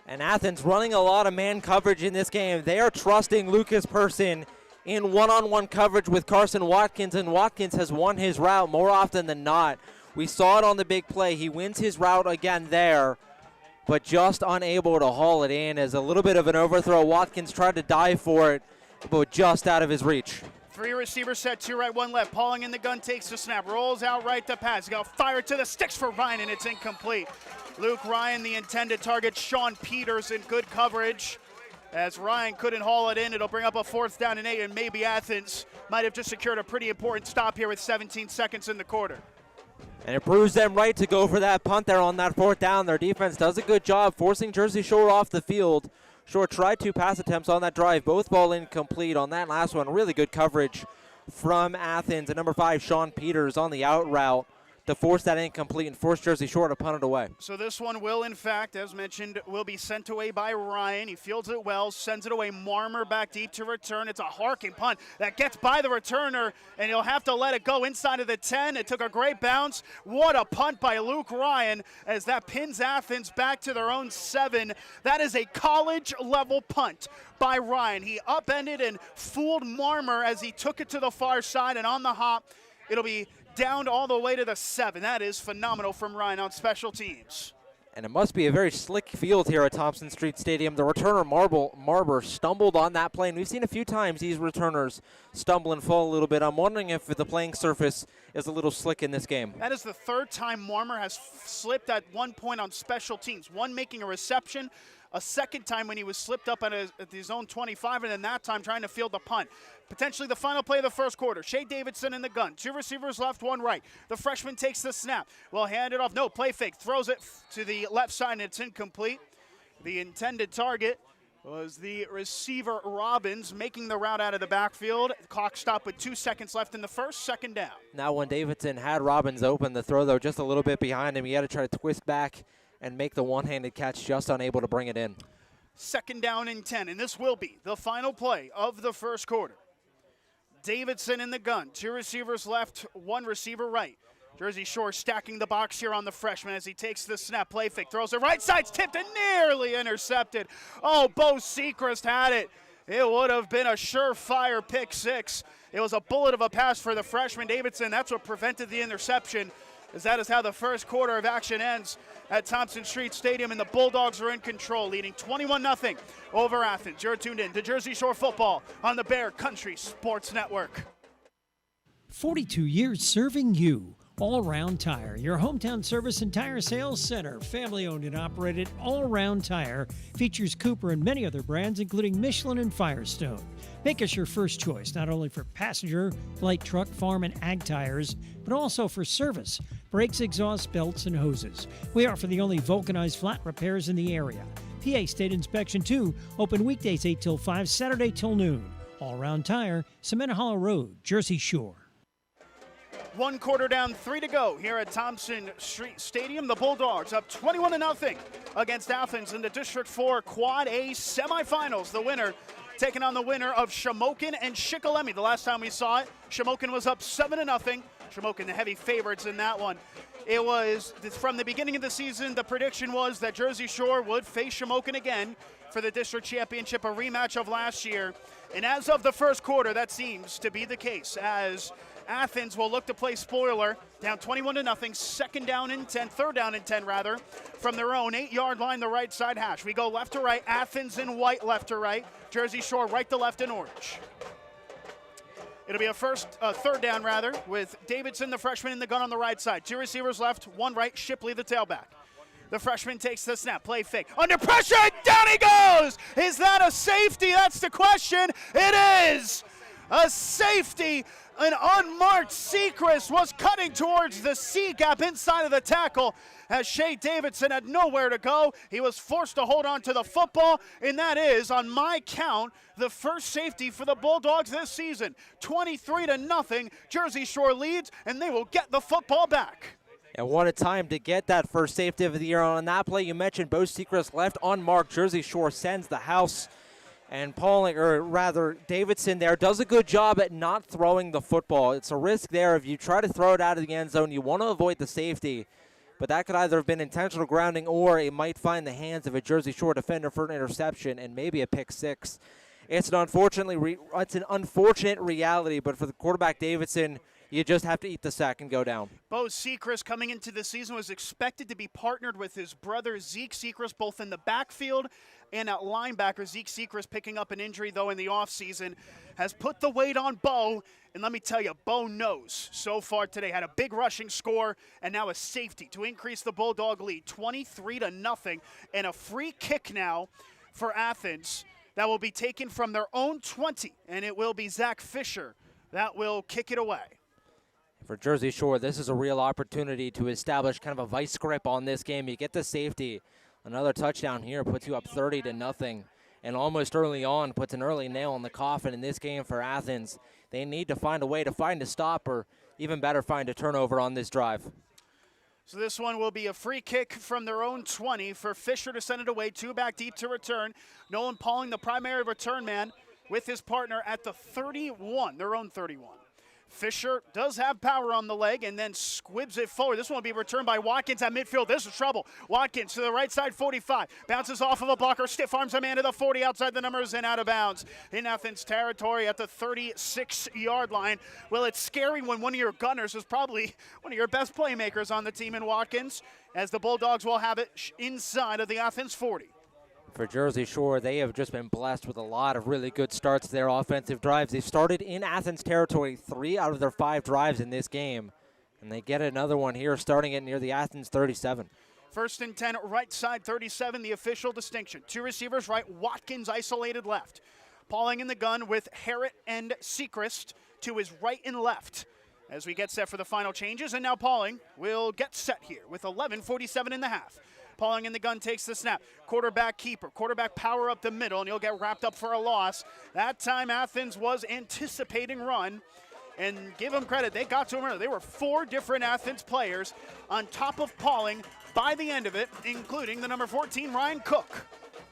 And Athens running a lot of man coverage in this game. They are trusting Lucas Person in one-on-one coverage with Carson Watkins, and Watkins has won his route more often than not. We saw it on the big play. He wins his route again there, but just unable to haul it in as a little bit of an overthrow. Watkins tried to dive for it, but just out of his reach. 3 receivers set, 2 right, 1 left. Pauling in the gun, takes the snap, rolls out right to pass. He's got to fire to the sticks for Ryan, and it's incomplete. Luke Ryan, the intended target. Sean Peters in good coverage. As Ryan couldn't haul it in, it'll bring up a 4th down and 8, and maybe Athens might have just secured a pretty important stop here with 17 seconds in the quarter. And it proves them right to go for that punt there on that 4th down. Their defense does a good job forcing Jersey Shore off the field. Shore tried 2 pass attempts on that drive, both ball incomplete on that last one. Really good coverage from Athens. And number 5, Sean Peters on the out route to force that incomplete and force Jersey Shore to punt it away. So this one will, in fact, as mentioned, will be sent away by Ryan. He fields it well, sends it away. Marmer back deep to return. It's a harking punt that gets by the returner, and he'll have to let it go inside of the 10. It took a great bounce. What a punt by Luke Ryan as that pins Athens back to their own 7. That is a college-level punt by Ryan. He upended and fooled Marmer as he took it to the far side, and on the hop, it'll be down all the way to the 7. That is phenomenal from Ryan on special teams. And it must be a very slick field here at Thompson Street Stadium. The returner, Marber, stumbled on that play. And we've seen a few times these returners stumble and fall a little bit. I'm wondering if the playing surface is a little slick in this game. That is the 3rd time Marmer has slipped at one point on special teams. One making a reception, a 2nd time when he was slipped up at his own 25, and then that time trying to field the punt. Potentially the final play of the 1st quarter. Shea Davidson in the gun. 2 receivers left, 1 right. The freshman takes the snap. Will hand it off. No, play fake. Throws it to the left side, and it's incomplete. The intended target was the receiver Robbins making the route out of the backfield. Clock stopped with 2 seconds left in the 1st, 2nd down. Now when Davidson had Robbins open, the throw, though, just a little bit behind him. He had to try to twist back and make the one-handed catch, just unable to bring it in. 2nd down and 10, and this will be the final play of the 1st quarter. Davidson in the gun. 2 receivers left, 1 receiver right. Jersey Shore stacking the box here on the freshman as he takes the snap. Play fake, throws it right side, tipped and nearly intercepted. Oh, Bo Sechrist had it. It would have been a surefire pick 6. It was a bullet of a pass for the freshman Davidson. That's what prevented the interception, as that is how the 1st quarter of action ends at Thompson Street Stadium, and the Bulldogs are in control, leading 21-0 over Athens. You're tuned in to Jersey Shore football on the Bear Country Sports Network. 42 years serving you. All Round Tire, your hometown service and tire sales center. Family owned and operated, All Round Tire features Cooper and many other brands, including Michelin and Firestone. Make us your first choice, not only for passenger, light truck, farm, and ag tires, but also for service, brakes, exhaust, belts, and hoses. We offer the only vulcanized flat repairs in the area. PA State Inspection 2, open weekdays 8 till 5, Saturday till noon. All Round Tire, Cement Hollow Road, Jersey Shore. 1 quarter down, 3 to go here at Thompson Street Stadium. The Bulldogs up 21-0 against Athens in the District 4 Quad A semifinals. The winner taking on the winner of Shamokin and Shikellamy. The last time we saw it, Shamokin was up 7-0. Shamokin the heavy favorites in that one. It was, from the beginning of the season, the prediction was that Jersey Shore would face Shamokin again for the district championship, a rematch of last year. And as of the 1st quarter, that seems to be the case, as Athens will look to play spoiler, down 21-0, 2nd down and 10, 3rd down and 10 rather, from their own 8-yard line, the right side hash. We go left to right, Athens in white, left to right, Jersey Shore right to left in orange. It'll be a 3rd down rather, with Davidson, the freshman, in the gun on the right side. 2 receivers left, 1 right, Shipley, the tailback. The freshman takes the snap, play fake, under pressure, and down he goes! Is that a safety? That's the question. It is! A safety, an unmarked Sechrist was cutting towards the C gap inside of the tackle as Shea Davidson had nowhere to go. He was forced to hold on to the football, and that is, on my count, the first safety for the Bulldogs this season. 23-0, Jersey Shore leads, and they will get the football back. And what a time to get that first safety of the year. On that play you mentioned, Bo Sechrist left unmarked. Jersey Shore sends the house. And Davidson there does a good job at not throwing the football. It's a risk there. If you try to throw it out of the end zone, you want to avoid the safety. But that could either have been intentional grounding or it might find the hands of a Jersey Shore defender for an interception and maybe a pick six. It's an unfortunate reality, but for the quarterback Davidson, you just have to eat the sack and go down. Bo Sechrist coming into the season was expected to be partnered with his brother Zeke Sechrist both in the backfield and at linebacker. Zeke Sechrist picking up an injury, though, in the offseason, has put the weight on Bo. And let me tell you, Bo knows so far today. Had a big rushing score and now a safety to increase the Bulldog lead, 23-0. And a free kick now for Athens that will be taken from their own 20. And it will be Zach Fisher that will kick it away. For Jersey Shore, this is a real opportunity to establish kind of a vice grip on this game. You get the safety. Another touchdown here puts you up 30-0. And almost early on puts an early nail in the coffin in this game for Athens. They need to find a way to find a stop or even better find a turnover on this drive. So this one will be a free kick from their own 20 for Fisher to send it away. Two back deep to return. Nolan Pauling, the primary return man, with his partner at the 31, their own 31. Fisher does have power on the leg and then squibs it forward. This one will be returned by Watkins at midfield. This is trouble. Watkins to the right side, 45. Bounces off of a blocker, stiff arms a man to the 40 outside the numbers and out of bounds in Athens territory at the 36-yard line. Well, it's scary when one of your gunners is probably one of your best playmakers on the team in Watkins, as the Bulldogs will have it inside of the Athens 40. For Jersey Shore, they have just been blessed with a lot of really good starts to their offensive drives. They've started in Athens territory 3 out of their 5 drives in this game, and they get another one here starting it near the Athens 37. 1st and 10, right side 37, the official distinction. 2 receivers right, Watkins isolated left. Pauling in the gun with Harrett and Sechrist to his right and left as we get set for the final changes. And now Pauling will get set here with 11:47 in the half. Pauling in the gun takes the snap. Quarterback keeper. Quarterback power up the middle, and he'll get wrapped up for a loss. That time Athens was anticipating run. And give them credit, they got to him early. There were 4 different Athens players on top of Pauling by the end of it, including the number 14, Ryan Cook.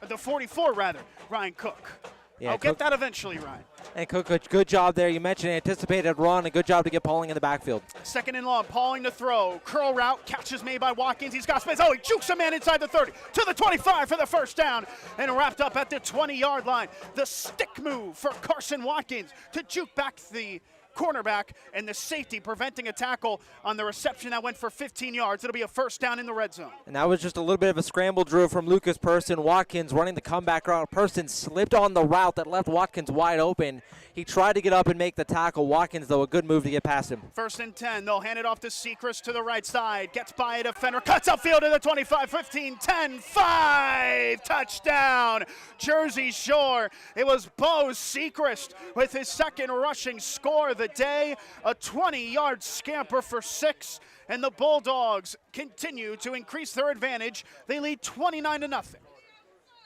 The 44, rather, Ryan Cook. Yeah, I'll get that eventually, Ryan. And Cook, good job there. You mentioned anticipated run. A good job to get Pauling in the backfield. 2nd and long, Pauling to throw. Curl route, catch is made by Watkins. He's got space. Oh, he jukes a man inside the 30 to the 25 for the first down. And wrapped up at the 20-yard line. The stick move for Carson Watkins to juke back the cornerback and the safety, preventing a tackle on the reception that went for 15 yards. It'll be a first down in the red zone. And that was just a little bit of a scramble, Drew, from Lucas Person. Watkins running the comeback route. Person slipped on the route that left Watkins wide open. He tried to get up and make the tackle. Watkins, though, a good move to get past him. 1st and 10. They'll hand it off to Sechrist to the right side. Gets by a defender. Cuts upfield to the 25, 15, 10, 5. Touchdown, Jersey Shore. It was Bo Sechrist with his 2nd rushing score of the day. A 20-yard scamper for 6. And the Bulldogs continue to increase their advantage. They lead 29-0.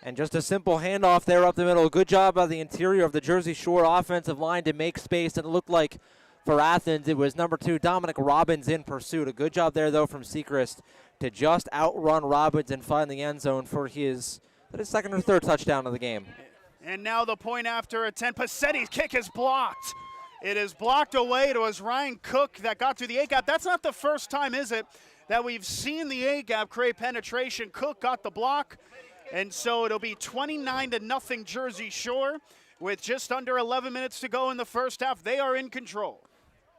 And just a simple handoff there up the middle. Good job by the interior of the Jersey Shore offensive line to make space. And it looked like for Athens, it was number 2, Dominic Robbins in pursuit. A good job there, though, from Sechrist to just outrun Robbins and find the end zone for his 2nd or 3rd touchdown of the game. And now the point after attempt. Passetti's kick is blocked. It is blocked away. It was Ryan Cook that got through the A-gap. That's not the first time, is it, that we've seen the A-gap create penetration. Cook got the block. And so it'll be 29-0 Jersey Shore with just under 11 minutes to go in the first half. They are in control.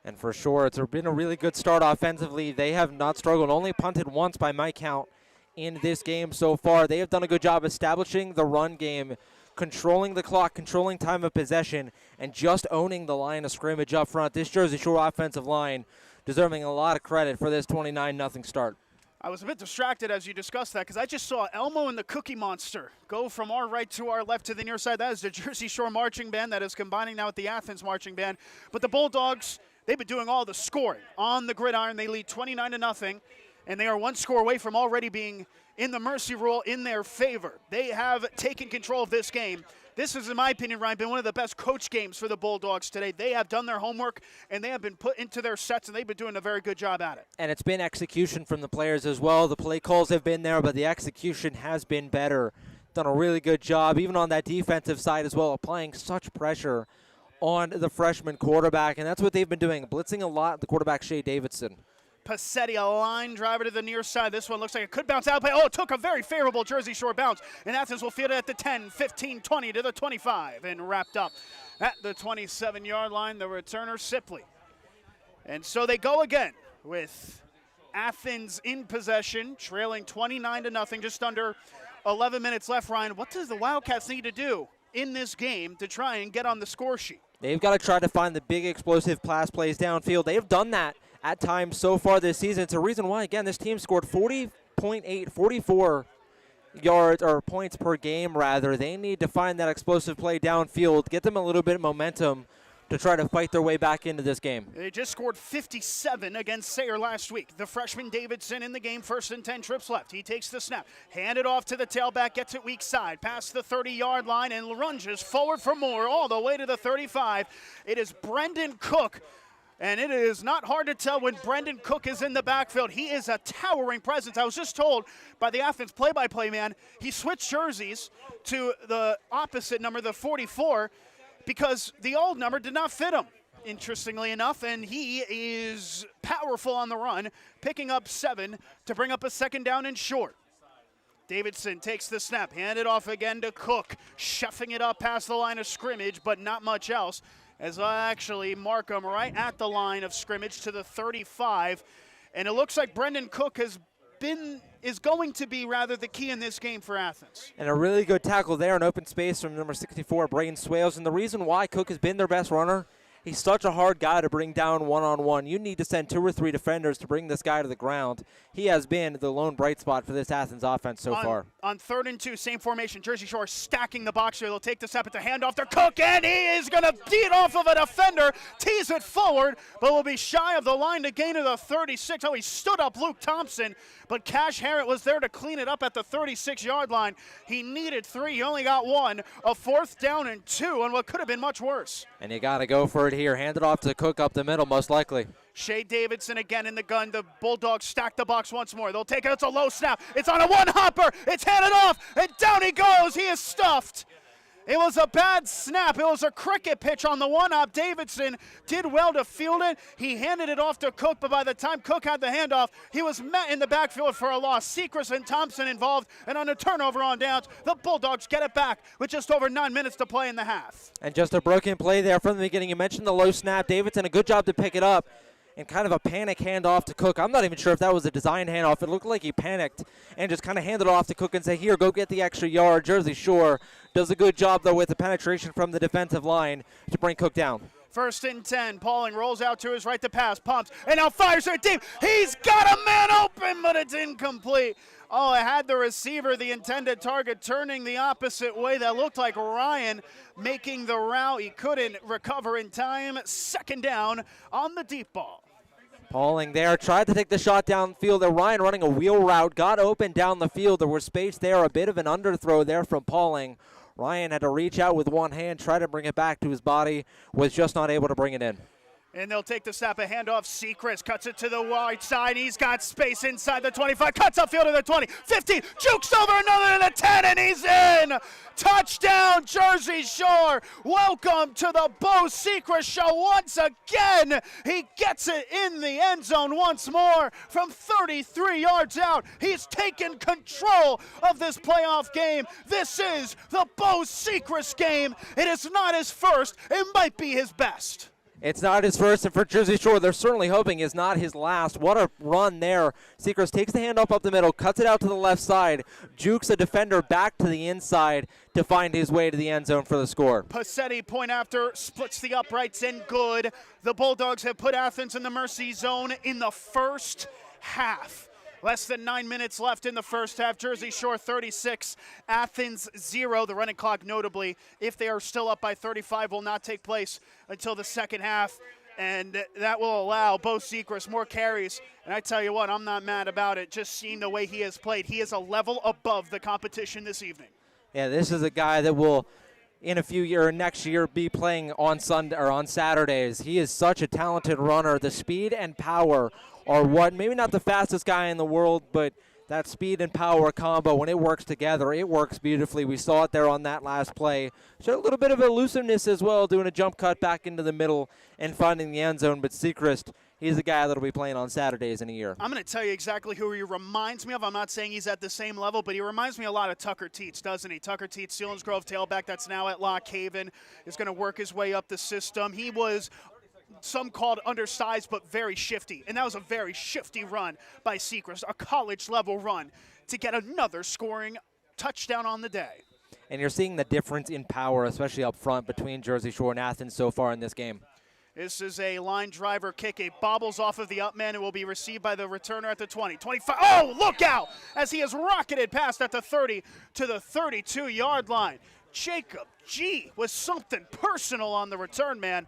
And for sure, it's been a really good start offensively. They have not struggled, only punted once by my count in this game so far. They have done a good job establishing the run game, controlling the clock, controlling time of possession, and just owning the line of scrimmage up front. This Jersey Shore offensive line deserving a lot of credit for this 29-0 start. I was a bit distracted as you discussed that because I just saw Elmo and the Cookie Monster go from our right to our left to the near side. That is the Jersey Shore Marching Band that is combining now with the Athens Marching Band. But the Bulldogs, they've been doing all the scoring on the gridiron. They lead 29-0, and they are one score away from already being in the mercy rule in their favor. They have taken control of this game. This is, in my opinion, Ryan, been one of the best coach games for the Bulldogs today. They have done their homework, and they have been put into their sets, and they've been doing a very good job at it. And it's been execution from the players as well. The play calls have been there, but the execution has been better. Done a really good job, even on that defensive side as well, applying such pressure on the freshman quarterback, and that's what they've been doing, blitzing a lot, the quarterback, Shea Davidson. Passetti, a line driver to the near side. This one looks like it could bounce out. Oh, it took a very favorable Jersey Shore bounce. And Athens will field it at the 10, 15, 20 to the 25. And wrapped up at the 27-yard line, the returner, Sipley. And so they go again with Athens in possession, trailing 29-0, just under 11 minutes left. Ryan, what does the Wildcats need to do in this game to try and get on the score sheet? They've got to try to find the big explosive pass plays downfield. They have done that at times so far this season. It's a reason why, again, this team scored 44 yards or points per game, rather. They need to find that explosive play downfield, get them a little bit of momentum to try to fight their way back into this game. They just scored 57 against Sayre last week. The freshman Davidson in the game, 1st and 10, trips left. He takes the snap, hand it off to the tailback, gets it weak side, past the 30-yard line, and lunges forward for more all the way to the 35. It is Brendan Cook. And it is not hard to tell when Brendan Cook is in the backfield. He is a towering presence. I was just told by the Athens play-by-play man, he switched jerseys to the opposite number, the 44, because the old number did not fit him, interestingly enough. And he is powerful on the run, picking up 7 to bring up a 2nd down and short. Davidson takes the snap, hand it off again to Cook, shuffling it up past the line of scrimmage, but not much else. As I actually mark him right at the line of scrimmage to the 35. And it looks like Brendan Cook is going to be rather the key in this game for Athens. And a really good tackle there in open space from number 64, Braden Swales. And the reason why Cook has been their best runner, he's such a hard guy to bring down one-on-one. You need to send 2 or 3 defenders to bring this guy to the ground. He has been the lone bright spot for this Athens offense so far. On 3rd and 2, same formation, Jersey Shore stacking the box here. They'll take the snap at the handoff to Cook, and he is going to beat off of a defender, tease it forward, but will be shy of the line to gain to the 36. Oh, he stood up Luke Thompson, but Cash Harrett was there to clean it up at the 36-yard line. He needed 3. He only got 1. A 4th down and 2 on what could have been much worse. And you got to go for it here. Hand it off to Cook up the middle, most likely. Shea Davidson again in the gun. The Bulldogs stack the box once more. They'll take it. It's a low snap. It's on a one-hopper. It's handed off, and down he goes. He is stuffed. It was a bad snap. It was a cricket pitch on the one-hop. Davidson did well to field it. He handed it off to Cook, but by the time Cook had the handoff, he was met in the backfield for a loss. Sechrist and Thompson involved, and on a turnover on downs, the Bulldogs get it back with just over 9 minutes to play in the half. And just a broken play there from the beginning. You mentioned the low snap. Davidson, a good job to pick it up. And kind of a panic handoff to Cook. I'm not even sure if that was a design handoff. It looked like he panicked and just kind of handed it off to Cook and said, here, go get the extra yard. Jersey Shore does a good job, though, with the penetration from the defensive line to bring Cook down. 1st and 10. Pauling rolls out to his right to pass. Pumps. And now fires it deep. He's got a man open, but it's incomplete. Oh, it had the receiver, the intended target, turning the opposite way. That looked like Ryan making the route. He couldn't recover in time. 2nd down on the deep ball. Pauling there, tried to take the shot downfield. Ryan running a wheel route, got open down the field. There was space there, a bit of an underthrow there from Pauling. Ryan had to reach out with one hand, try to bring it back to his body, was just not able to bring it in. And they'll take the snap, a handoff. Sechrist cuts it to the wide side. He's got space inside the 25. Cuts upfield to the 20. 15. Jukes over another to the 10, and he's in. Touchdown, Jersey Shore. Welcome to the Bo Sechrist Show once again. He gets it in the end zone once more from 33 yards out. He's taken control of this playoff game. This is the Bo Sechrist game. It is not his first. It might be his best. It's not his first, and for Jersey Shore, they're certainly hoping it's not his last. What a run there. Sechrist takes the handoff up the middle, cuts it out to the left side, jukes a defender back to the inside to find his way to the end zone for the score. Passetti, point after, splits the uprights in good. The Bulldogs have put Athens in the mercy zone in the first half. Less than 9 minutes left in the first half. Jersey Shore 36, Athens 0. The running clock, notably, if they are still up by 35, will not take place until the second half. And that will allow Bo Sechrist more carries. And I tell you what, I'm not mad about it. Just seeing the way he has played. He is a level above the competition this evening. Yeah, this is a guy that will, in a few years, next year, be playing on Sunday or on Saturdays. He is such a talented runner. The speed and power are what, maybe not the fastest guy in the world, but that speed and power combo, when it works together, it works beautifully. We saw it there on that last play. Showed a little bit of elusiveness as well, doing a jump cut back into the middle and finding the end zone. But Sechrist, he's the guy that'll be playing on Saturdays in a year. I'm going to tell you exactly who he reminds me of. I'm not saying he's at the same level, but he reminds me a lot of Tucker Teets, doesn't he? Tucker Teets, Selinsgrove tailback that's now at Lock Haven, is going to work his way up the system. He was, some called undersized, but very shifty. And that was a very shifty run by Sechrist, a college-level run to get another scoring touchdown on the day. And you're seeing the difference in power, especially up front, between Jersey Shore and Athens so far in this game. This is a line driver kick. It bobbles off of the up man and will be received by the returner at the 20. 25. Oh, look out as he is rocketed past at the 30 to the 32-yard line. Jacob G. with something personal on the return man,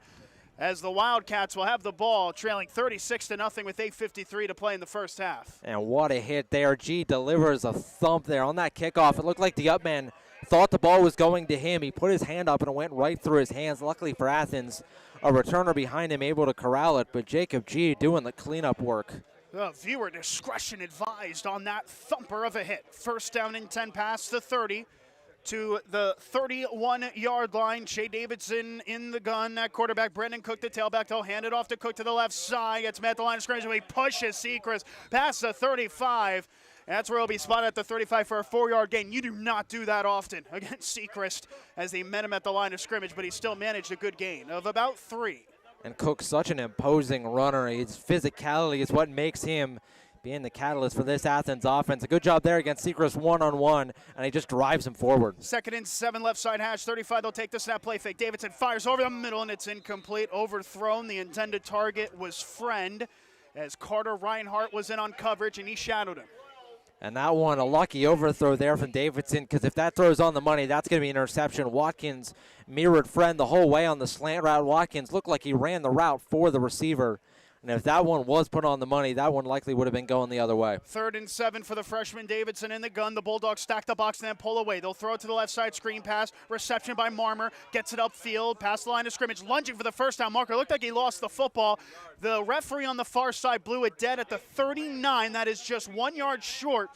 as the Wildcats will have the ball trailing 36-0 with 8:53 to play in the first half. And what a hit there. G delivers a thump there on that kickoff. It looked like the up man thought the ball was going to him. He put his hand up and it went right through his hands. Luckily for Athens, a returner behind him able to corral it, but Jacob G doing the cleanup work. Viewer discretion advised on that thumper of a hit. First down and 10 past the 30 to the 31-yard line. Shea Davidson in the gun. That quarterback, Brendan Cook, the tailback. They'll hand it off to Cook to the left side. Gets met at the line of scrimmage, and he pushes Sechrist past the 35. That's where he'll be spotted at the 35 for a 4-yard gain. You do not do that often against Sechrist as they met him at the line of scrimmage, but he still managed a good gain of about 3. And Cook's such an imposing runner. His physicality is what makes him being the catalyst for this Athens offense. A good job there against Sechrist one-on-one, and he just drives him forward. 2nd and 7, left side hash, 35. They'll take the snap, play fake. Davidson fires over the middle, and it's incomplete. Overthrown. The intended target was Friend, as Carter Reinhardt was in on coverage, and he shadowed him. And that one, a lucky overthrow there from Davidson, because if that throws on the money, that's going to be an interception. Watkins mirrored Friend the whole way on the slant route. Watkins looked like he ran the route for the receiver. And if that one was put on the money, that one likely would have been going the other way. 3rd and 7 for the freshman Davidson in the gun. The Bulldogs stack the box and then pull away. They'll throw it to the left side, screen pass. Reception by Marmer. Gets it upfield, past the line of scrimmage. Lunging for the first down marker. Looked like he lost the football. The referee on the far side blew it dead at the 39. That is just 1 yard short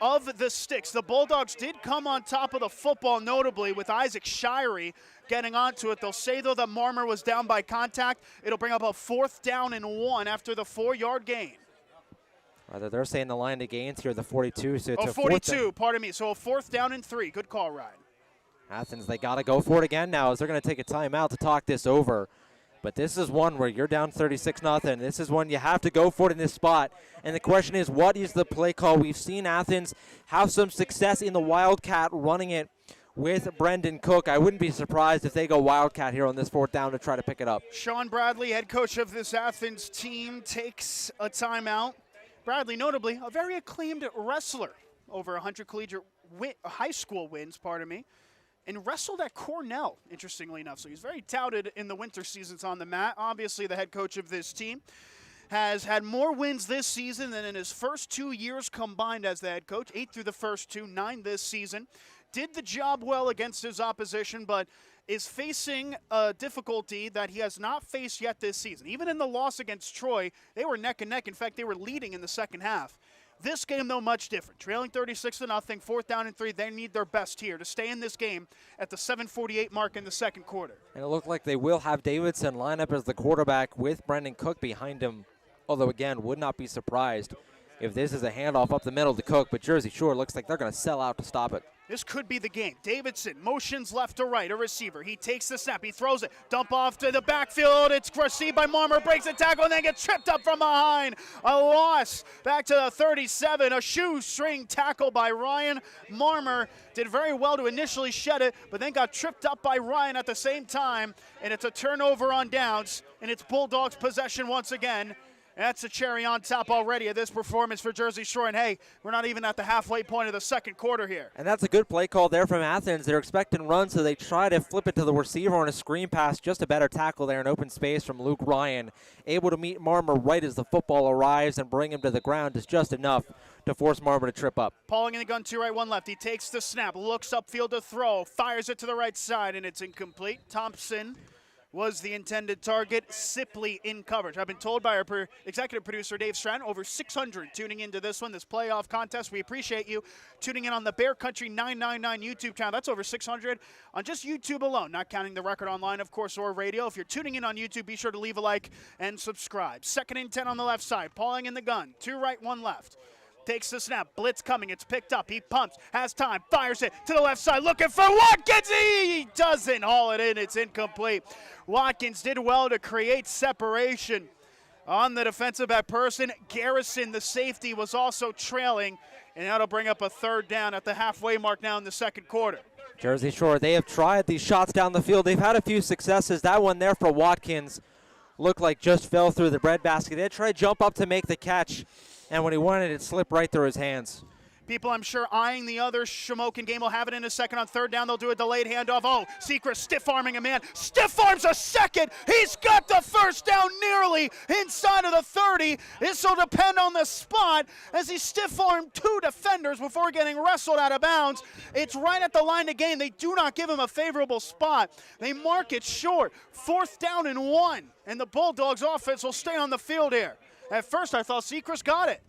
of the sticks. The Bulldogs did come on top of the football, notably with Isaac Shirey getting onto it. They'll say, though, that Marmer was down by contact. It'll bring up a 4th down and 1 after the 4-yard gain. Rather, they're saying the line of gains here, the 42. So it's 42, pardon me. So a 4th down and 3. Good call, Ryan. Athens, they got to go for it again now as they're going to take a timeout to talk this over. But this is one where you're down 36-0. This is one you have to go for it in this spot. And the question is, what is the play call? We've seen Athens have some success in the Wildcat running it with Brendan Cook. I wouldn't be surprised if they go Wildcat here on this 4th down to try to pick it up. Sean Bradley, head coach of this Athens team, takes a timeout. Bradley, notably, a very acclaimed wrestler. Over 100 collegiate high school wins, and wrestled at Cornell, interestingly enough. So he's very touted in the winter seasons on the mat. Obviously, the head coach of this team has had more wins this season than in his first 2 years combined as the head coach. 8 through the first 2, 9 this season. Did the job well against his opposition, but is facing a difficulty that he has not faced yet this season. Even in the loss against Troy, they were neck and neck. In fact, they were leading in the second half. This game, though, much different. Trailing 36-0, 4th down and 3. They need their best here to stay in this game at the 7:48 mark in the second quarter. And it looked like they will have Davidson line up as the quarterback with Brendan Cook behind him. Although, again, would not be surprised if this is a handoff up the middle to Cook. But Jersey Shore looks like they're going to sell out to stop it. This could be the game. Davidson motions left to right, a receiver. He takes the snap. He throws it. Dump off to the backfield. It's received by Marmer. Breaks the tackle and then gets tripped up from behind. A loss back to the 37. A shoestring tackle by Ryan. Marmer did very well to initially shed it, but then got tripped up by Ryan at the same time. And it's a turnover on downs. And it's Bulldogs possession once again That's a cherry on top already of this performance for Jersey Shore. And, hey, we're not even at the halfway point of the second quarter here. And that's a good play call there from Athens. They're expecting runs, so they try to flip it to the receiver on a screen pass. Just a better tackle there in open space from Luke Ryan. Able to meet Marmer right as the football arrives and bring him to the ground is just enough to force Marmer to trip up. Pauling in the gun, 2 right, 1 left. He takes the snap, looks upfield to throw, fires it to the right side, and it's incomplete. Thompson was the intended target. Sipley in coverage. I've been told by our executive producer, Dave Stratton, over 600 tuning into this one, this playoff contest. We appreciate you tuning in on the Bear Country 999 YouTube channel. That's over 600 on just YouTube alone, not counting the record online, of course, or radio. If you're tuning in on YouTube, be sure to leave a like and subscribe. 2nd and 10 on the left side. Pauling in the gun. 2 right, 1 left. Takes the snap, blitz coming, it's picked up, he pumps, has time, fires it to the left side, looking for Watkins, he doesn't haul it in, it's incomplete. Watkins did well to create separation on the defensive back person. Garrison, the safety, was also trailing, and that'll bring up a 3rd down at the halfway mark now in the second quarter. Jersey Shore, they have tried these shots down the field. They've had a few successes. That one there for Watkins looked like just fell through the breadbasket. They tried to jump up to make the catch, and when he wanted it, slipped right through his hands. People, I'm sure, eyeing the other Shamokin game will have it in a second. On 3rd down, they'll do a delayed handoff. Oh, Secret stiff-arming a man. Stiff arms a second. He's got the 1st down nearly inside of the 30. This will depend on the spot as he stiff-armed 2 defenders before getting wrestled out of bounds. It's right at the line to gain. They do not give him a favorable spot. They mark it short. 4th down and 1, and the Bulldogs offense will stay on the field here. At first, I thought Secret got it.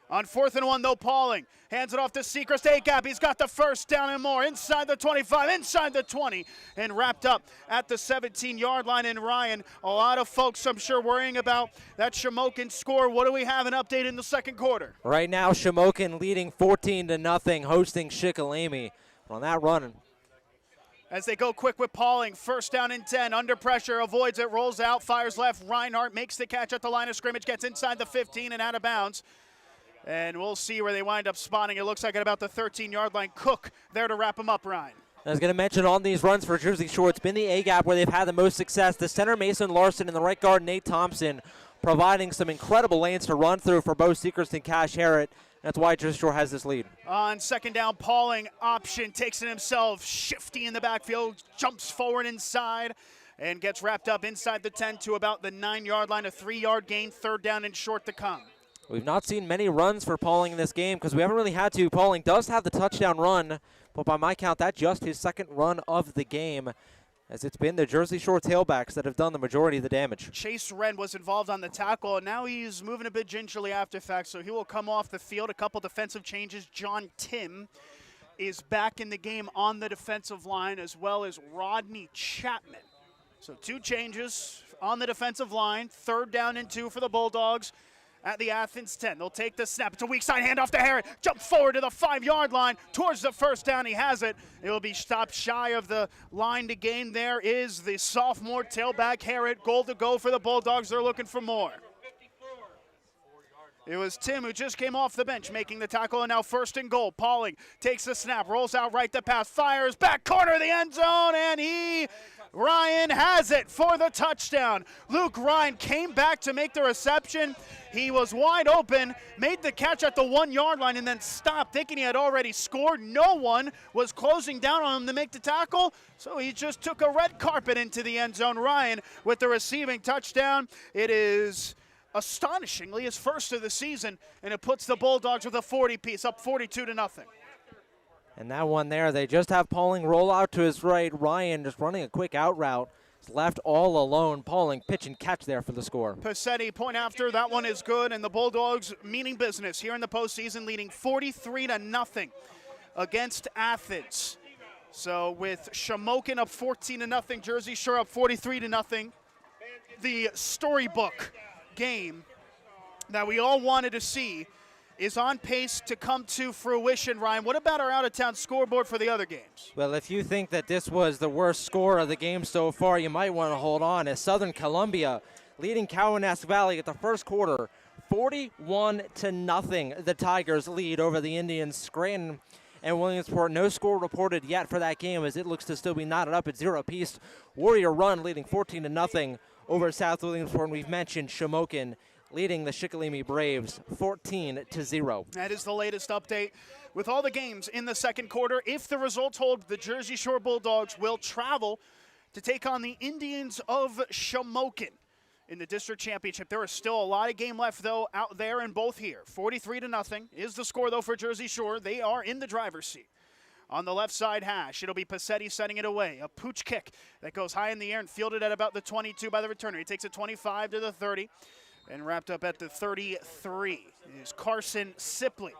On 4th and 1, though, Pauling hands it off to Sechrist. A-gap, he's got the 1st down and more. Inside the 25, inside the 20, and wrapped up at the 17-yard line. And Ryan, a lot of folks, I'm sure, worrying about that Shamokin score. What do we have an update in the second quarter? Right now, Shamokin leading 14-0, hosting Shikellamy. On that run, as they go quick with Pauling, 1st down and 10, under pressure, avoids it, rolls out, fires left. Reinhardt makes the catch at the line of scrimmage, gets inside the 15 and out of bounds. And we'll see where they wind up spotting. It looks like at about the 13-yard line. Cook there to wrap him up, Ryan. I was going to mention on these runs for Jersey Shore, it's been the A-gap where they've had the most success. The center, Mason Larson, and the right guard, Nate Thompson, providing some incredible lanes to run through for both Sechrist and Cash Harrett. That's why Jersey Shore has this lead. On 2nd down, Pauling option, takes it himself, shifty in the backfield, jumps forward inside, and gets wrapped up inside the 10 to about the 9-yard line. A 3-yard gain, 3rd down and short to come. We've not seen many runs for Pauling in this game because we haven't really had to. Pauling does have the touchdown run, but by my count, that's just his 2nd run of the game, as it's been the Jersey Shore tailbacks that have done the majority of the damage. Chase Wren was involved on the tackle, and now he's moving a bit gingerly after fact, so he will come off the field. A couple defensive changes. John Tim is back in the game on the defensive line, as well as Rodney Chapman. So 2 changes on the defensive line. 3rd down and 2 for the Bulldogs at the Athens 10. They'll take the snap. It's a weak side handoff to Harrett. Jump forward to the 5-yard line towards the 1st down. He has it. It will be stopped shy of the line to gain. There is the sophomore tailback, Harrett. Goal to go for the Bulldogs. They're looking for more. It was Tim who just came off the bench making the tackle, and now 1st and goal. Pauling takes the snap, rolls out right to pass, fires back corner of the end zone, and Ryan has it for the touchdown. Luke Ryan came back to make the reception. He was wide open, made the catch at the 1-yard line, and then stopped thinking he had already scored. No one was closing down on him to make the tackle, so he just took a red carpet into the end zone. Ryan with the receiving touchdown. It is astonishingly his 1st of the season, and it puts the Bulldogs with a 40-piece, up 42-0. And that one there, they just have Pauling roll out to his right. Ryan just running a quick out route. He's left all alone. Pauling pitch and catch there for the score. Passetti point after. That one is good, and the Bulldogs meaning business here in the postseason, leading 43-0 against Athens. So with Shamokin up 14-0, Jersey Shore up 43-0. The storybook game that we all wanted to see is on pace to come to fruition. Ryan, what about our out-of-town scoreboard for the other games? Well, if you think that this was the worst score of the game so far, you might want to hold on, as Southern Columbia leading Cowanesque Valley at the 1st quarter, 41-0. The Tigers lead over the Indians. Scranton and Williamsport, no score reported yet for that game, as it looks to still be knotted up at 0 apiece. Warrior Run leading 14-0 over South Williamsport. And we've mentioned Shamokin leading the Shikellamy Braves 14-0. That is the latest update. With all the games in the second quarter, if the results hold, the Jersey Shore Bulldogs will travel to take on the Indians of Shamokin in the district championship. There is still a lot of game left, though, out there and both here. 43-0 is the score, though, for Jersey Shore. They are in the driver's seat. On the left side hash, it'll be Passetti setting it away. A pooch kick that goes high in the air and fielded at about the 22 by the returner. He takes it 25 to the 30 and wrapped up at the 33. It is Carson Sipley.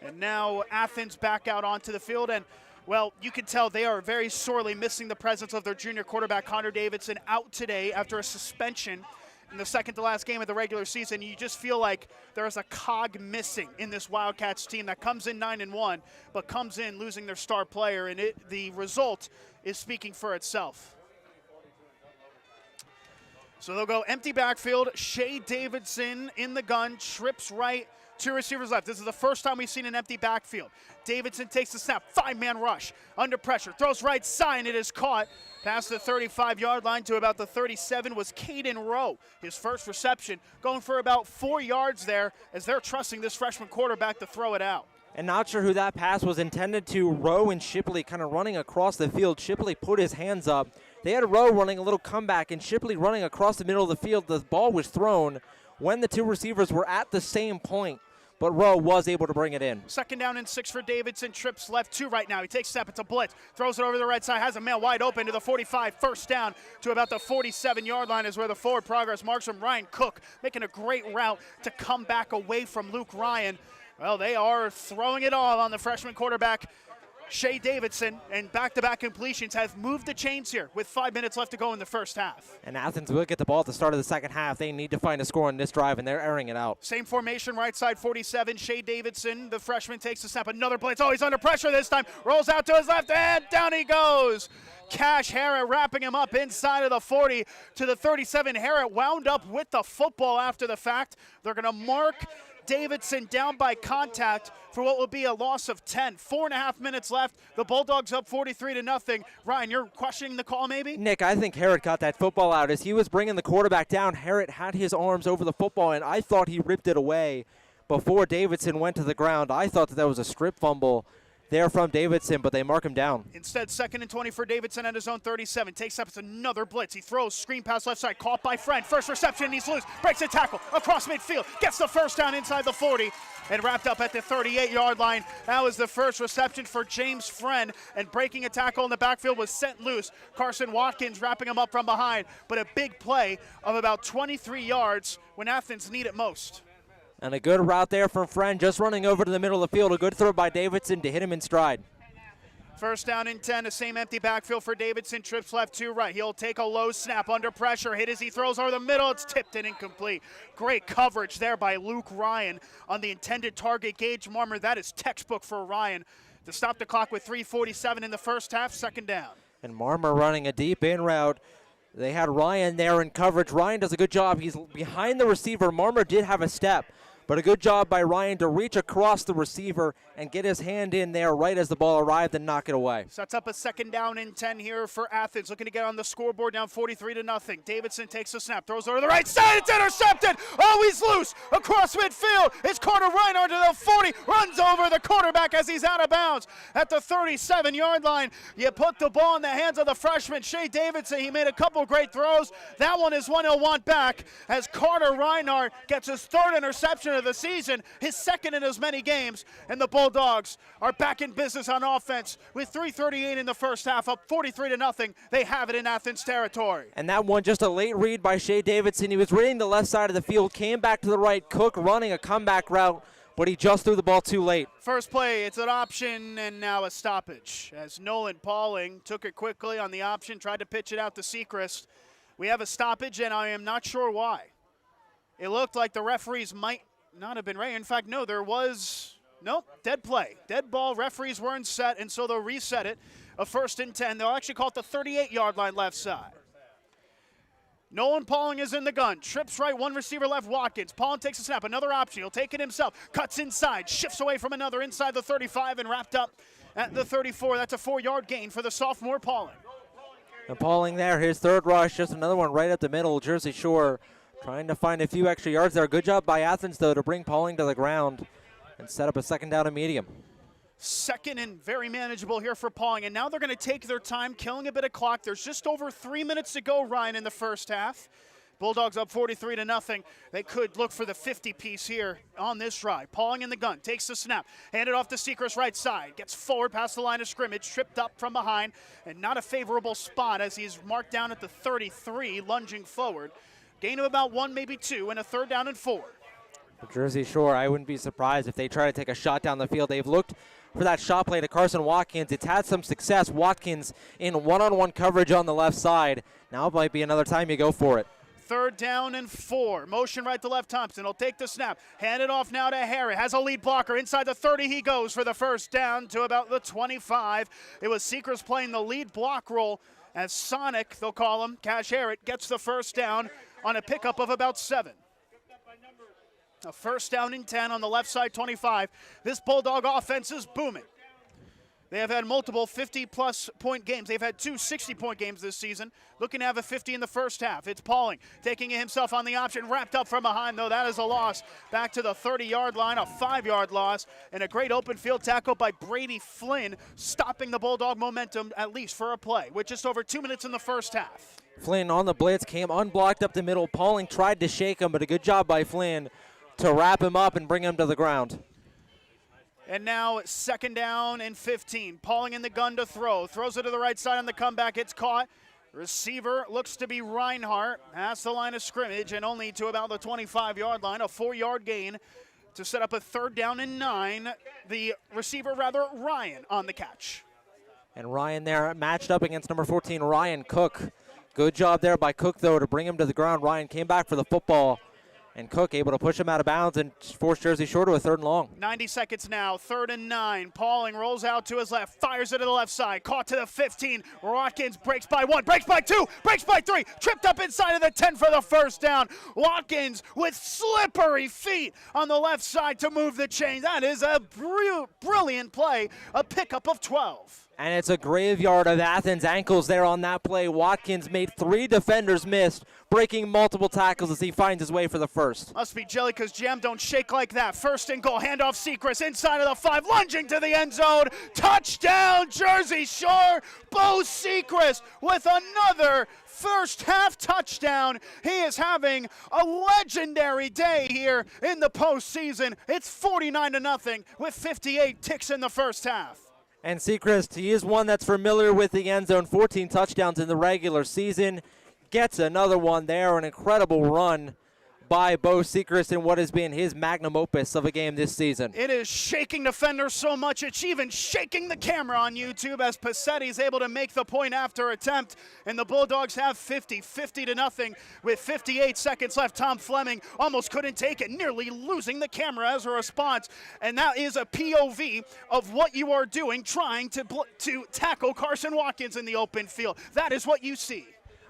And now Athens back out onto the field. And, well, you can tell they are very sorely missing the presence of their junior quarterback, Connor Davidson, out today after a suspension in the second to last game of the regular season. You just feel like there's a cog missing in this Wildcats team that comes in 9-1, but comes in losing their star player, and the result is speaking for itself. So they'll go empty backfield. Shea Davidson in the gun, trips right, 2 receivers left. This is the first time we've seen an empty backfield. Davidson takes the snap, 5-man rush, under pressure, throws right side, and it is caught. Past the 35-yard line to about the 37 was Caden Rowe. His first reception, going for about 4 yards there as they're trusting this freshman quarterback to throw it out. And not sure who that pass was intended to. Rowe and Shipley kind of running across the field. Shipley put his hands up. They had Rowe running a little comeback and Shipley running across the middle of the field. The ball was thrown when the two receivers were at the same point, but Rowe was able to bring it in. 2nd down and 6 for Davidson. Trips left 2 right now. He takes a step. It's a blitz. Throws it over the right side. Has a man wide open to the 45. First down to about the 47-yard line is where the forward progress marks from. Ryan Cook making a great route to come back away from Luke Ryan. Well, they are throwing it all on the freshman quarterback, Shea Davidson, and back-to-back completions have moved the chains here with 5 minutes left to go in the first half. And Athens will get the ball at the start of the second half. They need to find a score on this drive, and they're airing it out. Same formation, right side 47. Shea Davidson, the freshman, takes the snap. Another blitz. Oh, he's under pressure this time. Rolls out to his left, and down he goes. Cash Harrett wrapping him up inside of the 40 to the 37. Harrett wound up with the football after the fact. They're going to mark Davidson down by contact for what will be a loss of 10. 4.5 minutes left. The Bulldogs up 43-0. Ryan, you're questioning the call maybe? Nick, I think Harrett got that football out. As he was bringing the quarterback down, Harrett had his arms over the football, and I thought he ripped it away before Davidson went to the ground. I thought that was a strip fumble there from Davidson, but they mark him down. Instead, 2nd and 20 for Davidson at his own 37. Takes up another blitz. He throws, screen pass left side, caught by Friend. First reception, he's loose. Breaks a tackle across midfield. Gets the first down inside the 40 and wrapped up at the 38-yard line. That was the first reception for James Friend, and breaking a tackle in the backfield was sent loose. Carson Watkins wrapping him up from behind, but a big play of about 23 yards when Athens need it most. And a good route there from Friend, just running over to the middle of the field. A good throw by Davidson to hit him in stride. First down and 10, the same empty backfield for Davidson. Trips left 2 right. He'll take a low snap under pressure. Hit as he throws over the middle. It's tipped and incomplete. Great coverage there by Luke Ryan on the intended target. Gage Marmer, that is textbook for Ryan to stop the clock with 3:47 in the first half. 2nd down. And Marmer running a deep in route. They had Ryan there in coverage. Ryan does a good job. He's behind the receiver. Marmer did have a step, but a good job by Ryan to reach across the receiver and get his hand in there right as the ball arrived and knock it away. Sets up a 2nd down and 10 here for Athens. Looking to get on the scoreboard, down 43-0. Davidson takes a snap, throws over the right side. It's intercepted. Oh, he's loose across midfield. It's Carter Reinhardt to the 40. Runs over the quarterback as he's out of bounds at the 37-yard line. You put the ball in the hands of the freshman, Shea Davidson. He made a couple great throws. That one is one he'll want back as Carter Reinhardt gets his 3rd interception of the season, his 2nd in as many games, and the Bulldogs are back in business on offense with 3:38 in the first half, up 43-0. They have it in Athens territory. And that one, just a late read by Shea Davidson. He was reading the left side of the field, came back to the right. Cook running a comeback route, but he just threw the ball too late. First play, it's an option and now a stoppage as Nolan Pauling took it quickly on the option, tried to pitch it out to Sechrist. We have a stoppage, and I am not sure why. It looked like the referees might not have been right. In fact, no, there was dead play. Dead ball. Referees weren't set, and so they'll reset it. A 1st and 10. They'll actually call it the 38-yard line left side. Nolan Pauling is in the gun. Trips right, 1 receiver left, Watkins. Pauling takes a snap. Another option. He'll take it himself. Cuts inside. Shifts away from another inside the 35 and wrapped up at the 34. That's a 4-yard gain for the sophomore Pauling. And Pauling there, his third rush, just another one right up the middle. Jersey Shore trying to find a few extra yards there. Good job by Athens, though, to bring Pauling to the ground and set up a second down and medium. Second and very manageable here for Pauling. And now they're going to take their time, killing a bit of clock. There's just over 3 minutes to go, Ryan, in the first half. Bulldogs up 43-0. They could look for the 50-piece here on this drive. Pauling in the gun, takes the snap, handed off to Seacrest right side, gets forward past the line of scrimmage, tripped up from behind, and not a favorable spot as he's marked down at the 33, lunging forward. Gain of about 1, maybe 2, and a 3rd down and 4. For Jersey Shore, I wouldn't be surprised if they try to take a shot down the field. They've looked for that shot play to Carson Watkins. It's had some success. Watkins in one-on-one coverage on the left side. Now it might be another time you go for it. 3rd down and 4. Motion right to left. Thompson will take the snap. Hand it off now to Harry. Has a lead blocker. Inside the 30 he goes for the first down to about the 25. It was Seacrest playing the lead block role as Sonic, they'll call him, Cash Harrett, gets the first down on a pickup of about 7. A 1st down and 10 on the left side 25. This Bulldog offense is booming. They have had multiple 50-plus point games. They've had 2 60-point games this season. Looking to have a 50 in the first half. It's Pauling taking it himself on the option. Wrapped up from behind, though. That is a loss. Back to the 30-yard line, a 5-yard loss. And a great open field tackle by Brady Flynn, stopping the Bulldog momentum, at least for a play, with just over 2 minutes in the first half. Flynn on the blitz, came unblocked up the middle. Pauling tried to shake him, but a good job by Flynn to wrap him up and bring him to the ground. And now 2nd down and 15. Pauling in the gun to throw. Throws it to the right side on the comeback. It's caught. Receiver looks to be Reinhardt. Past the line of scrimmage and only to about the 25-yard line. A 4-yard gain to set up a 3rd down and 9. The receiver, Ryan, on the catch. And Ryan there matched up against number 14, Ryan Cook. Good job there by Cook, though, to bring him to the ground. Ryan came back for the football. And Cook able to push him out of bounds and force Jersey Shore to a 3rd and long. 90 seconds now, 3rd and 9. Pauling rolls out to his left, fires it to the left side, caught to the 15. Watkins breaks by 1, breaks by 2, breaks by 3, tripped up inside of the 10 for the first down. Watkins with slippery feet on the left side to move the chains. That is a brilliant play, a pickup of 12. And it's a graveyard of Athens ankles there on that play. Watkins made 3 defenders miss, breaking multiple tackles as he finds his way for the first. Must be jelly because Jam don't shake like that. 1st and goal, handoff Seacrest inside of the 5, lunging to the end zone. Touchdown, Jersey Shore. Bo Seacrest with another first half touchdown. He is having a legendary day here in the postseason. It's 49-0 with 58 ticks in the first half. And Seacrest, he is one that's familiar with the end zone. 14 touchdowns in the regular season. Gets another one there. An incredible run by Bo Seacrest in what has been his magnum opus of a game this season. It is shaking defenders so much, it's even shaking the camera on YouTube as Passetti is able to make the point after attempt, and the Bulldogs have 50-0 with 58 seconds left. Tom Fleming almost couldn't take it, nearly losing the camera as a response, and that is a POV of what you are doing, trying to tackle Carson Watkins in the open field. That is what you see.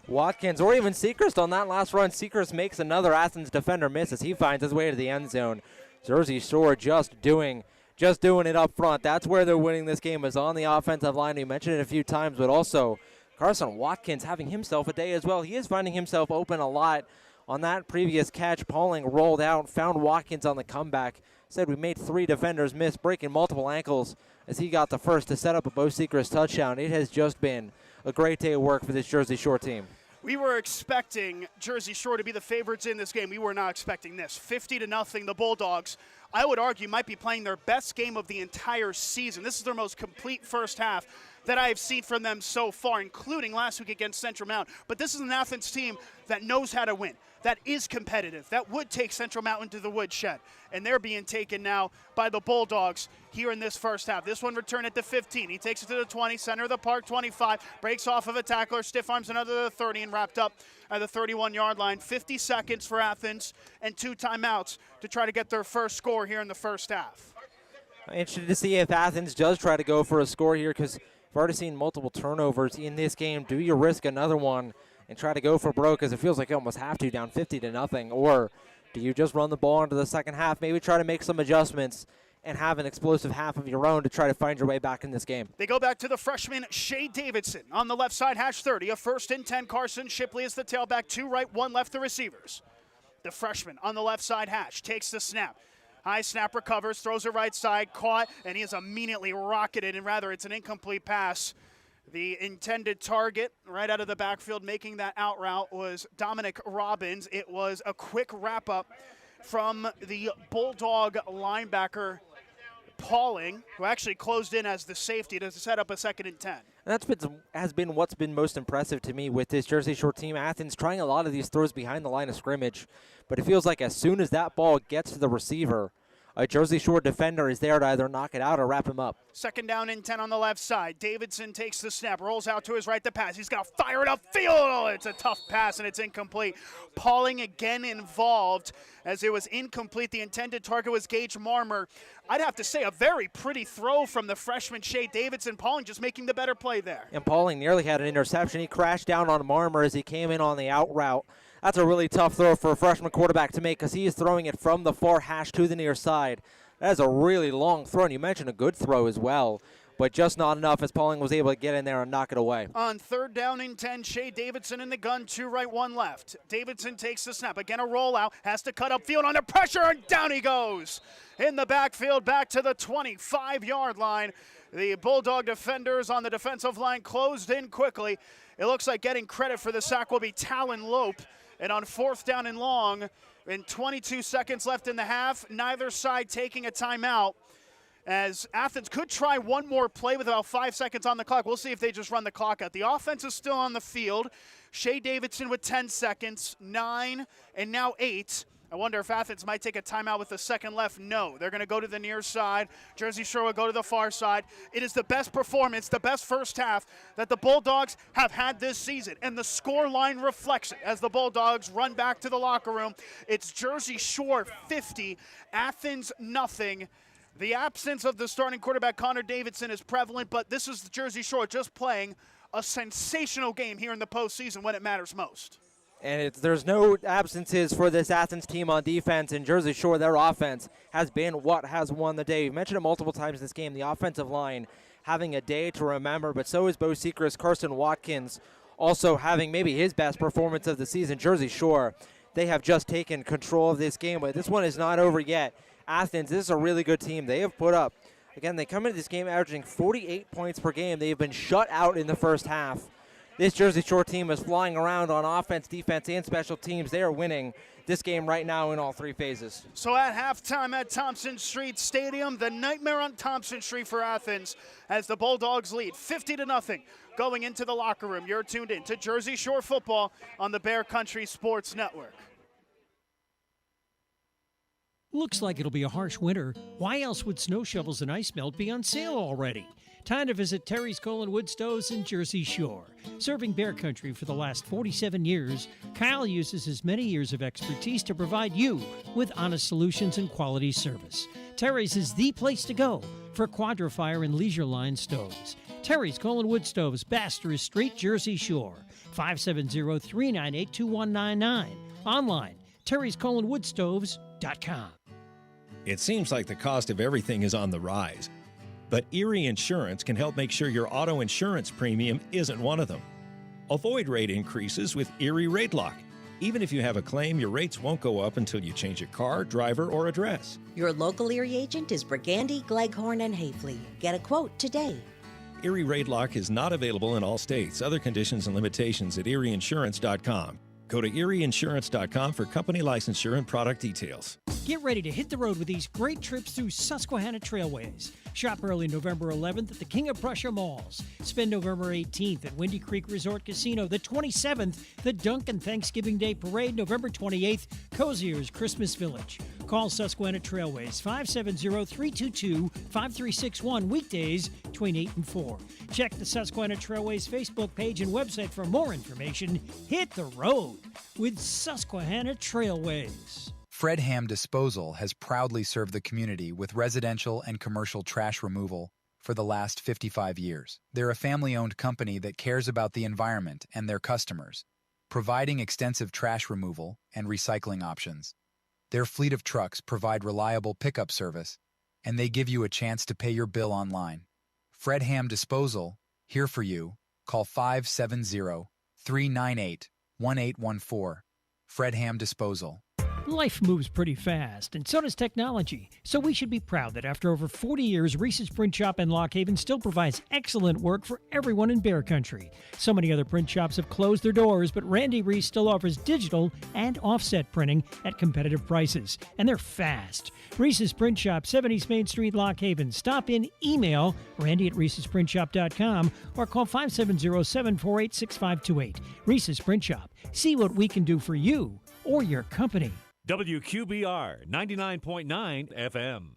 Watkins or even Seacrest on that last run. Seacrest makes another Athens defender miss as he finds his way to the end zone. Jersey Shore just doing it up front. That's where they're winning this game, is on the offensive line. We mentioned it a few times, but also Carson Watkins having himself a day as well. He is finding himself open a lot. On that previous catch, Pauling rolled out, found Watkins on the comeback. Said we made 3 defenders miss, breaking multiple ankles as he got the first to set up a Bo Seacrest touchdown. It has just been a great day of work for this Jersey Shore team. We were expecting Jersey Shore to be the favorites in this game. We were not expecting this. 50-0, the Bulldogs, I would argue, might be playing their best game of the entire season. This is their most complete first half that I have seen from them so far, including last week against Central Mountain. But this is an Athens team that knows how to win, that is competitive, that would take Central Mountain to the woodshed. And they're being taken now by the Bulldogs here in this first half. This one returned at the 15. He takes it to the 20, center of the park, 25, breaks off of a tackler, stiff arms another to the 30, and wrapped up at the 31-yard line. 50 seconds for Athens and 2 timeouts to try to get their first score here in the first half. I'm interested to see if Athens does try to go for a score here, because we've already seen multiple turnovers in this game. Do you risk another one and try to go for broke, because it feels like you almost have to, down 50-0, or do you just run the ball into the second half, maybe try to make some adjustments and have an explosive half of your own to try to find your way back in this game. They go back to the freshman Shea Davidson on the left side, hash 30. A 1st and 10. Carson Shipley is the tailback, 2 right, 1 left, the receivers. The freshman on the left side hash takes the snap. High snap, recovers, throws it right side, caught, and he is immediately rocketed, and rather it's an incomplete pass. The intended target right out of the backfield making that out route was Dominic Robbins. It was a quick wrap-up from the Bulldog linebacker, Pauling, who actually closed in as the safety to set up a 2nd and 10. And has been what's been most impressive to me with this Jersey Shore team. Athens trying a lot of these throws behind the line of scrimmage, but it feels like as soon as that ball gets to the receiver, a Jersey Shore defender is there to either knock it out or wrap him up. 2nd down and 10 on the left side. Davidson takes the snap, rolls out to his right to pass. He's got to fire it upfield. Oh, it's a tough pass, and it's incomplete. Pauling again involved as it was incomplete. The intended target was Gage Marmer. I'd have to say a very pretty throw from the freshman Shea Davidson. Pauling just making the better play there. And Pauling nearly had an interception. He crashed down on Marmer as he came in on the out route. That's a really tough throw for a freshman quarterback to make because he is throwing it from the far hash to the near side. That is a really long throw, and you mentioned a good throw as well, but just not enough as Pauling was able to get in there and knock it away. On 3rd down and 10, Shea Davidson in the gun, 2 right, 1 left. Davidson takes the snap. Again, a rollout, has to cut upfield under pressure, and down he goes. In the backfield, back to the 25-yard line. The Bulldog defenders on the defensive line closed in quickly. It looks like getting credit for the sack will be Talon Lope. And on 4th down and long, and 22 seconds left in the half, neither side taking a timeout, as Athens could try one more play with about 5 seconds on the clock. We'll see if they just run the clock out. The offense is still on the field. Shea Davidson with 10 seconds, 9, and now 8. I wonder if Athens might take a timeout with a second left. No, they're going to go to the near side. Jersey Shore will go to the far side. It is the best performance, the best first half that the Bulldogs have had this season. And the score line reflects it as the Bulldogs run back to the locker room. It's Jersey Shore 50, Athens nothing. The absence of the starting quarterback, Connor Davidson, is prevalent, but this is Jersey Shore just playing a sensational game here in the postseason when it matters most. And there's no absences for this Athens team on defense, and Jersey Shore, their offense, has been what has won the day. We've mentioned it multiple times in this game, the offensive line having a day to remember, but so is Bo Sechrist, Carson Watkins, also having maybe his best performance of the season. Jersey Shore, they have just taken control of this game, but this one is not over yet. Athens, this is a really good team. They have put up, again, they come into this game averaging 48 points per game. They've been shut out in the first half. This Jersey Shore team is flying around on offense, defense, and special teams. They are winning this game right now in all 3 phases. So at halftime at Thompson Street Stadium, the nightmare on Thompson Street for Athens as the Bulldogs lead 50-0 going into the locker room. You're tuned in to Jersey Shore football on the Bear Country Sports Network. Looks like it'll be a harsh winter. Why else would snow shovels and ice melt be on sale already? Time to visit Terry's Coal & Wood Stoves in Jersey Shore. Serving Bear Country for the last 47 years, Kyle uses his many years of expertise to provide you with honest solutions and quality service. Terry's is the place to go for Quadrifire and Leisure Line stoves. Terry's Coal & Wood Stoves, Baster Street, Jersey Shore. 570-398-2199. Online, terryscoalandwoodstoves.com. It seems like the cost of everything is on the rise. But Erie Insurance can help make sure your auto insurance premium isn't one of them. Avoid rate increases with Erie Rate Lock. Even if you have a claim, your rates won't go up until you change a car, driver, or address. Your local Erie agent is Brigandy, Gleghorn, and Hafley. Get a quote today. Erie Rate Lock is not available in all states. Other conditions and limitations at erieinsurance.com. Go to erieinsurance.com for company licensure and product details. Get ready to hit the road with these great trips through Susquehanna Trailways. Shop early November 11th at the King of Prussia Malls. Spend November 18th at Windy Creek Resort Casino. The 27th, the Duncan Thanksgiving Day Parade. November 28th, Cozier's Christmas Village. Call Susquehanna Trailways 570-322-5361 weekdays between 8 and 4. Check the Susquehanna Trailways Facebook page and website for more information. Hit the road with Susquehanna Trailways. Fred Ham Disposal has proudly served the community with residential and commercial trash removal for the last 55 years. They're a family-owned company that cares about the environment and their customers, providing extensive trash removal and recycling options. Their fleet of trucks provide reliable pickup service and they give you a chance to pay your bill online. Fred Ham Disposal, here for you. Call 570-398-1814. Fred Ham Disposal. Life moves pretty fast, and so does technology. So we should be proud that after over 40 years, Reese's Print Shop in Lock Haven still provides excellent work for everyone in Bear Country. So many other print shops have closed their doors, but Randy Reese still offers digital and offset printing at competitive prices, and they're fast. Reese's Print Shop, 7 East Main Street, Lock Haven. Stop in, email randy@reesesprintshop.com or call 570-748-6528. Reese's Print Shop. See what we can do for you or your company. WQBR 99.9 FM.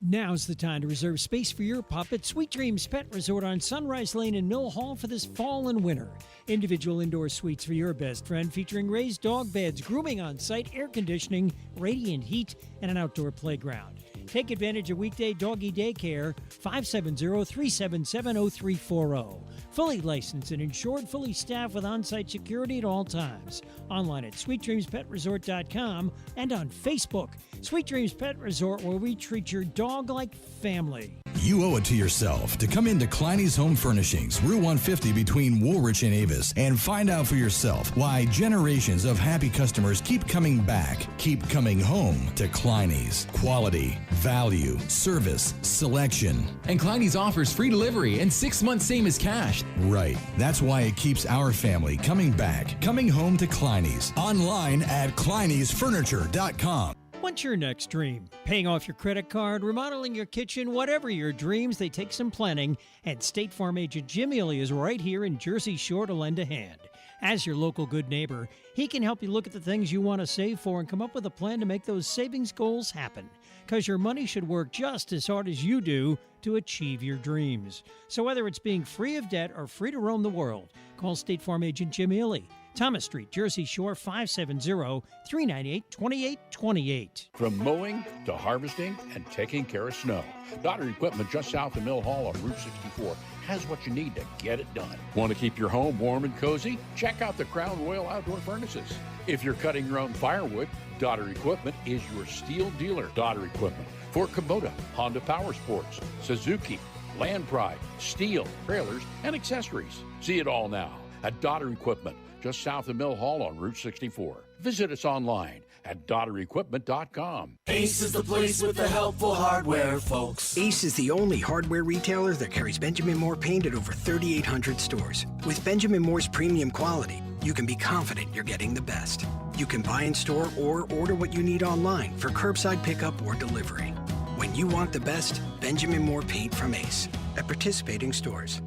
Now's the time to reserve space for your pup at Sweet Dreams Pet Resort on Sunrise Lane in Mill Hall for this fall and winter. Individual indoor suites for your best friend featuring raised dog beds, grooming on site, air conditioning, radiant heat, and an outdoor playground. Take advantage of weekday doggy daycare, 570-377-0340. Fully licensed and insured, fully staffed with on-site security at all times. Online at sweetdreamspetresort.com and on Facebook. Sweet Dreams Pet Resort, where we treat your dog like family. You owe it to yourself to come into Kleiny's Home Furnishings, Route 150 between Woolwich and Avis, and find out for yourself why generations of happy customers keep coming back, keep coming home to Kleiny's. Quality, value, service, selection. And Kleiny's offers free delivery and 6 months same as cash. Right. That's why it keeps our family coming back, coming home to Kleiny's. Online at kleiny'sfurniture.com. What's your next dream? Paying off your credit card, remodeling your kitchen, whatever your dreams, they take some planning, and State Farm agent Jim Ely is right here in Jersey Shore to lend a hand. As your local good neighbor, he can help you look at the things you want to save for and come up with a plan to make those savings goals happen. Because your money should work just as hard as you do to achieve your dreams. So whether it's being free of debt or free to roam the world, call State Farm agent Jim Ely. Thomas Street, Jersey Shore, 570-398-2828. From mowing to harvesting and taking care of snow, Daughter Equipment just south of Mill Hall on Route 64 has what you need to get it done. Want to keep your home warm and cozy? Check out the Crown Royal Outdoor Furnaces. If you're cutting your own firewood, Daughter Equipment is your steel dealer. Daughter Equipment for Kubota, Honda Power Sports, Suzuki, Land Pride, steel, trailers, and accessories. See it all now at Daughter Equipment, just south of Mill Hall on Route 64. Visit us online at daughterequipment.com. Ace is the place with the helpful hardware, folks. Ace is the only hardware retailer that carries Benjamin Moore paint at over 3,800 stores. With Benjamin Moore's premium quality, you can be confident you're getting the best. You can buy in store or order what you need online for curbside pickup or delivery. When you want the best, Benjamin Moore paint from Ace at participating stores.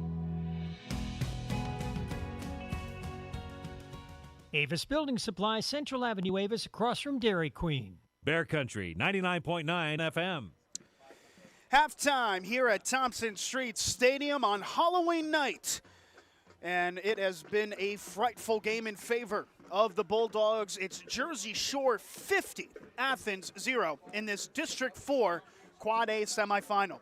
Avis Building Supply, Central Avenue, Avis, across from Dairy Queen. Bear Country 99.9 FM. Halftime here at Thompson Street Stadium on Halloween night. And it has been a frightful game in favor of the Bulldogs. It's Jersey Shore 50, Athens 0 in this District 4 Quad A semifinal.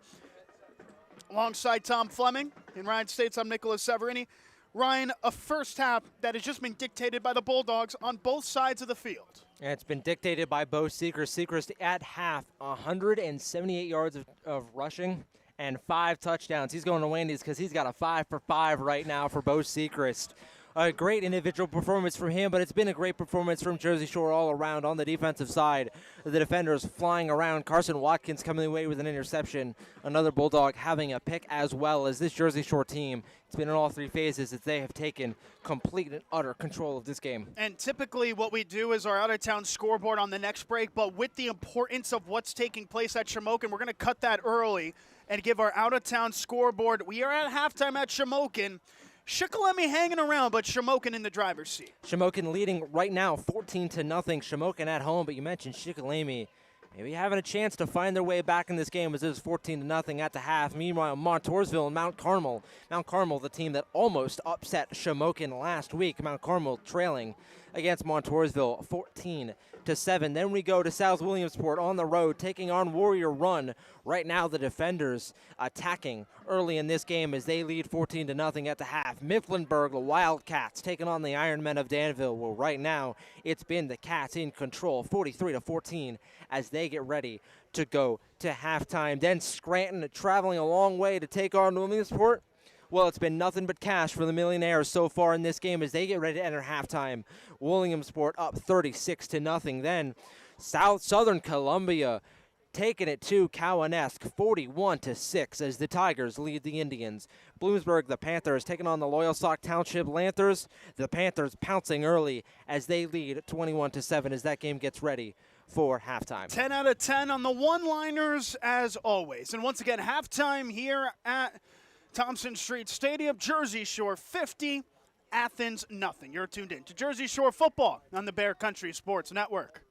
Alongside Tom Fleming in Ryan States, I'm Nicolas Severini. Ryan, a first half that has just been dictated by the Bulldogs on both sides of the field. And it's been dictated by Bo Sechrist. Sechrist at half, 178 yards of rushing and 5 touchdowns. He's going to Wendy's because he's got a 5 for 5 right now for Bo Sechrist. A great individual performance from him, but it's been a great performance from Jersey Shore all around on the defensive side. The defenders flying around. Carson Watkins coming away with an interception. Another Bulldog having a pick as well as this Jersey Shore team. It's been in all 3 phases as they have taken complete and utter control of this game. And typically what we do is our out-of-town scoreboard on the next break, but with the importance of what's taking place at Shamokin, we're going to cut that early and give our out-of-town scoreboard. We are at halftime at Shamokin. Shikellamy hanging around, but Shamokin in the driver's seat. Shamokin leading right now 14-0. Shamokin at home, but you mentioned Shikellamy maybe having a chance to find their way back in this game as it was 14-0 at the half. Meanwhile, Montoursville and Mount Carmel, the team that almost upset Shamokin last week. Mount Carmel trailing against Montoursville, 14-7. Then we go to South Williamsport on the road, taking on Warrior Run. Right now, the defenders attacking early in this game as they lead 14-0 at the half. Mifflinburg, the Wildcats, taking on the Ironmen of Danville. Well, right now, it's been the Cats in control, 43-14, as they get ready to go to halftime. Then Scranton traveling a long way to take on Williamsport. Well, it's been nothing but cash for the Millionaires so far in this game as they get ready to enter halftime. Williamsport up 36-0. Then Southern Columbia taking it to Cowanesque, 41-6 as the Tigers lead the Indians. Bloomsburg, the Panthers, taking on the Loyalsock Township Lanthers. The Panthers pouncing early as they lead 21-7 as that game gets ready for halftime. 10 out of 10 on the one-liners as always. And once again, halftime here at Thompson Street Stadium. Jersey Shore 50, Athens nothing. You're tuned in to Jersey Shore football on the Bear Country Sports Network.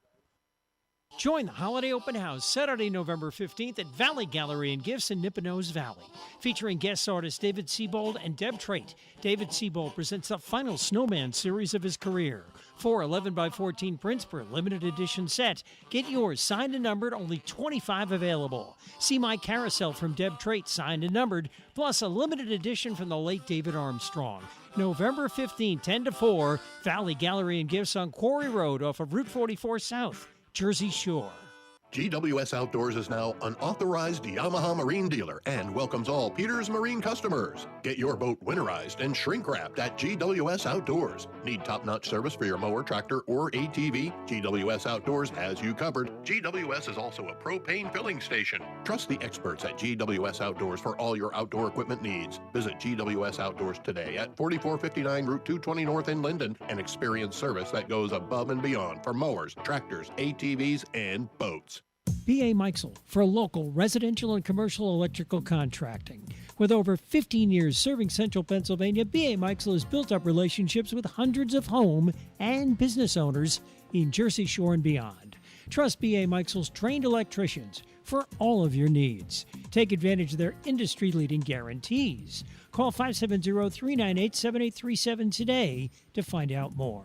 Join the Holiday Open House Saturday, November 15th at Valley Gallery and Gifts in Nippenose Valley. Featuring guest artists David Siebold and Deb Trait. David Siebold presents the final Snowman series of his career. 4 11x14 prints per limited edition set. Get yours signed and numbered, only 25 available. See My Carousel from Deb Trait, signed and numbered, plus a limited edition from the late David Armstrong. November 15, 10 to 4, Valley Gallery and Gifts on Quarry Road off of Route 44 South. Jersey Shore. GWS Outdoors is now an authorized Yamaha marine dealer and welcomes all Peters Marine customers. Get your boat winterized and shrink wrapped at GWS Outdoors. Need top-notch service for your mower, tractor, or ATV? GWS Outdoors has you covered. GWS is also a propane filling station. Trust the experts at GWS Outdoors for all your outdoor equipment needs. Visit GWS Outdoors today at 4459 Route 220 North in Linden and experience service that goes above and beyond for mowers, tractors, ATVs, and boats. B.A. Meixel for local residential and commercial electrical contracting. With over 15 years serving central Pennsylvania, B.A. Meixel has built up relationships with hundreds of home and business owners in Jersey Shore and beyond. Trust B.A. Meixel's trained electricians for all of your needs. Take advantage of their industry-leading guarantees. Call 570-398-7837 today to find out more.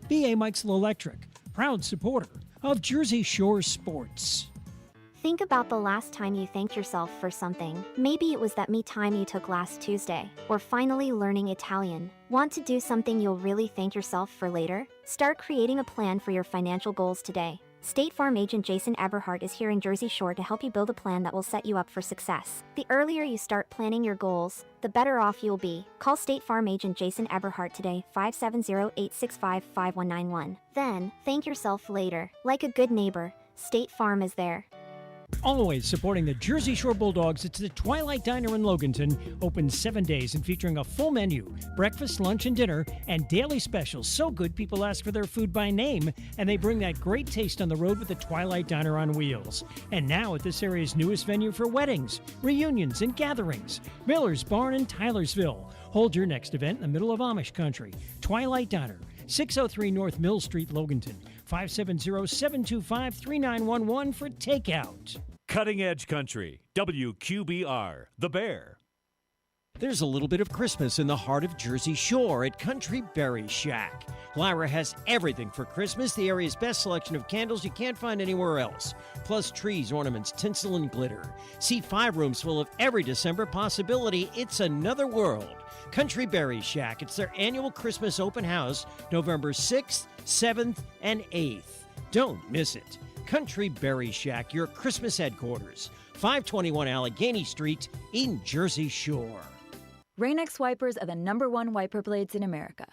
B.A. Meixel Electric, proud supporter of Jersey Shore sports. Think about the last time you thanked yourself for something. Maybe it was that me time you took last Tuesday, or finally learning Italian. Want to do something you'll really thank yourself for later? Start creating a plan for your financial goals today. State Farm agent Jason Eberhardt is here in Jersey Shore to help you build a plan that will set you up for success. The earlier you start planning your goals, the better off you'll be. Call State Farm agent Jason Eberhardt today, 570-865-5191. Then, thank yourself later. Like a good neighbor, State Farm is there. Always supporting the Jersey Shore Bulldogs, it's the Twilight Diner in Loganton, open 7 days and featuring a full menu, breakfast, lunch, and dinner, and daily specials. So good people ask for their food by name, and they bring that great taste on the road with the Twilight Diner on wheels. And now at this area's newest venue for weddings, reunions, and gatherings, Miller's Barn in Tylersville. Hold your next event in the middle of Amish country. Twilight Diner, 603 North Mill Street, Loganton. 570-725-3911 for takeout. Cutting Edge Country, WQBR, The Bear. There's a little bit of Christmas in the heart of Jersey Shore at Country Berry Shack. Lyra has everything for Christmas, the area's best selection of candles you can't find anywhere else. Plus trees, ornaments, tinsel, and glitter. See 5 rooms full of every December possibility. It's another world. Country Berry Shack. It's their annual Christmas open house, November 6th, 7th, and 8th. Don't miss it. Country Berry Shack, your Christmas headquarters. 521 Allegheny Street in Jersey Shore. Rain-X wipers are the #1 wiper blades in America.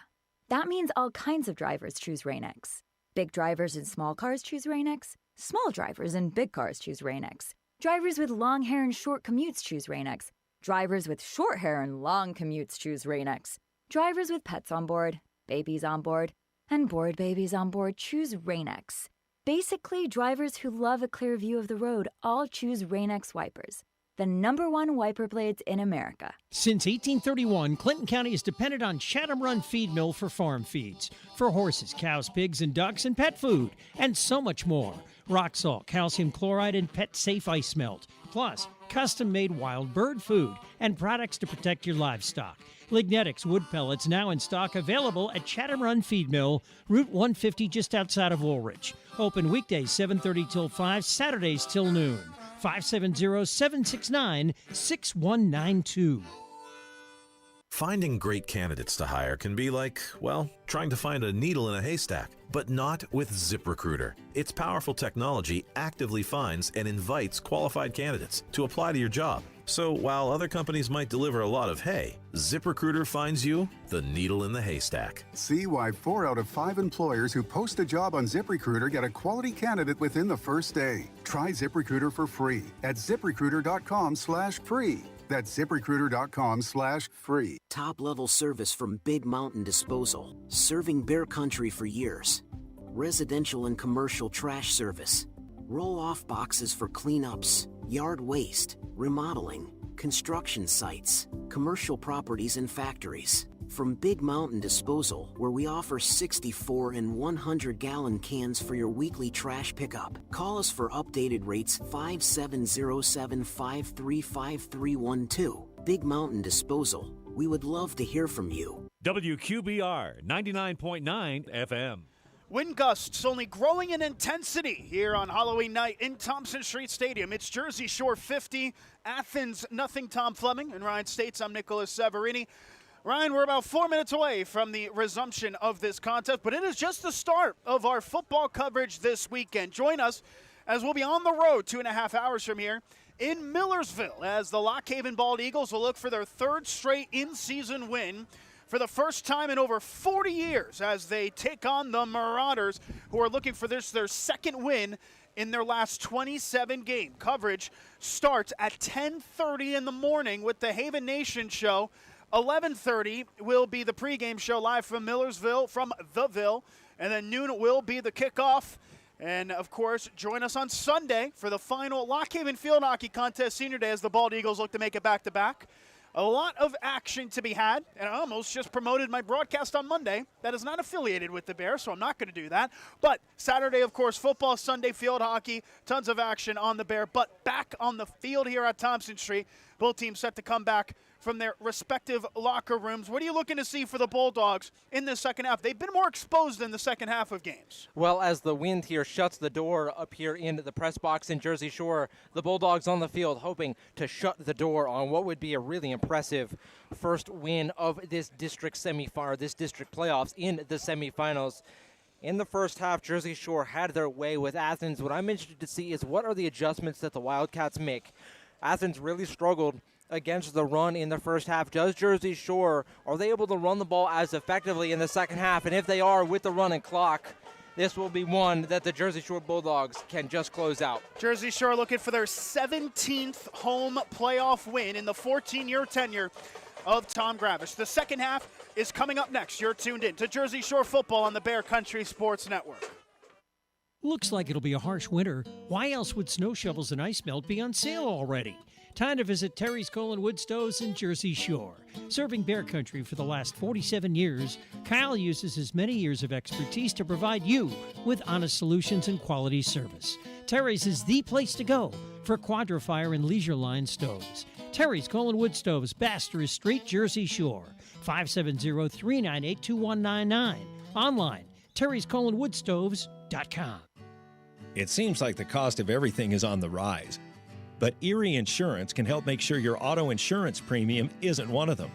That means all kinds of drivers choose Rain-X. Big drivers in small cars choose Rain-X. Small drivers in big cars choose Rain-X. Drivers with long hair and short commutes choose Rain-X. Drivers with short hair and long commutes choose Rain-X. Drivers with pets on board, babies on board, and board babies on board choose Rain-X. Basically, drivers who love a clear view of the road all choose Rain-X wipers, the #1 wiper blades in America. Since 1831, Clinton County has depended on Chatham Run Feed Mill for farm feeds, for horses, cows, pigs, and ducks, and pet food, and so much more. Rock salt, calcium chloride, and pet safe ice melt. Plus, custom-made wild bird food and products to protect your livestock. Lignetics wood pellets now in stock, available at Chatham Run Feed Mill, Route 150 just outside of Woolwich. Open weekdays 7:30 till 5, Saturdays till noon. 570-769-6192. Finding great candidates to hire can be like, well, trying to find a needle in a haystack, but not with ZipRecruiter. Its powerful technology actively finds and invites qualified candidates to apply to your job. So while other companies might deliver a lot of hay, ZipRecruiter finds you the needle in the haystack. See why 4 out of 5 employers who post a job on ZipRecruiter get a quality candidate within the first day. Try ZipRecruiter for free at ZipRecruiter.com/free. That's ZipRecruiter.com/free. Top-level service from Big Mountain Disposal, serving Bear Country for years. Residential and commercial trash service. Roll-off boxes for cleanups, yard waste, remodeling, construction sites, commercial properties and factories. From Big Mountain Disposal, where we offer 64 and 100-gallon cans for your weekly trash pickup. Call us for updated rates 5707-535312. Big Mountain Disposal. We would love to hear from you. WQBR 99.9 FM. Wind gusts only growing in intensity here on Halloween night in Thompson Street Stadium. It's Jersey Shore 50, Athens nothing. Tom Fleming and Ryan States. I'm Nicolas Severini. Ryan, we're about 4 minutes away from the resumption of this contest, but it is just the start of our football coverage this weekend. Join us as we'll be on the road 2.5 hours from here in Millersville as the Lock Haven Bald Eagles will look for their third straight in-season win for the first time in over 40 years as they take on the Marauders, who are looking for this their second win in their last 27 game. Coverage starts at 10:30 in the morning with the Haven Nation show. 11:30 will be the pregame show live from Millersville, from the Ville, and then noon will be the kickoff. And, of course, join us on Sunday for the final Lock Haven Field Hockey Contest Senior Day as the Bald Eagles look to make it back-to-back. A lot of action to be had, and I almost just promoted my broadcast on Monday that is not affiliated with the Bears, so I'm not going to do that. But Saturday, of course, football, Sunday, field hockey, tons of action on the Bear. But back on the field here at Thompson Street, both teams set to come back from their respective locker rooms. What are you looking to see for the Bulldogs in the second half? They've been more exposed in the second half of games. Well, as the wind here shuts the door up here in the press box in Jersey Shore, the Bulldogs on the field hoping to shut the door on what would be a really impressive first win of this district semifinal, this district playoffs in the semifinals. In the first half, Jersey Shore had their way with Athens. What I'm interested to see is what are the adjustments that the Wildcats make. Athens really struggled against the run in the first half. Does Jersey Shore, are they able to run the ball as effectively in the second half? And if they are with the running clock, this will be one that the Jersey Shore Bulldogs can just close out. Jersey Shore looking for their 17th home playoff win in the 14-year tenure of Tom Gravish. The second half is coming up next. You're tuned in to Jersey Shore football on the Bear Country Sports Network. Looks like it'll be a harsh winter. Why else would snow shovels and ice melt be on sale already? Time to visit Terry's Coal & Wood Stoves in Jersey Shore. Serving Bear Country for the last 47 years, Kyle uses his many years of expertise to provide you with honest solutions and quality service. Terry's is the place to go for Quadrifire and Leisure Line stoves. Terry's Coal & Wood Stoves, Baxter Street, Jersey Shore. 570-398-2199. Online, terryscoalandwoodstoves.com. It seems like the cost of everything is on the rise. But Erie Insurance can help make sure your auto insurance premium isn't one of them.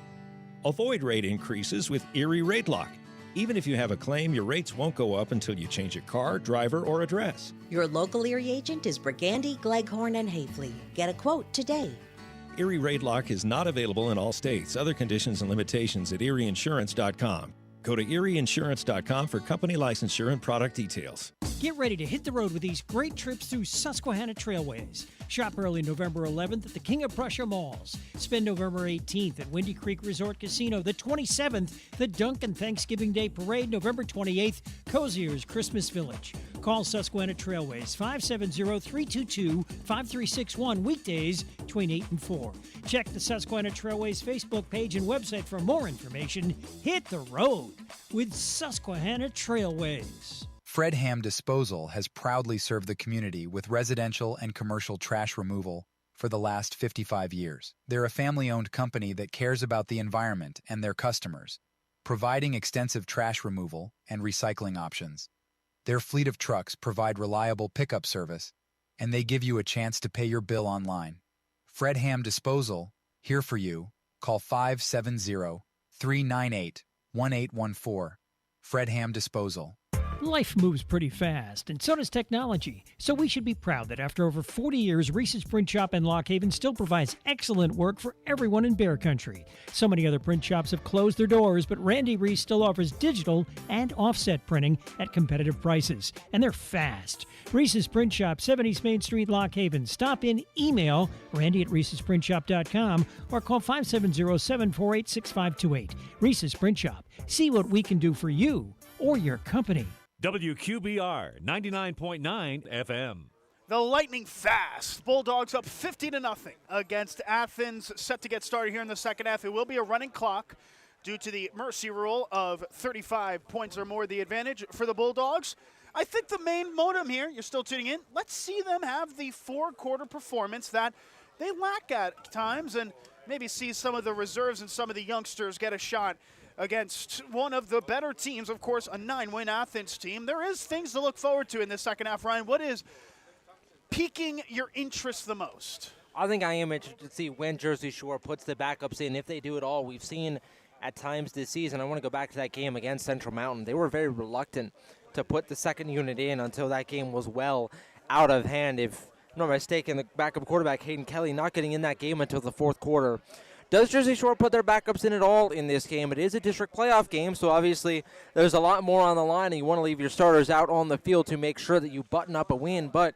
Avoid rate increases with Erie Rate Lock. Even if you have a claim, your rates won't go up until you change your car, driver, or address. Your local Erie agent is Brigandi, Gleghorn, and Hafley. Get a quote today. Erie Rate Lock is not available in all states. Other conditions and limitations at erieinsurance.com. Go to erieinsurance.com for company licensure and product details. Get ready to hit the road with these great trips through Susquehanna Trailways. Shop early November 11th at the King of Prussia Malls. Spend November 18th at Windy Creek Resort Casino. The 27th, the Duncan Thanksgiving Day Parade. November 28th, Cozier's Christmas Village. Call Susquehanna Trailways 570-322-5361 weekdays between 8 and 4. Check the Susquehanna Trailways Facebook page and website for more information. Hit the road with Susquehanna Trailways. Fred Ham Disposal has proudly served the community with residential and commercial trash removal for the last 55 years. They're a family-owned company that cares about the environment and their customers, providing extensive trash removal and recycling options. Their fleet of trucks provide reliable pickup service, and they give you a chance to pay your bill online. Fred Ham Disposal, here for you. Call 570-398-1814. Fred Ham Disposal. Life moves pretty fast, and so does technology. So we should be proud that after over 40 years, Reese's Print Shop in Lock Haven still provides excellent work for everyone in Bear Country. So many other print shops have closed their doors, but Randy Reese still offers digital and offset printing at competitive prices, and they're fast. Reese's Print Shop, 7 East Main Street, Lock Haven. Stop in, email randy@reesesprintshop.com or call 570-748-6528. Reese's Print Shop. See what we can do for you or your company. WQBR 99.9 FM. The lightning fast. Bulldogs up 50-0 against Athens, set to get started here in the second half. It will be a running clock due to the mercy rule of 35 points or more the advantage for the Bulldogs. I think the main modem here, you're still tuning in, let's see them have the four-quarter performance that they lack at times and maybe see some of the reserves and some of the youngsters get a shot against one of the better teams, of course, a 9-win Athens team. There is things to look forward to in this second half. Ryan, what is piquing your interest the most? I think I am interested to see when Jersey Shore puts the backups in, if they do it all. We've seen at times this season, I want to go back to that game against Central Mountain. They were very reluctant to put the second unit in until that game was well out of hand. If I'm not mistaken, the backup quarterback, Hayden Kelly, not getting in that game until the fourth quarter. Does Jersey Shore put their backups in at all in this game? It is a district playoff game, so obviously there's a lot more on the line, and you want to leave your starters out on the field to make sure that you button up a win, but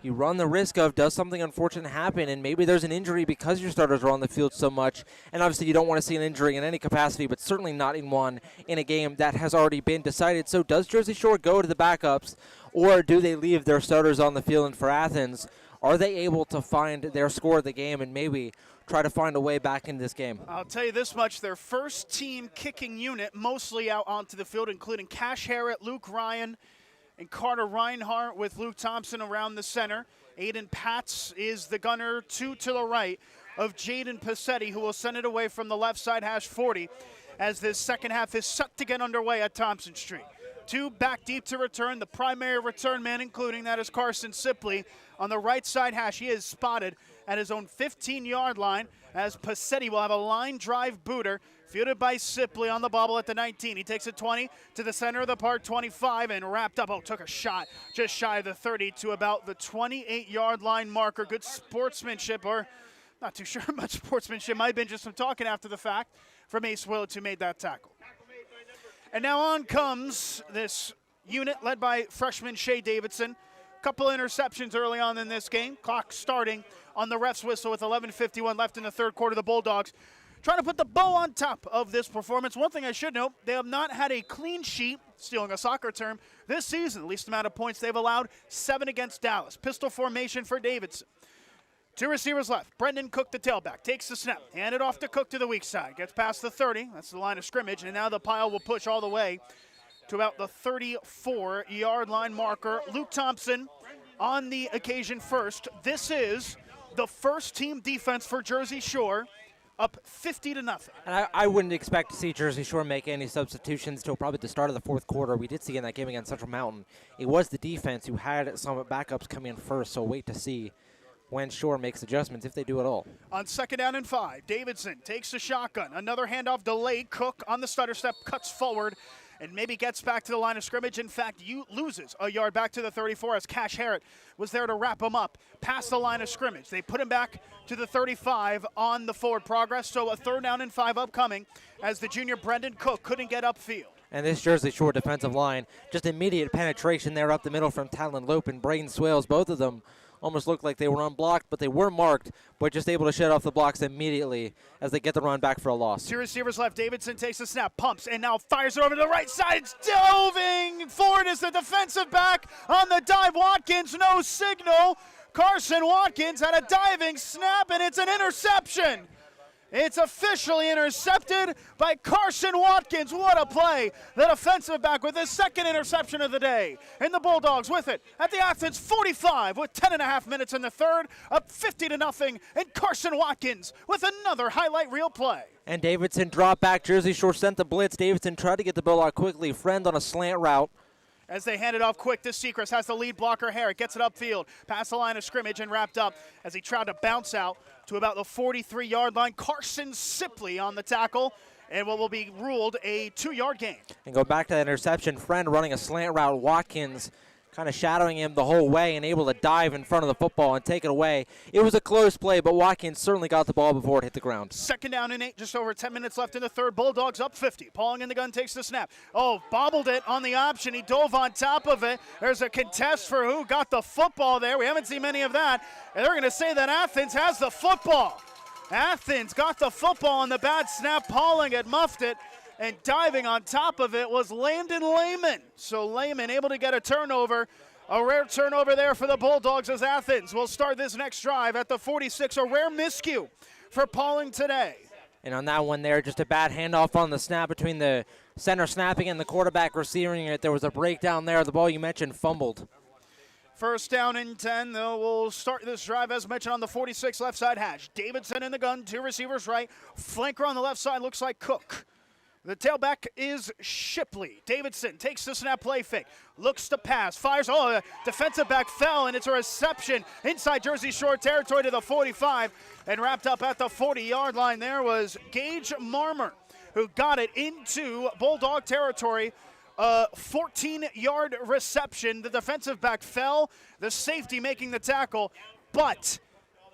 you run the risk of does something unfortunate happen, and maybe there's an injury because your starters are on the field so much, and obviously you don't want to see an injury in any capacity, but certainly not in one in a game that has already been decided. So does Jersey Shore go to the backups, or do they leave their starters on the field? And for Athens, are they able to find their score of the game and maybe try to find a way back into this game? I'll tell you this much, their first team kicking unit mostly out onto the field, including Cash Harrett, Luke Ryan, and Carter Reinhardt with Luke Thompson around the center. Aiden Patz is the gunner, two to the right of Jaden Passetti, who will send it away from the left side hash 40 as this second half is set to get underway at Thompson Street. Two back deep to return, the primary return man, including that is Carson Sipley. On the right side hash, he is spotted at his own 15-yard line as Passetti will have a line drive booter fielded by Sipley on the bobble at the 19. He takes it 20 to the center of the park, 25, and wrapped up. Oh, took a shot just shy of the 30 to about the 28-yard line marker. Good sportsmanship, or not too sure much sportsmanship. Might have been just some talking after the fact from Ace Willits, who made that tackle. And now on comes this unit led by freshman Shea Davidson. Couple interceptions early on in this game. Clock starting on the ref's whistle with 11:51 left in the third quarter. The Bulldogs trying to put the bow on top of this performance. One thing I should note, they have not had a clean sheet, stealing a soccer term, this season. The least amount of points they've allowed, 7 against Dallas. Pistol formation for Davidson. Two receivers left. Brendan Cook, the tailback, takes the snap. Hand it off to Cook to the weak side. Gets past the 30. That's the line of scrimmage. And now the pile will push all the way to about the 34-yard line marker. Luke Thompson on the occasion first. This is the first team defense for Jersey Shore, up 50-0. And I wouldn't expect to see Jersey Shore make any substitutions until probably the start of the fourth quarter. We did see in that game against Central Mountain, it was the defense who had some backups come in first, so wait to see when Shore makes adjustments, if they do at all. On 2nd down and 5, Davidson takes the shotgun. Another handoff delayed. Cook on the stutter step, cuts forward, and maybe gets back to the line of scrimmage. In fact, loses a yard back to the 34 as Cash Harrett was there to wrap him up past the line of scrimmage. They put him back to the 35 on the forward progress, so a 3rd down and 5 upcoming as the junior Brendan Cook couldn't get upfield. And this Jersey Shore defensive line, just immediate penetration there up the middle from Talon Lope and Braden Swales. Both of them almost looked like they were unblocked, but they were marked, but just able to shed off the blocks immediately as they get the run back for a loss. Two receivers left. Davidson takes the snap, pumps, and now fires it over to the right side. It's doving forward is the defensive back on the dive. Watkins, no signal. Carson Watkins had a diving snap, and it's an interception. It's officially intercepted by Carson Watkins. What a play. The defensive back with his second interception of the day. And the Bulldogs with it at the Athens 45 with 10.5 minutes in the third, up 50-0. And Carson Watkins with another highlight reel play. And Davidson dropped back. Jersey Shore sent the blitz. Davidson tried to get the ball out quickly. Friend on a slant route. As they hand it off quick to Sechrist, has the lead blocker Herrick, gets it upfield, past the line of scrimmage and wrapped up as he tried to bounce out to about the 43-yard line. Carson Sipley on the tackle, and what will be ruled a 2-yard gain. And go back to that interception. Friend running a slant route. Watkins kind of shadowing him the whole way and able to dive in front of the football and take it away. It was a close play, but Watkins certainly got the ball before it hit the ground. 2nd down and 8, just over 10 minutes left in the third. Bulldogs up 50. Pauling in the gun takes the snap. Oh, bobbled it on the option. He dove on top of it. There's a contest for who got the football there. We haven't seen many of that. And they're going to say that Athens has the football. Athens got the football on the bad snap. Pauling had muffed it. And diving on top of it was Landon Lehman. So Lehman able to get a turnover. A rare turnover there for the Bulldogs as Athens will start this next drive at the 46. A rare miscue for Pauling today. And on that one there, just a bad handoff on the snap between the center snapping and the quarterback receiving it. There was a breakdown there. The ball you mentioned fumbled. 1st down and 10. We'll start this drive as mentioned on the 46 left side hash. Davidson in the gun, 2 receivers right. Flanker on the left side looks like Cook. The tailback is Shipley. Davidson takes the snap, play fake, looks to pass, fires. Oh, the defensive back fell, and it's a reception inside Jersey Shore territory to the 45, and wrapped up at the 40-yard line. There was Gage Marmer, who got it into Bulldog territory. 14-yard reception. The defensive back fell, the safety making the tackle, but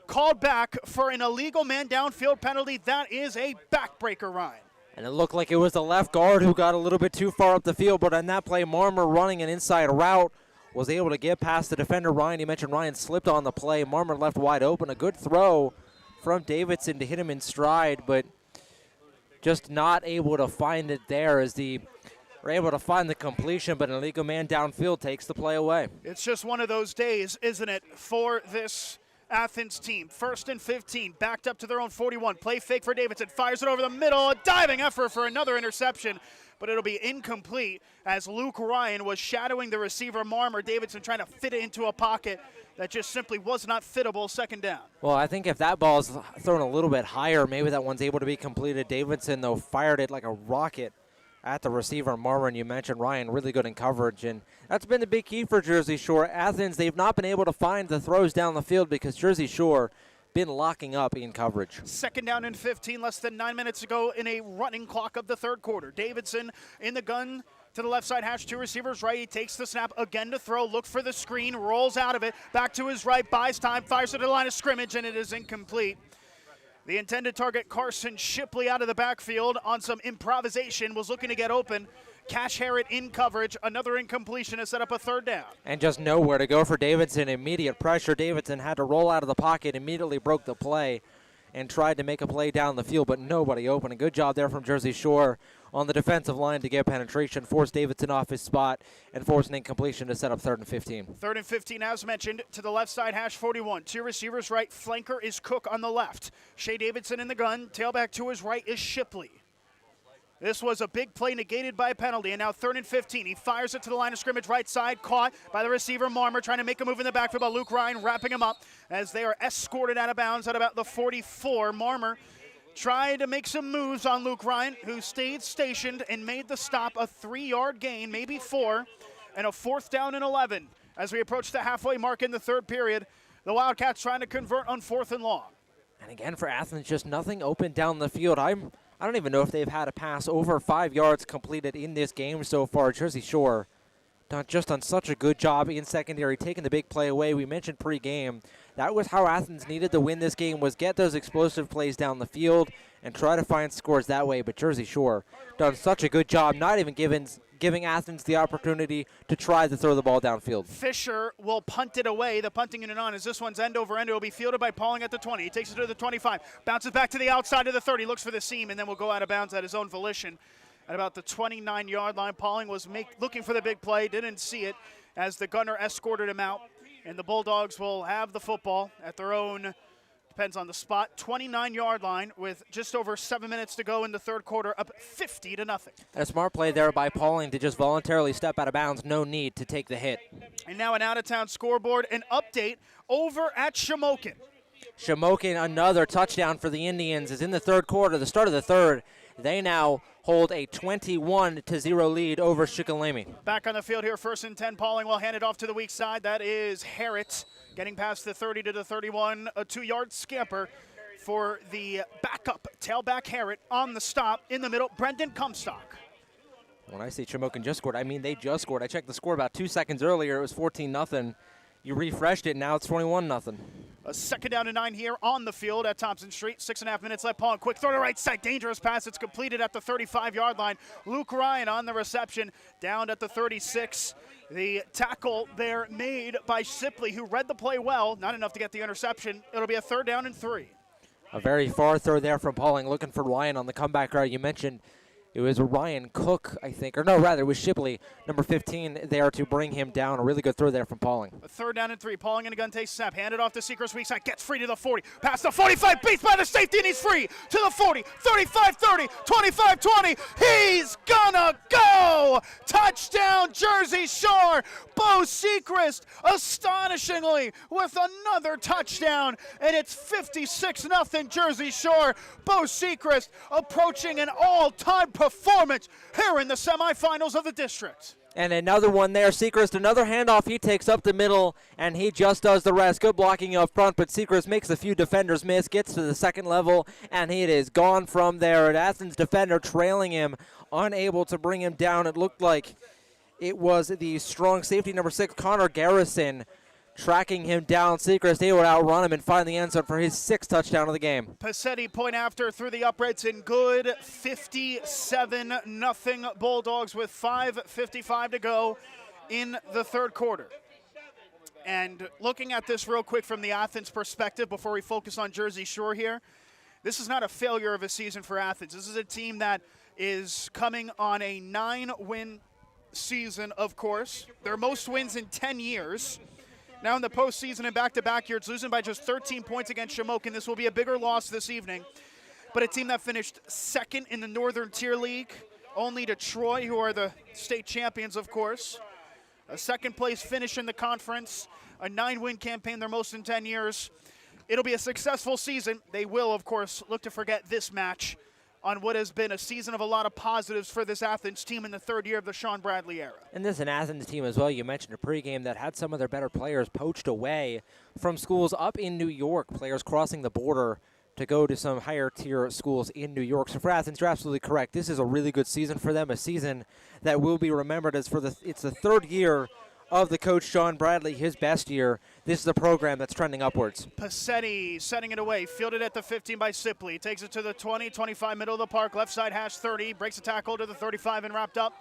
called back for an illegal man downfield penalty. That is a backbreaker, Ryan. And it looked like it was the left guard who got a little bit too far up the field, but on that play, Marmer running an inside route was able to get past the defender, Ryan. You mentioned Ryan slipped on the play. Marmer left wide open. A good throw from Davidson to hit him in stride, but just not able to find it there as the were able to find the completion, but an illegal man downfield takes the play away. It's just one of those days, isn't it, for this Athens team. 1st and 15, backed up to their own 41. Play fake for Davidson, fires it over the middle. A diving effort for another interception, but it'll be incomplete as Luke Ryan was shadowing the receiver Marmer. Davidson trying to fit it into a pocket that just simply was not fittable. 2nd down. Well, I think if that ball's thrown a little bit higher, maybe that one's able to be completed. Davidson, though, fired it like a rocket at the receiver, Marmer, and you mentioned Ryan, really good in coverage, and that's been the big key for Jersey Shore. Athens, they've not been able to find the throws down the field because Jersey Shore been locking up in coverage. 2nd down and 15, less than 9 minutes ago in a running clock of the third quarter. Davidson in the gun to the left side hash, 2 receivers right. He takes the snap again to throw, look for the screen, rolls out of it, back to his right, buys time, fires it to the line of scrimmage, and it is incomplete. The intended target, Carson Shipley, out of the backfield on some improvisation, was looking to get open. Cash Harrod in coverage. Another incompletion to set up a 3rd down. And just nowhere to go for Davidson. Immediate pressure. Davidson had to roll out of the pocket, immediately broke the play, and tried to make a play down the field, but nobody open. A good job there from Jersey Shore on the defensive line to get penetration, force Davidson off his spot, and force an incompletion to set up 3rd and 15. 3rd and 15, as mentioned, to the left side hash 41. 2 receivers right. Flanker is Cook on the left. Shea Davidson in the gun. Tailback to his right is Shipley. This was a big play negated by a penalty, and now 3rd and 15. He fires it to the line of scrimmage, right side, caught by the receiver Marmer, trying to make a move in the backfield by Luke Ryan, wrapping him up as they are escorted out of bounds at about the 44. Marmer tried to make some moves on Luke Ryan, who stayed stationed and made the stop. A 3-yard gain, maybe 4, and a 4th down and 11. As we approach the halfway mark in the third period, the Wildcats trying to convert on 4th and long. And again for Athens, just nothing open down the field. I don't even know if they've had a pass over 5 yards completed in this game so far. Jersey Shore done such a good job in secondary, taking the big play away. We mentioned pregame. That was how Athens needed to win this game, was get those explosive plays down the field and try to find scores that way. But Jersey Shore done such a good job, not even giving Athens the opportunity to try to throw the ball downfield. Fisher will punt it away. The punting unit on as this one's end over end. It will be fielded by Pauling at the 20. He takes it to the 25, bounces back to the outside of the 30, looks for the seam, and then will go out of bounds at his own volition. At about the 29-yard line, Pauling was looking for the big play, didn't see it as the gunner escorted him out. And the Bulldogs will have the football at their own Depends on the spot. 29-yard line with just over 7 minutes to go in the third quarter, up 50-0. A smart play there by Pauling to just voluntarily step out of bounds. No need to take the hit. And now an out-of-town scoreboard. An update over at Shamokin. Shamokin, another touchdown for the Indians, is in the third quarter. The start of the third, they now hold a 21-0 lead over Shikellamy. Back on the field here, 1st and 10. Pauling will hand it off to the weak side. That is Harrett. Getting past the 30 to the 31, a 2-yard scamper for the backup tailback Harrett on the stop in the middle. Brendan Comstock. When I say Shamokin just scored, I mean they just scored. I checked the score about 2 seconds earlier. It was 14-0. You refreshed it, now it's 21-0. A 2nd down and 9 here on the field at Thompson Street. 6.5 minutes left. Pauling, quick throw to right side. Dangerous pass. It's completed at the 35-yard line. Luke Ryan on the reception, down at the 36. The tackle there made by Sipley, who read the play well. Not enough to get the interception. It'll be a 3rd down and 3. A very far throw there from Pauling, looking for Ryan on the comeback route. You mentioned it was Ryan Cook, I think. Or no, rather, it was Shipley, number 15, there to bring him down. A really good throw there from Pauling. A 3rd down and 3. Pauling in a gun takes snap. Hand it off to Seacrest weak side. Gets free to the 40. Past the 45. Beats by the safety, and he's free to the 40. 35-30. 25-20. He's gonna go! Touchdown, Jersey Shore! Bo Seacrest, astonishingly, with another touchdown. And it's 56-0 Jersey Shore. Bo Seacrest approaching an all-time performance here in the semifinals of the district. And another one there. Seacrest, another handoff. He takes up the middle, and he just does the rest. Good blocking up front, but Seacrest makes a few defenders miss, gets to the second level, and it is gone from there. An Athens defender trailing him, unable to bring him down. It looked like it was the strong safety, number 6, Connor Garrison, tracking him down. Seacrest able to outrun him and find the end zone for his 6th touchdown of the game. Passetti point after through the uprights and good. 57-0 Bulldogs with 5:55 to go in the third quarter. And looking at this real quick from the Athens perspective before we focus on Jersey Shore here, this is not a failure of a season for Athens. This is a team that is coming on a 9-win season, of course. Their most wins in 10 years. Now in the postseason and back-to-back years, losing by just 13 points against Shamokin. This will be a bigger loss this evening. But a team that finished 2nd in the Northern Tier League, only to Troy, who are the state champions, of course. A 2nd-place finish in the conference, a 9-win campaign, their most in 10 years. It'll be a successful season. They will, of course, look to forget this match on what has been a season of a lot of positives for this Athens team in the 3rd year of the Sean Bradley era. And this is an Athens team as well. You mentioned a pregame that had some of their better players poached away from schools up in New York, players crossing the border to go to some higher tier schools in New York. So for Athens, you're absolutely correct. This is a really good season for them, a season that will be remembered as it's the 3rd year of the coach Sean Bradley, his best year. This is a program that's trending upwards. Passetti setting it away, fielded at the 15 by Sipley. Takes it to the 20, 25, middle of the park, left side hash 30. Breaks a tackle to the 35 and wrapped up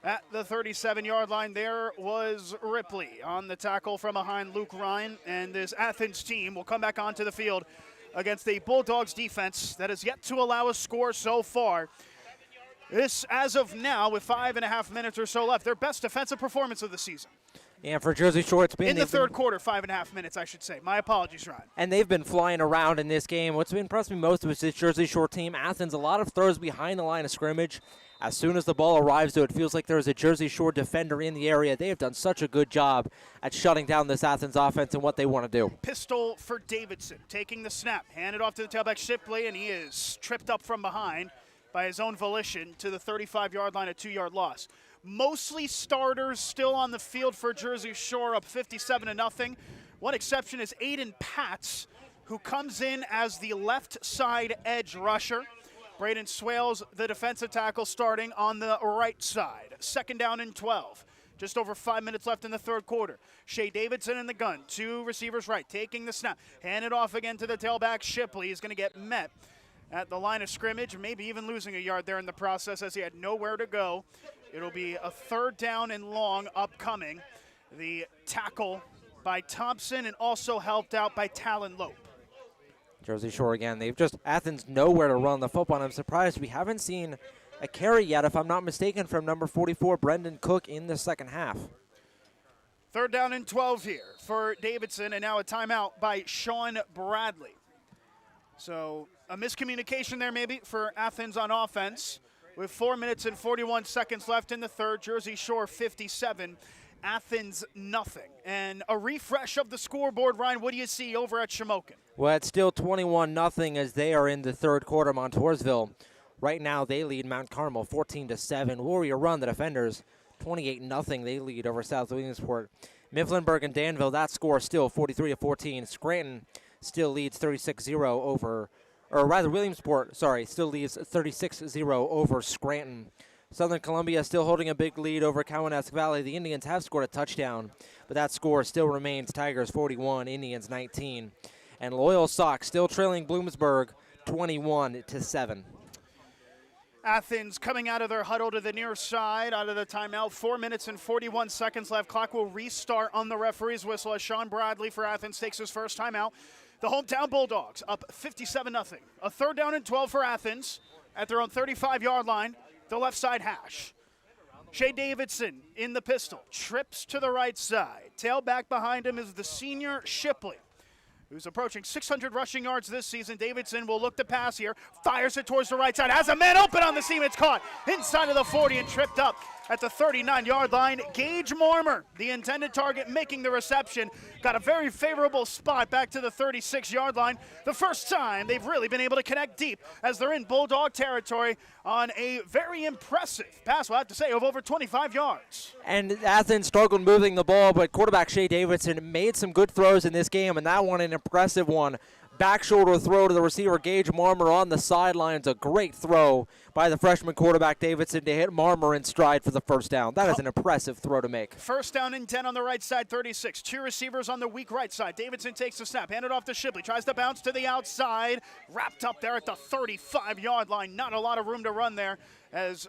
at the 37-yard line. There was Ripley on the tackle from behind Luke Ryan. And this Athens team will come back onto the field against a Bulldogs defense that has yet to allow a score so far. This, as of now, with 5.5 minutes or so left, their best defensive performance of the season. And for Jersey Shore, it's been in the third quarter, 5.5 minutes, I should say. My apologies, Ryan. And they've been flying around in this game. What's impressed me most was this Jersey Shore team. Athens, a lot of throws behind the line of scrimmage. As soon as the ball arrives, though, it feels like there's a Jersey Shore defender in the area. They have done such a good job at shutting down this Athens offense and what they want to do. Pistol for Davidson, taking the snap, handed off to the tailback Shipley, and he is tripped up from behind by his own volition to the 35-yard line, a 2-yard loss. Mostly starters still on the field for Jersey Shore, up 57-0. One exception is Aiden Patz, who comes in as the left side edge rusher. Braden Swales, the defensive tackle, starting on the right side. 2nd down and 12. Just over 5 minutes left in the third quarter. Shea Davidson in the gun. 2 receivers right, taking the snap. Hand it off again to the tailback Shipley. He's going to get met at the line of scrimmage, maybe even losing a yard there in the process as he had nowhere to go. It'll be a 3rd down and long upcoming. The tackle by Thompson and also helped out by Talon Lope. Jersey Shore again. They've just, Athens nowhere to run the football. I'm surprised we haven't seen a carry yet, if I'm not mistaken, from number 44, Brendan Cook, in the second half. 3rd down and 12 here for Davidson, and now a timeout by Sean Bradley. So a miscommunication there maybe for Athens on offense. With 4 minutes and 41 seconds left in the third, Jersey Shore 57, Athens nothing. And a refresh of the scoreboard, Ryan, what do you see over at Shamokin? Well, it's still 21-0 as they are in the third quarter. Montoursville, right now they lead Mount Carmel 14-7. Warrior Run, the defenders, 28-0. They lead over South Williamsport. Mifflinburg and Danville, that score still 43-14. Scranton still leads 36-0 over, or rather Williamsport, still leads 36-0 over Scranton. Southern Columbia still holding a big lead over Cowanesque Valley. The Indians have scored a touchdown, but that score still remains Tigers 41, Indians 19. And Loyal Sox still trailing Bloomsburg 21-7. Athens coming out of their huddle to the near side, out of the timeout. 4 minutes and 41 seconds left. Clock will restart on the referee's whistle as Sean Bradley for Athens takes his first timeout. The hometown Bulldogs up 57-0. A third down and 12 for Athens at their own 35-yard line, the left side hash. Shea Davidson in the pistol, trips to the right side. Tailback behind him is the senior Shipley, who's approaching 600 rushing yards this season. Davidson will look to pass here, fires it towards the right side, has a man open on the seam. It's caught inside of the 40 and tripped up at the 39-yard line. Gage Marmer, the intended target, making the reception. Got a very favorable spot back to the 36-yard line. The first time they've really been able to connect deep as they're in Bulldog territory on a very impressive pass, we'll have to say, of over 25 yards. And Athens struggled moving the ball, but quarterback Shea Davidson made some good throws in this game, and that one an impressive one. Back shoulder throw to the receiver, Gage Marmer on the sidelines. A great throw by the freshman quarterback Davidson to hit Marmer in stride for the first down. That is an impressive throw to make. First down and 10 on the right side, 36. Two receivers on the weak right side. Davidson takes the snap, handed off to Shipley, tries to bounce to the outside. Wrapped up there at the 35-yard line. Not a lot of room to run there, as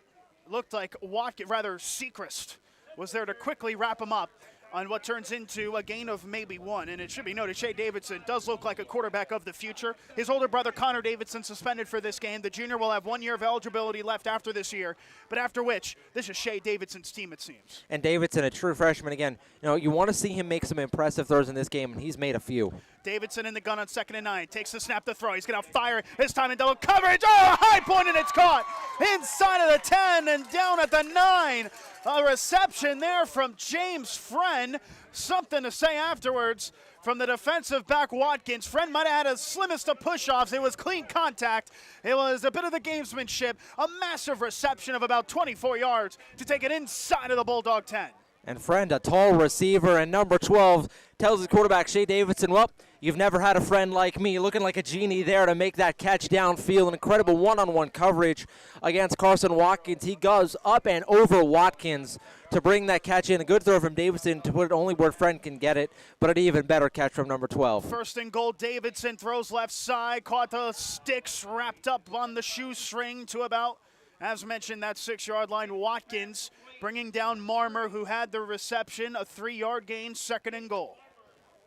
looked like Sechrist was there to quickly wrap him up on what turns into a gain of maybe one. And it should be noted, Shea Davidson does look like a quarterback of the future. His older brother, Connor Davidson, suspended for this game. The junior will have 1 year of eligibility left after this year, but after which, this is Shea Davidson's team, it seems. And Davidson, a true freshman again. You know, you want to see him make some impressive throws in this game, and he's made a few. Davidson in the gun on 2nd and 9. Takes the snap to throw. He's going to fire this time in double coverage. Oh, high point, and it's caught inside of the 10 and down at the 9. A reception there from James Friend. Something to say afterwards from the defensive back Watkins. Friend might have had his slimmest of push-offs. It was clean contact. It was a bit of the gamesmanship. A massive reception of about 24 yards to take it inside of the Bulldog 10. And Friend, a tall receiver, and number 12 tells his quarterback, Shea Davidson, well, you've never had a friend like me. Looking like a genie there to make that catch downfield. An incredible one-on-one coverage against Carson Watkins. He goes up and over Watkins to bring that catch in. A good throw from Davidson to put it only where Friend can get it, but an even better catch from number 12. First and goal, Davidson throws left side, caught the sticks, wrapped up on the shoestring to about, as mentioned, that 6-yard line. Watkins bringing down Marmer, who had the reception, a 3-yard gain, 2nd and goal.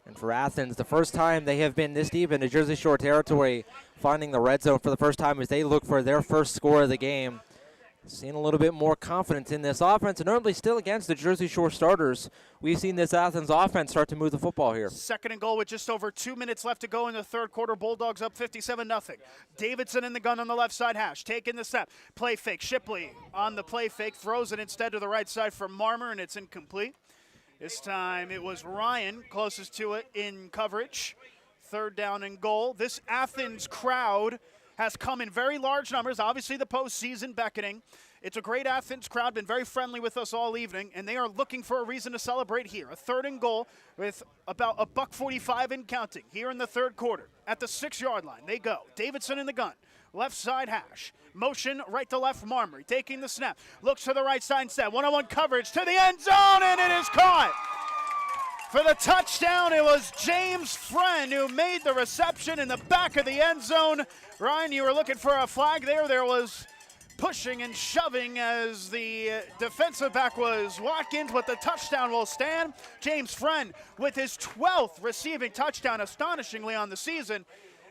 And for Athens, the first time they have been this deep into Jersey Shore territory, finding the red zone for the first time as they look for their first score of the game. Seeing a little bit more confidence in this offense, and normally still against the Jersey Shore starters. We've seen this Athens offense start to move the football here. 2nd and goal with just over 2 minutes left to go in the third quarter. Bulldogs up 57-0. Davidson in the gun on the left side hash, taking the snap. Play fake. Shipley on the play fake, throws it instead to the right side for Marmer, and it's incomplete. This time it was Ryan closest to it in coverage. 3rd down and goal. This Athens crowd has come in very large numbers. Obviously the postseason beckoning. It's a great Athens crowd, been very friendly with us all evening, and they are looking for a reason to celebrate here. A 3rd and goal with about $1:45 in counting here in the third quarter. At the 6-yard line, they go. Davidson in the gun. Left side hash. Motion right to left, Marmer taking the snap. Looks to the right side instead. One-on-one coverage to the end zone, and it is caught. For the touchdown, it was James Friend who made the reception in the back of the end zone. Ryan, you were looking for a flag there. There was pushing and shoving as the defensive back was Watkins, but the touchdown will stand. James Friend with his 12th receiving touchdown, astonishingly, on the season.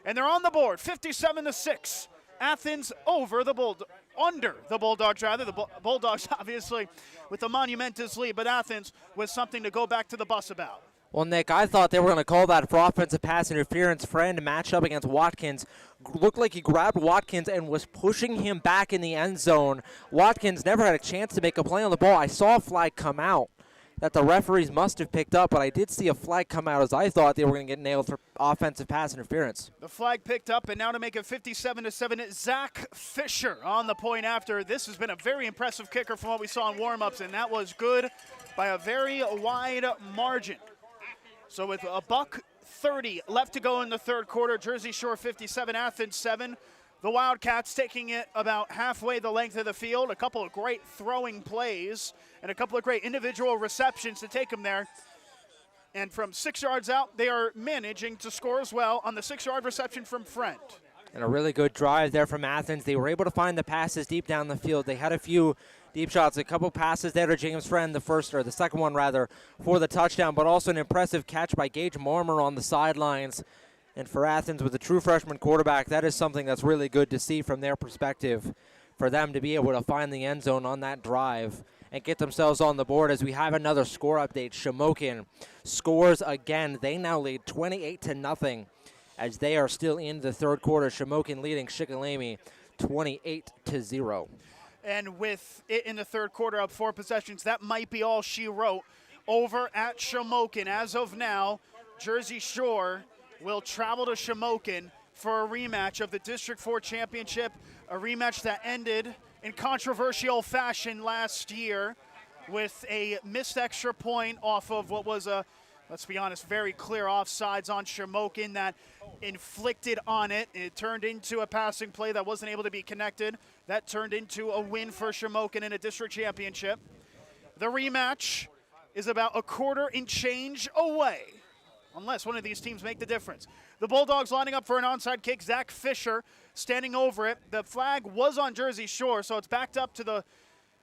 And they're on the board, 57-6. Athens under the Bulldogs, rather. The Bulldogs, obviously, with the monumentous lead, but Athens with something to go back to the bus about. Well, Nick, I thought they were going to call that for offensive pass interference. Friend matched up against Watkins. Looked like he grabbed Watkins and was pushing him back in the end zone. Watkins never had a chance to make a play on the ball. I saw a flag come out that the referees must have picked up, but I did see a flag come out as I thought they were going to get nailed for offensive pass interference. The flag picked up, and now to make it 57-7, Zach Fisher on the point after. This has been a very impressive kicker from what we saw in warm-ups, and that was good by a very wide margin. So with $1:30 left to go in the third quarter, Jersey Shore 57, Athens 7. The Wildcats taking it about halfway the length of the field. A couple of great throwing plays and a couple of great individual receptions to take them there. And from 6 yards out, they are managing to score as well on the 6-yard reception from Friend. And a really good drive there from Athens. They were able to find the passes deep down the field. They had a few deep shots, a couple passes there to James Friend, the second one for the touchdown, but also an impressive catch by Gage Marmer on the sidelines. And for Athens, with a true freshman quarterback, that is something that's really good to see from their perspective, for them to be able to find the end zone on that drive and get themselves on the board. As we have another score update, Shamokin scores again. They now lead 28-0 as they are still in the third quarter. Shamokin leading Shikellamy 28-0. And with it in the third quarter up 4 possessions, that might be all she wrote over at Shamokin. As of now, Jersey Shore will travel to Shamokin for a rematch of the District 4 Championship, a rematch that ended in controversial fashion last year with a missed extra point off of what was a, let's be honest, very clear offsides on Shamokin that inflicted on it. It turned into a passing play that wasn't able to be connected. That turned into a win for Shamokin in a district championship. The rematch is about a quarter and change away, unless one of these teams make the difference. The Bulldogs lining up for an onside kick. Zach Fisher standing over it. The flag was on Jersey Shore, so it's backed up to the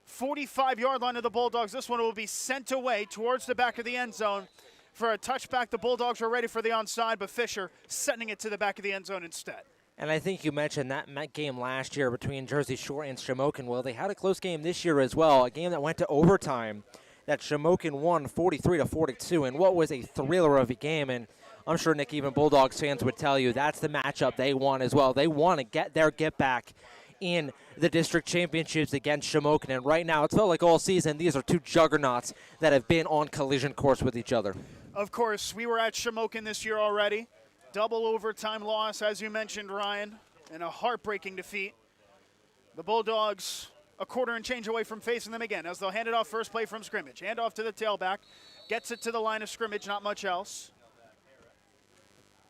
45-yard line of the Bulldogs. This one will be sent away towards the back of the end zone for a touchback. The Bulldogs were ready for the onside, but Fisher sending it to the back of the end zone instead. And I think you mentioned that game last year between Jersey Shore and Shamokin. Well, they had a close game this year as well, a game that went to overtime that Shamokin won 43-42, and what was a thriller of a game. And I'm sure, Nick, even Bulldogs fans would tell you that's the matchup they want as well. They want to get their get back in the district championships against Shamokin. And right now, it's felt like all season these are two juggernauts that have been on collision course with each other. Of course, we were at Shamokin this year already. Double overtime loss, as you mentioned, Ryan, and a heartbreaking defeat. The Bulldogs a quarter and change away from facing them again as they'll hand it off first play from scrimmage. Hand off to the tailback. Gets it to the line of scrimmage, not much else.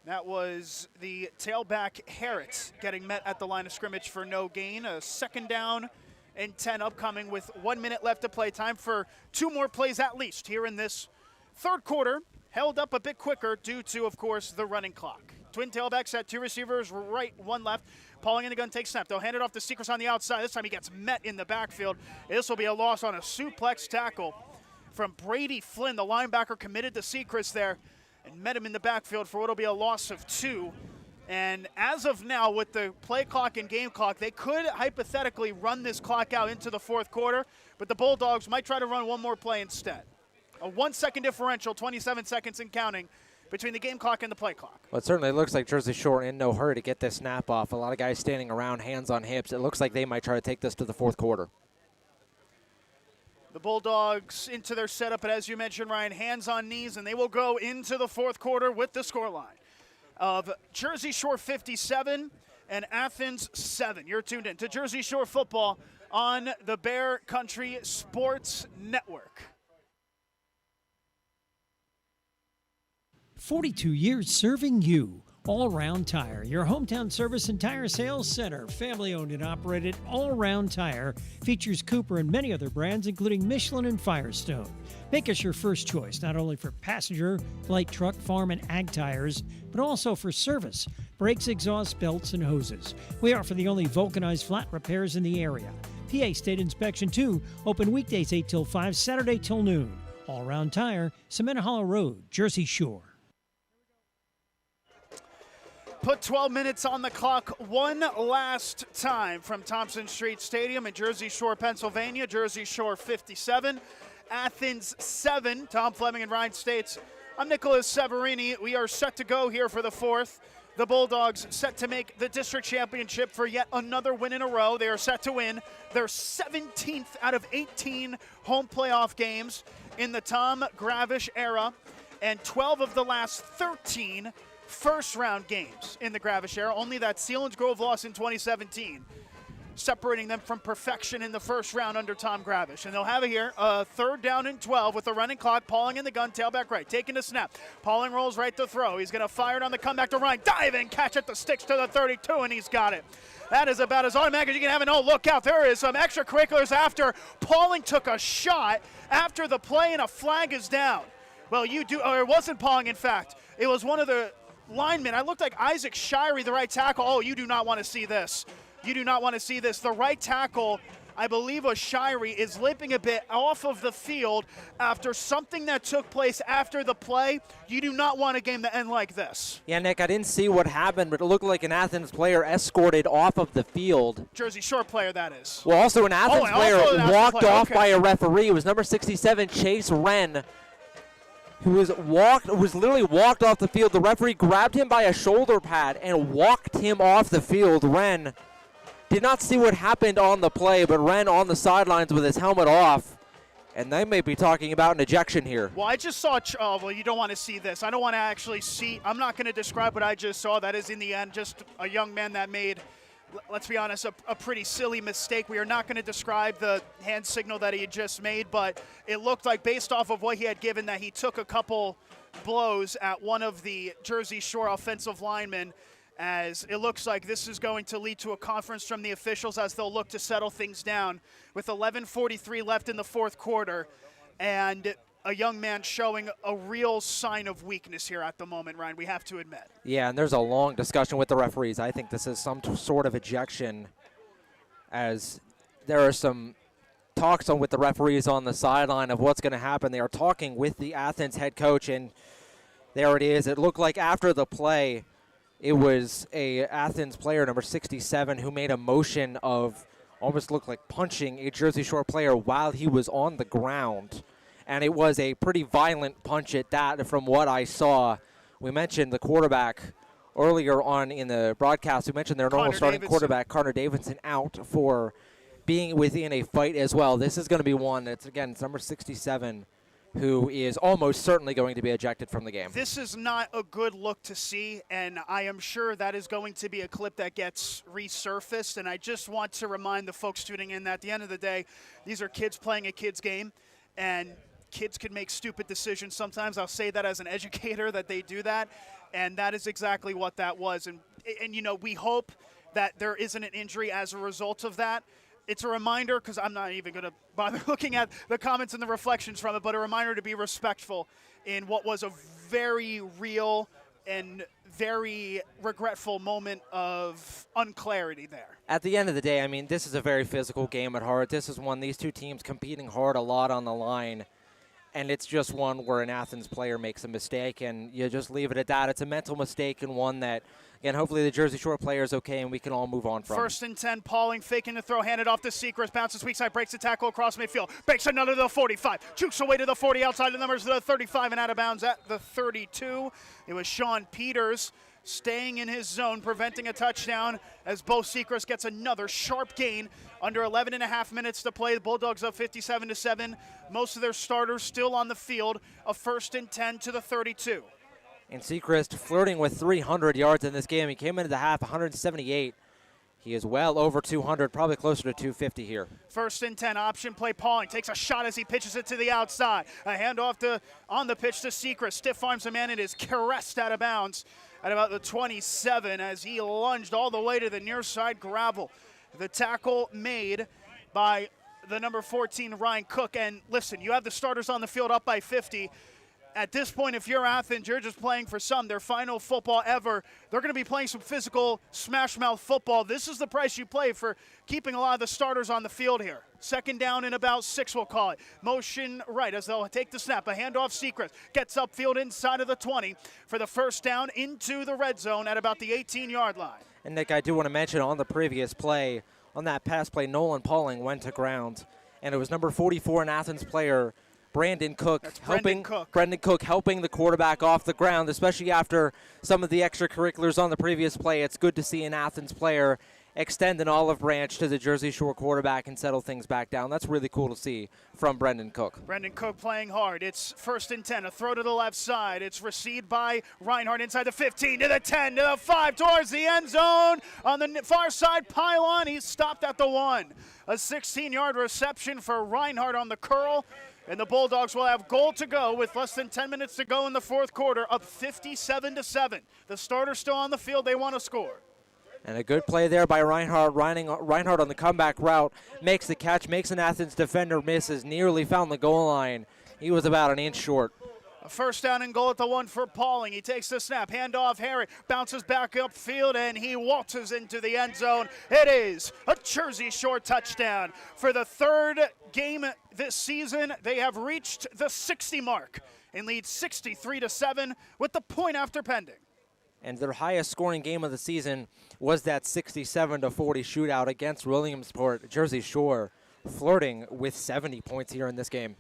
That was the tailback Harrett getting met at the line of scrimmage for no gain. A second down and 10 upcoming with 1 minute left to play. Time for 2 more plays at least here in this third quarter. Held up a bit quicker due to, of course, the running clock. Twin tailbacks had 2 receivers, right, 1 left. Pauling in the gun, takes snap. They'll hand it off to Seacrest on the outside. This time he gets met in the backfield. This will be a loss on a suplex tackle from Brady Flynn, the linebacker committed to Seacrest there, and met him in the backfield for what will be a loss of 2. And as of now, with the play clock and game clock, they could hypothetically run this clock out into the fourth quarter, but the Bulldogs might try to run 1 more play instead. A 1-second differential, 27 seconds and counting, between the game clock and the play clock. Well, it certainly looks like Jersey Shore in no hurry to get this snap off. A lot of guys standing around, hands on hips. It looks like they might try to take this to the fourth quarter. The Bulldogs into their setup, but as you mentioned, Ryan, hands on knees, and they will go into the fourth quarter with the scoreline of Jersey Shore 57 and Athens 7. You're tuned in to Jersey Shore football on the Bear Country Sports Network. 42 years serving you. All Round Tire, your hometown service and tire sales center. Family owned and operated, All Round Tire features Cooper and many other brands, including Michelin and Firestone. Make us your first choice, not only for passenger, light truck, farm, and ag tires, but also for service, brakes, exhaust, belts, and hoses. We offer the only vulcanized flat repairs in the area. PA State Inspection 2, open weekdays 8 till 5, Saturday till noon. All Round Tire, Cement Hollow Road, Jersey Shore. Put 12 minutes on the clock one last time from Thompson Street Stadium in Jersey Shore, Pennsylvania. Jersey Shore 57, Athens 7. Tom Fleming and Ryan States I'm Nicolas Severini. We are set to go here for the fourth. The Bulldogs set to make the district championship for yet another win in a row. They are set to win their 17th out of 18 home playoff games in the Tom Gravish era, and 12 of the last 13 first-round games in the Gravish era. Only that Selinsgrove loss in 2017, separating them from perfection in the first round under Tom Gravish. And they'll have it here, 3rd down and 12 with the running clock. Pauling in the gun, tailback right, taking the snap. Pauling rolls right to throw. He's going to fire it on the comeback to Ryan. Diving, catch at the sticks to the 32, and he's got it. That is about as automatic as you can have it. Oh, look out, there is some extracurriculars after. Pauling took a shot after the play, and a flag is down. Well, or it wasn't Pauling, in fact. It was one of the linemen. I looked like Isaac Shirey, the right tackle. Oh, you do not want to see this. You do not want to see this. The right tackle, I believe was Shirey, is limping a bit off of the field after something that took place after the play. You do not want a game to end like this. Yeah, Nick, I didn't see what happened, but it looked like an Athens player escorted off of the field. Jersey Shore player, that is. Well, also an Athens player walked off by a referee. It was number 67, Chase Wren, who was literally walked off the field. The referee grabbed him by a shoulder pad and walked him off the field. Wren did not see what happened on the play, but Wren on the sidelines with his helmet off, and they may be talking about an ejection here. Well, I just saw, well, you don't want to see this. I don't want to actually see, I'm not going to describe what I just saw. That is, in the end, just a young man that made, let's be honest, a pretty silly mistake. We are not going to describe the hand signal that he had just made, but it looked like, based off of what he had given, that he took a couple blows at one of the Jersey Shore offensive linemen, as it looks like this is going to lead to a conference from the officials as they'll look to settle things down with 11:43 left in the fourth quarter, and a young man showing a real sign of weakness here at the moment, Ryan, we have to admit. Yeah, and there's a long discussion with the referees. I think this is some sort of ejection, as there are some talks with the referees on the sideline of what's going to happen. They are talking with the Athens head coach, and there it is. It looked like after the play, it was a Athens player, number 67, who made a motion of almost looked like punching a Jersey Shore player while he was on the ground. And it was a pretty violent punch at that from what I saw. We mentioned the quarterback earlier on in the broadcast. We mentioned their normal starting quarterback, Connor Davidson, out for being within a fight as well. This is going to be one that's, again, it's number 67, who is almost certainly going to be ejected from the game. This is not a good look to see, and I am sure that is going to be a clip that gets resurfaced. And I just want to remind the folks tuning in that at the end of the day, these are kids playing a kid's game, and kids can make stupid decisions sometimes. I'll say that as an educator, that they do that, and that is exactly what that was. And you know, we hope that there isn't an injury as a result of that. It's a reminder, because I'm not even going to bother looking at the comments and the reflections from it, but a reminder to be respectful in what was a very real and very regretful moment of unclarity there. At the end of the day, I mean, this is a very physical game at heart. This is one, these two teams competing hard, a lot on the line, and it's just one where an Athens player makes a mistake, and you just leave it at that. It's a mental mistake, and one that, again, hopefully the Jersey Shore player is okay and we can all move on from. 1st and 10, Pauling faking the throw, handed off to Seacrest, bounces weak side, breaks the tackle across midfield, breaks another to the 45, jukes away to the 40, outside the numbers to the 35, and out of bounds at the 32. It was Sean Peters staying in his zone, preventing a touchdown, as Bo Seacrest gets another sharp gain. Under 11 and a half minutes to play, the Bulldogs up 57-7. Most of their starters still on the field. A 1st and 10 to the 32. And Seacrest flirting with 300 yards in this game. He came into the half 178. He is well over 200, probably closer to 250 here. 1st and 10, option play. Pauling takes a shot as he pitches it to the outside. A handoff on the pitch to Seacrest. Stiff arms a man and is caressed out of bounds at about the 27 as he lunged all the way to the near side gravel. The tackle made by the number 14, Ryan Cook. And listen, you have the starters on the field up by 50. At this point, if you're Athens, you're just playing for their final football ever. They're going to be playing some physical smash-mouth football. This is the price you play for keeping a lot of the starters on the field here. 2nd down and about 6, we'll call it. Motion right as they'll take the snap. A handoff, Seacrest gets upfield inside of the 20 for the 1st down into the red zone at about the 18-yard line. And, Nick, I do want to mention on the previous play, on that pass play, Nolan Pauling went to ground. And it was number 44, an Athens player, Brendan Cook Brendan Cook helping the quarterback off the ground, especially after some of the extracurriculars on the previous play. It's good to see an Athens player extend an olive branch to the Jersey Shore quarterback and settle things back down. That's really cool to see from Brendan Cook. Brendan Cook playing hard. It's 1st and 10, a throw to the left side. It's received by Reinhardt inside the 15, to the 10, to the 5, towards the end zone. On the far side pylon, he's stopped at the 1. A 16-yard reception for Reinhardt on the curl. And the Bulldogs will have goal to go with less than 10 minutes to go in the fourth quarter, up 57-7. The starter's still on the field. They want to score. And a good play there by Reinhardt. Reinhardt on the comeback route makes the catch, makes an Athens defender miss, has nearly found the goal line. He was about an inch short. A first down and goal at the 1 for Pauling. He takes the snap, handoff, Harry bounces back upfield, and he waltzes into the end zone. It is a Jersey Shore touchdown. For the 3rd game this season, they have reached the 60 mark and lead 63-7 with the point after pending. And their highest scoring game of the season was that 67-40 shootout against Williamsport. Jersey Shore flirting with 70 points here in this game.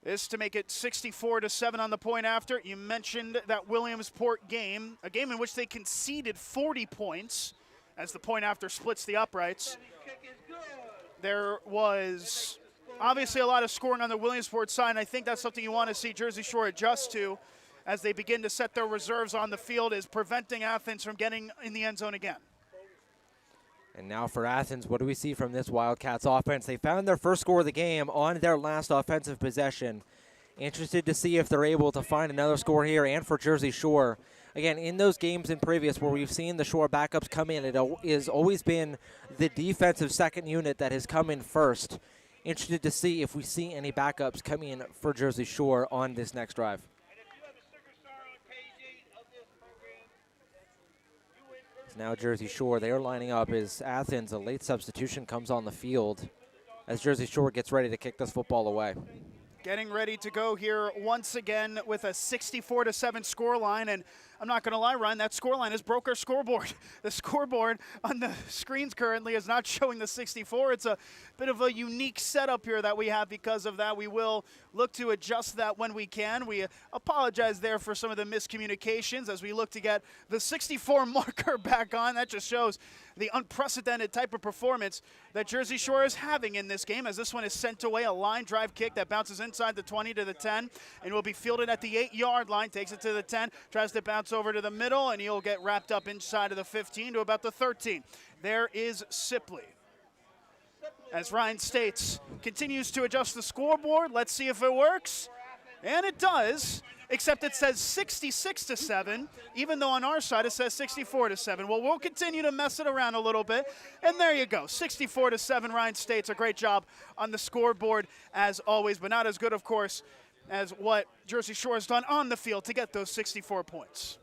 This to make it 64-7 on the point after. You mentioned that Williamsport game, a game in which they conceded 40 points as the point after splits the uprights. There was obviously a lot of scoring on the Williamsport side, and I think that's something you want to see Jersey Shore adjust to as they begin to set their reserves on the field, is preventing Athens from getting in the end zone again. And now for Athens, what do we see from this Wildcats offense? They found their first score of the game on their last offensive possession. Interested to see if they're able to find another score here, and for Jersey Shore. Again, in those games in previous where we've seen the Shore backups come in, it has always been the defensive second unit that has come in first. Interested to see if we see any backups come in for Jersey Shore on this next drive. Now Jersey Shore, they are lining up as Athens, a late substitution, comes on the field as Jersey Shore gets ready to kick this football away. Getting ready to go here once again with a 64-7 scoreline, and I'm not going to lie, Ryan, that scoreline has broke our scoreboard. The scoreboard on the screens currently is not showing the 64. It's a bit of a unique setup here that we have because of that. We will look to adjust that when we can. We apologize there for some of the miscommunications as we look to get the 64 marker back on. That just shows the unprecedented type of performance that Jersey Shore is having in this game, as this one is sent away, a line drive kick that bounces inside the 20 to the 10 and will be fielded at the 8-yard line, takes it to the 10, tries to bounce over to the middle, and he'll get wrapped up inside of the 15 to about the 13. There is Sipley. As Ryan states, continues to adjust the scoreboard. Let's see if it works. And it does, except it says 66-7, even though on our side it says 64-7. Well, we'll continue to mess it around a little bit. And there you go, 64-7. Ryan states a great job on the scoreboard as always, but not as good, of course, as what Jersey Shore has done on the field to get those 64 points.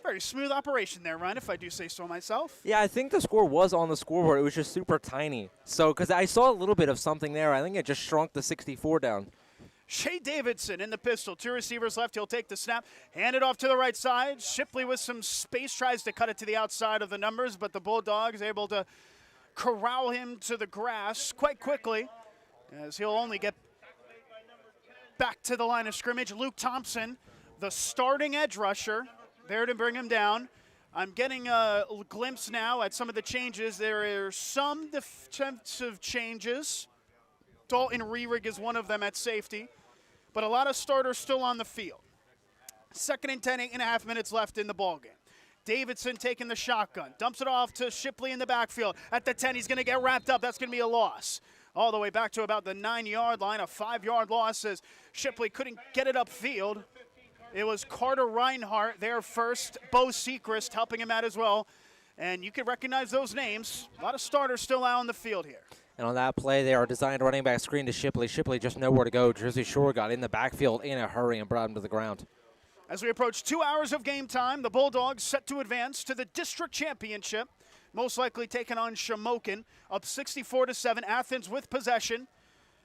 Very smooth operation there, Ryan, if I do say so myself. Yeah, I think the score was on the scoreboard. It was just super tiny. So, because I saw a little bit of something there, I think it just shrunk the 64 down. Shea Davidson in the pistol. 2 receivers left. He'll take the snap. Hand it off to the right side. Shipley with some space tries to cut it to the outside of the numbers, but the Bulldogs able to corral him to the grass quite quickly, as he'll only get back to the line of scrimmage. Luke Thompson, the starting edge rusher, there to bring him down. I'm getting a glimpse now at some of the changes. There are some defensive changes. Dalton Rerig is one of them at safety, but a lot of starters still on the field. 2nd and 10, 8.5 minutes left in the ballgame. Davidson taking the shotgun, dumps it off to Shipley in the backfield. At the 10, he's going to get wrapped up. That's going to be a loss. All the way back to about the 9-yard line, a 5-yard loss as Shipley couldn't get it upfield. It was Carter Reinhardt there first, Bo Sechrist helping him out as well. And you can recognize those names. A lot of starters still out on the field here. And on that play, they are designed running back screen to Shipley. Shipley just nowhere to go. Jersey Shore got in the backfield in a hurry and brought him to the ground. As we approach 2 hours of game time, the Bulldogs set to advance to the district championship, most likely taking on Shamokin, up 64-7. Athens with possession.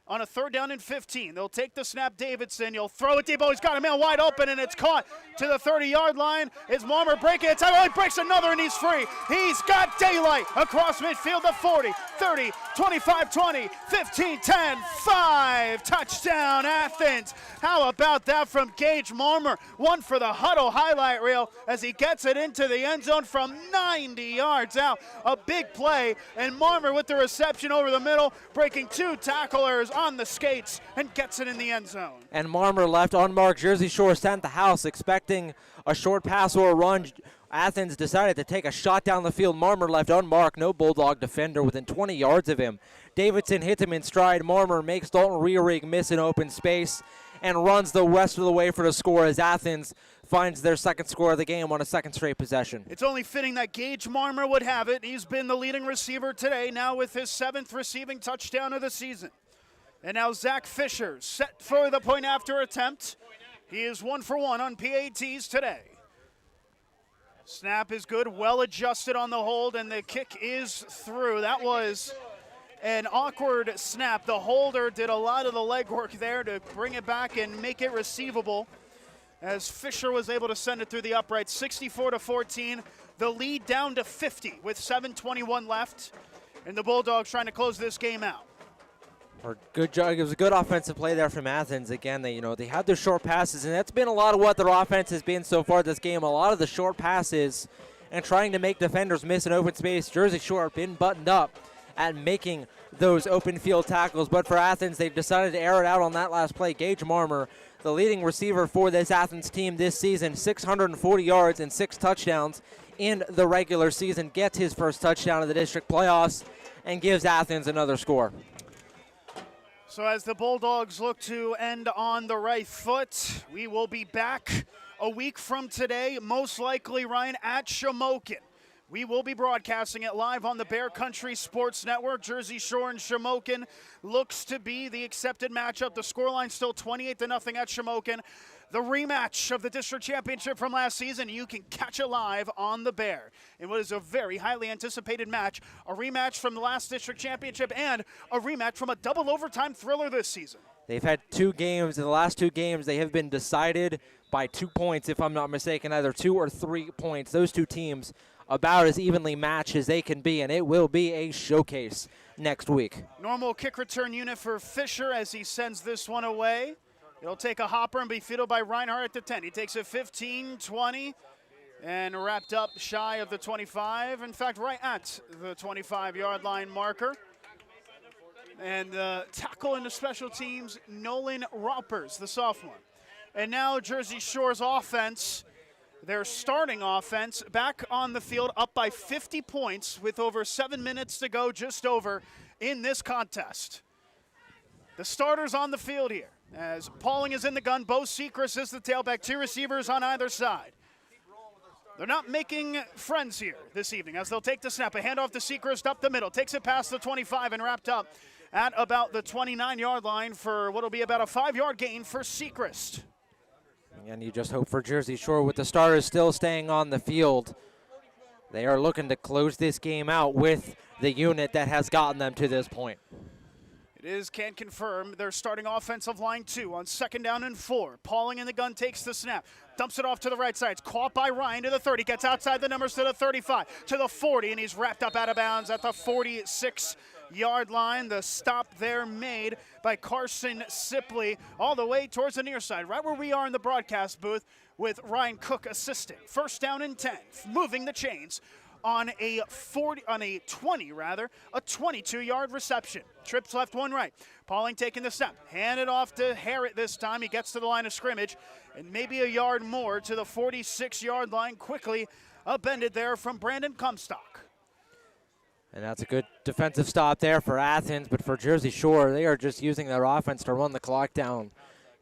on a 3rd down and 15. They'll take the snap. Davidson, he'll throw it deep. Oh, he's got a man wide open, and it's caught to the 30-yard line. Is Marmer breaking it? Oh, he breaks another, and he's free. He's got daylight across midfield. The 40, 30, 25, 20, 15, 10, 5. Touchdown, Athens. How about that from Gage Marmer? One for the huddle highlight reel as he gets it into the end zone from 90 yards out. A big play, and Marmer with the reception over the middle, breaking 2 tacklers on the skates and gets it in the end zone. And Marmer left unmarked. Jersey Shore sent the house expecting a short pass or a run. Athens decided to take a shot down the field. Marmer left unmarked. No Bulldog defender within 20 yards of him. Davidson hits him in stride. Marmer makes Dalton Rearig miss in open space and runs the rest of the way for the score as Athens finds their second score of the game on a second straight possession. It's only fitting that Gage Marmer would have it. He's been the leading receiver today, now with his 7th receiving touchdown of the season. And now Zach Fisher set for the point after attempt. He is 1 for 1 on PATs today. Snap is good, well adjusted on the hold, and the kick is through. That was an awkward snap. The holder did a lot of the legwork there to bring it back and make it receivable, as Fisher was able to send it through the uprights. 64-14, the lead down to 50 with 7:21 left, and the Bulldogs trying to close this game out. Good job. It was a good offensive play there from Athens. Again, they had their short passes, and that's been a lot of what their offense has been so far this game. A lot of the short passes and trying to make defenders miss in open space. Jersey Shore have been buttoned up at making those open field tackles, but for Athens, they've decided to air it out on that last play. Gage Marmer, the leading receiver for this Athens team this season, 640 yards and 6 touchdowns in the regular season, gets his first touchdown in the district playoffs and gives Athens another score. So as the Bulldogs look to end on the right foot, we will be back a week from today, most likely, Ryan, at Shamokin. We will be broadcasting it live on the Bear Country Sports Network. Jersey Shore and Shamokin looks to be the accepted matchup. The scoreline still 28-0 at Shamokin. The rematch of the district championship from last season, you can catch it live on the Bear. It was a very highly anticipated match, a rematch from the last district championship and a rematch from a double overtime thriller this season. They've had 2 games. In the last 2 games, they have been decided by 2 points, if I'm not mistaken, either 2 or 3 points. Those 2 teams about as evenly matched as they can be, and it will be a showcase next week. Normal kick return unit for Fisher as he sends this one away. It'll take a hopper and be fielded by Reinhardt at the 10. He takes it 15, 20, and wrapped up shy of the 25. In fact, right at the 25-yard line marker. And tackle into special teams, Nolan Roppers, the sophomore. And now Jersey Shore's offense, their starting offense, back on the field, up by 50 points with over 7 minutes to go, just over, in this contest. The starters on the field here, as Pauling is in the gun, Bo Sechrist is the tailback, 2 receivers on either side. They're not making friends here this evening as they'll take the snap. A handoff to Sechrist up the middle, takes it past the 25 and wrapped up at about the 29-yard line for what will be about a 5-yard gain for Sechrist. And you just hope for Jersey Shore with the starters still staying on the field. They are looking to close this game out with the unit that has gotten them to this point. It is, can confirm, their starting offensive line 2 on 2nd down and 4. Pauling in the gun takes the snap, dumps it off to the right side. It's caught by Ryan to the 30, gets outside the numbers to the 35, to the 40, and he's wrapped up out of bounds at the 46-yard line. The stop there made by Carson Sipley all the way towards the near side, right where we are in the broadcast booth with Ryan Cook assisting. 1st down and 10, moving the chains on a 22-yard reception. Trips left, 1 right. Pauling taking the snap, handed off to Harrett this time. He gets to the line of scrimmage and maybe a yard more to the 46-yard line. Quickly upended there from Brandon Comstock. And that's a good defensive stop there for Athens, but for Jersey Shore, they are just using their offense to run the clock down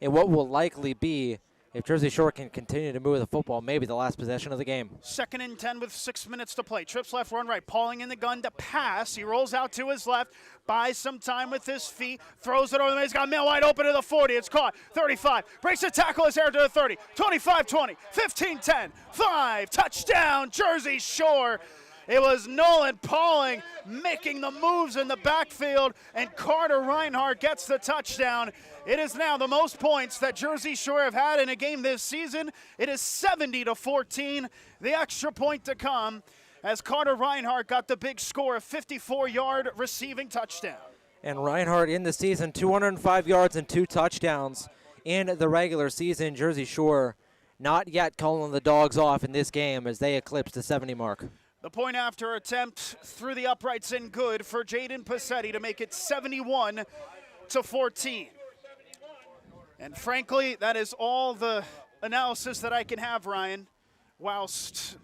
in what will likely be, if Jersey Shore can continue to move the football, maybe the last possession of the game. 2nd and 10 with 6 minutes to play. Trips left, 1 right. Pauling in the gun to pass. He rolls out to his left, buys some time with his feet, throws it over the middle. He's got a man wide open to the 40. It's caught. 35. Breaks the tackle. It's air to the 30. 25-20. 15-10. 5. Touchdown, Jersey Shore. It was Nolan Pauling making the moves in the backfield, and Carter Reinhardt gets the touchdown. It is now the most points that Jersey Shore have had in a game this season. It is 70-14. The extra point to come as Carter Reinhardt got the big score, a 54-yard receiving touchdown. And Reinhardt in the season, 205 yards and 2 touchdowns in the regular season. Jersey Shore not yet calling the Dogs off in this game as they eclipse the 70 mark. The point after attempt through the uprights and good for Jaden Passetti to make it 71-14. And frankly, that is all the analysis that I can have, Ryan, whilst,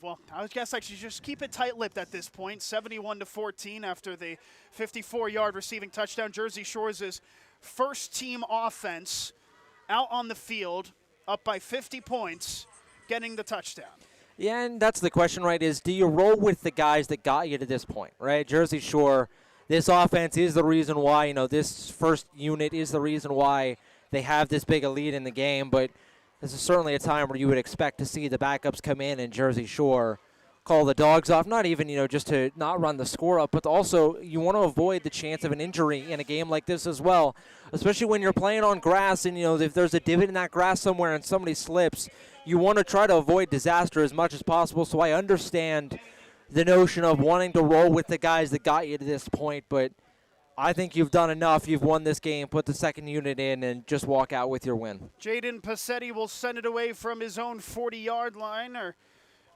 well, I guess I should just keep it tight-lipped at this point, 71-14 after the 54-yard receiving touchdown. Jersey Shore's first-team offense out on the field, up by 50 points, getting the touchdown. Yeah, and that's the question, right, is do you roll with the guys that got you to this point, right? Jersey Shore, this offense is the reason why, this first unit is the reason why they have this big a lead in the game, but this is certainly a time where you would expect to see the backups come in and Jersey Shore call the Dogs off, not even, just to not run the score up, but also you want to avoid the chance of an injury in a game like this as well, especially when you're playing on grass and, if there's a divot in that grass somewhere and somebody slips, you want to try to avoid disaster as much as possible. So I understand the notion of wanting to roll with the guys that got you to this point, but I think you've done enough. You've won this game, put the second unit in, and just walk out with your win. Jaden Passetti will send it away from his own 40-yard line, or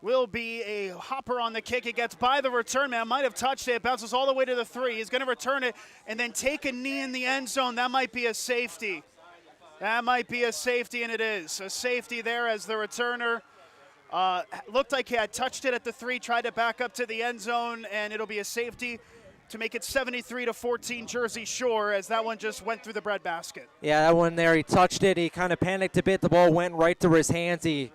will be a hopper on the kick. It gets by the return man, might have touched it, bounces all the way to the 3. He's going to return it and then take a knee in the end zone. That might be a safety. That might be a safety, and it is. A safety there as the returner looked like he had touched it at the 3, tried to back up to the end zone, and it'll be a safety to make it 73-14 Jersey Shore as that one just went through the breadbasket. Yeah, that one there, he touched it. He kind of panicked a bit. The ball went right through his hands. He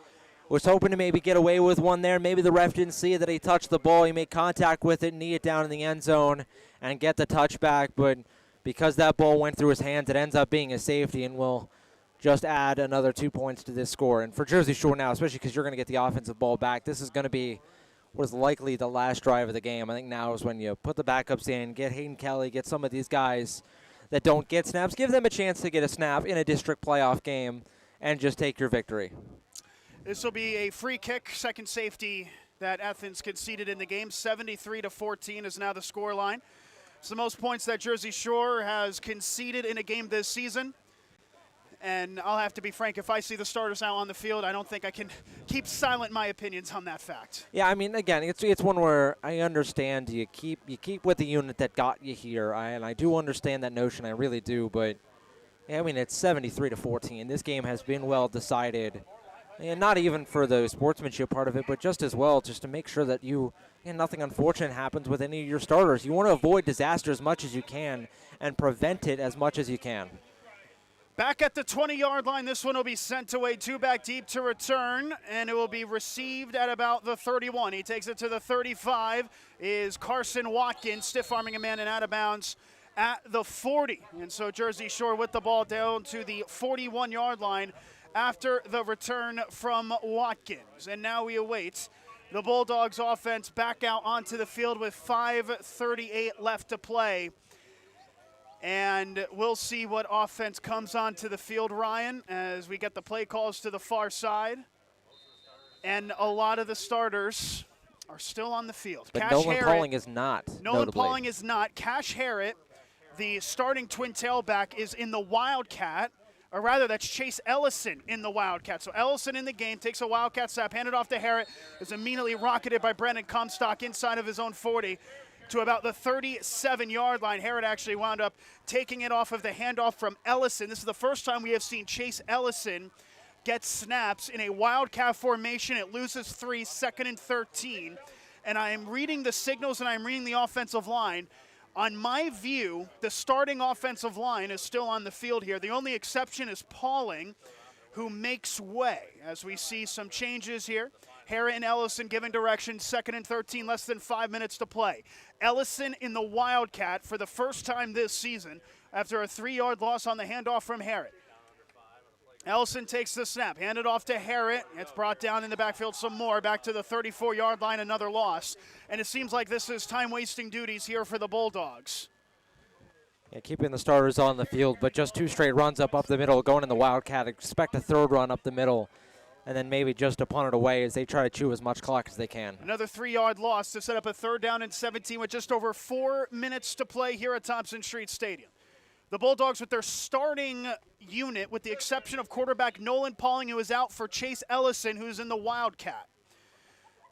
was hoping to maybe get away with one there. Maybe the ref didn't see that he touched the ball. He made contact with it, knee it down in the end zone, and get the touchback, but because that ball went through his hands, it ends up being a safety and will just add another 2 points to this score. And for Jersey Shore now, especially because you're going to get the offensive ball back, this is going to be what is likely the last drive of the game. I think now is when you put the backups in, get Hayden Kelly, get some of these guys that don't get snaps, give them a chance to get a snap in a district playoff game, and just take your victory. This will be a free kick, second safety that Athens conceded in the game. 73-14 is now the scoreline. It's the most points that Jersey Shore has conceded in a game this season. And I'll have to be frank, if I see the starters out on the field, I don't think I can keep silent my opinions on that fact. Yeah, I mean, again, it's one where I understand you keep with the unit that got you here, and I do understand that notion, I really do. But yeah, I mean, it's 73-14. This game has been well decided, and not even for the sportsmanship part of it, but just as well, just to make sure that nothing unfortunate happens with any of your starters. You want to avoid disaster as much as you can and prevent it as much as you can. Back at the 20-yard line, this one will be sent away, 2 back deep to return, and it will be received at about the 31. He takes it to the 35, is Carson Watkins, stiff-arming a man and out of bounds at the 40. And so Jersey Shore with the ball down to the 41-yard line after the return from Watkins. And now we await the Bulldogs offense back out onto the field with 5:38 left to play. And we'll see what offense comes onto the field, Ryan, as we get the play calls to the far side. And a lot of the starters are still on the field. But Cash Nolan Pauling is not. Nolan Pauling is not. Cash Harrett, the starting twin tailback, is in the Wildcat. Or rather, that's Chase Ellison in the Wildcat. So Ellison in the game, takes a Wildcat snap, handed off to Harrett, is immediately rocketed by Brendan Comstock inside of his own 40. To about the 37-yard line. Harrod actually wound up taking it off of the handoff from Ellison. This is the first time we have seen Chase Ellison get snaps in a Wildcat formation. It loses 3, 2nd and 13. And I am reading the signals and I'm reading the offensive line. On my view, the starting offensive line is still on the field here. The only exception is Pauling, who makes way as we see some changes here. Harrod and Ellison giving direction, 2nd and 13, less than 5 minutes to play. Ellison in the Wildcat for the first time this season after a 3-yard loss on the handoff from Harrod. Ellison takes the snap, handed off to Harrett. It's brought down in the backfield some more, back to the 34-yard line, another loss. And it seems like this is time-wasting duties here for the Bulldogs. Yeah, keeping the starters on the field, but just 2 straight runs up the middle, going in the Wildcat. Expect a third run up the middle, and then maybe just to punt it away as they try to chew as much clock as they can. Another 3-yard loss to set up a 3rd down and 17 with just over 4 minutes to play here at Thompson Street Stadium. The Bulldogs with their starting unit, with the exception of quarterback Nolan Pauling, who is out, for Chase Ellison, who's in the Wildcat.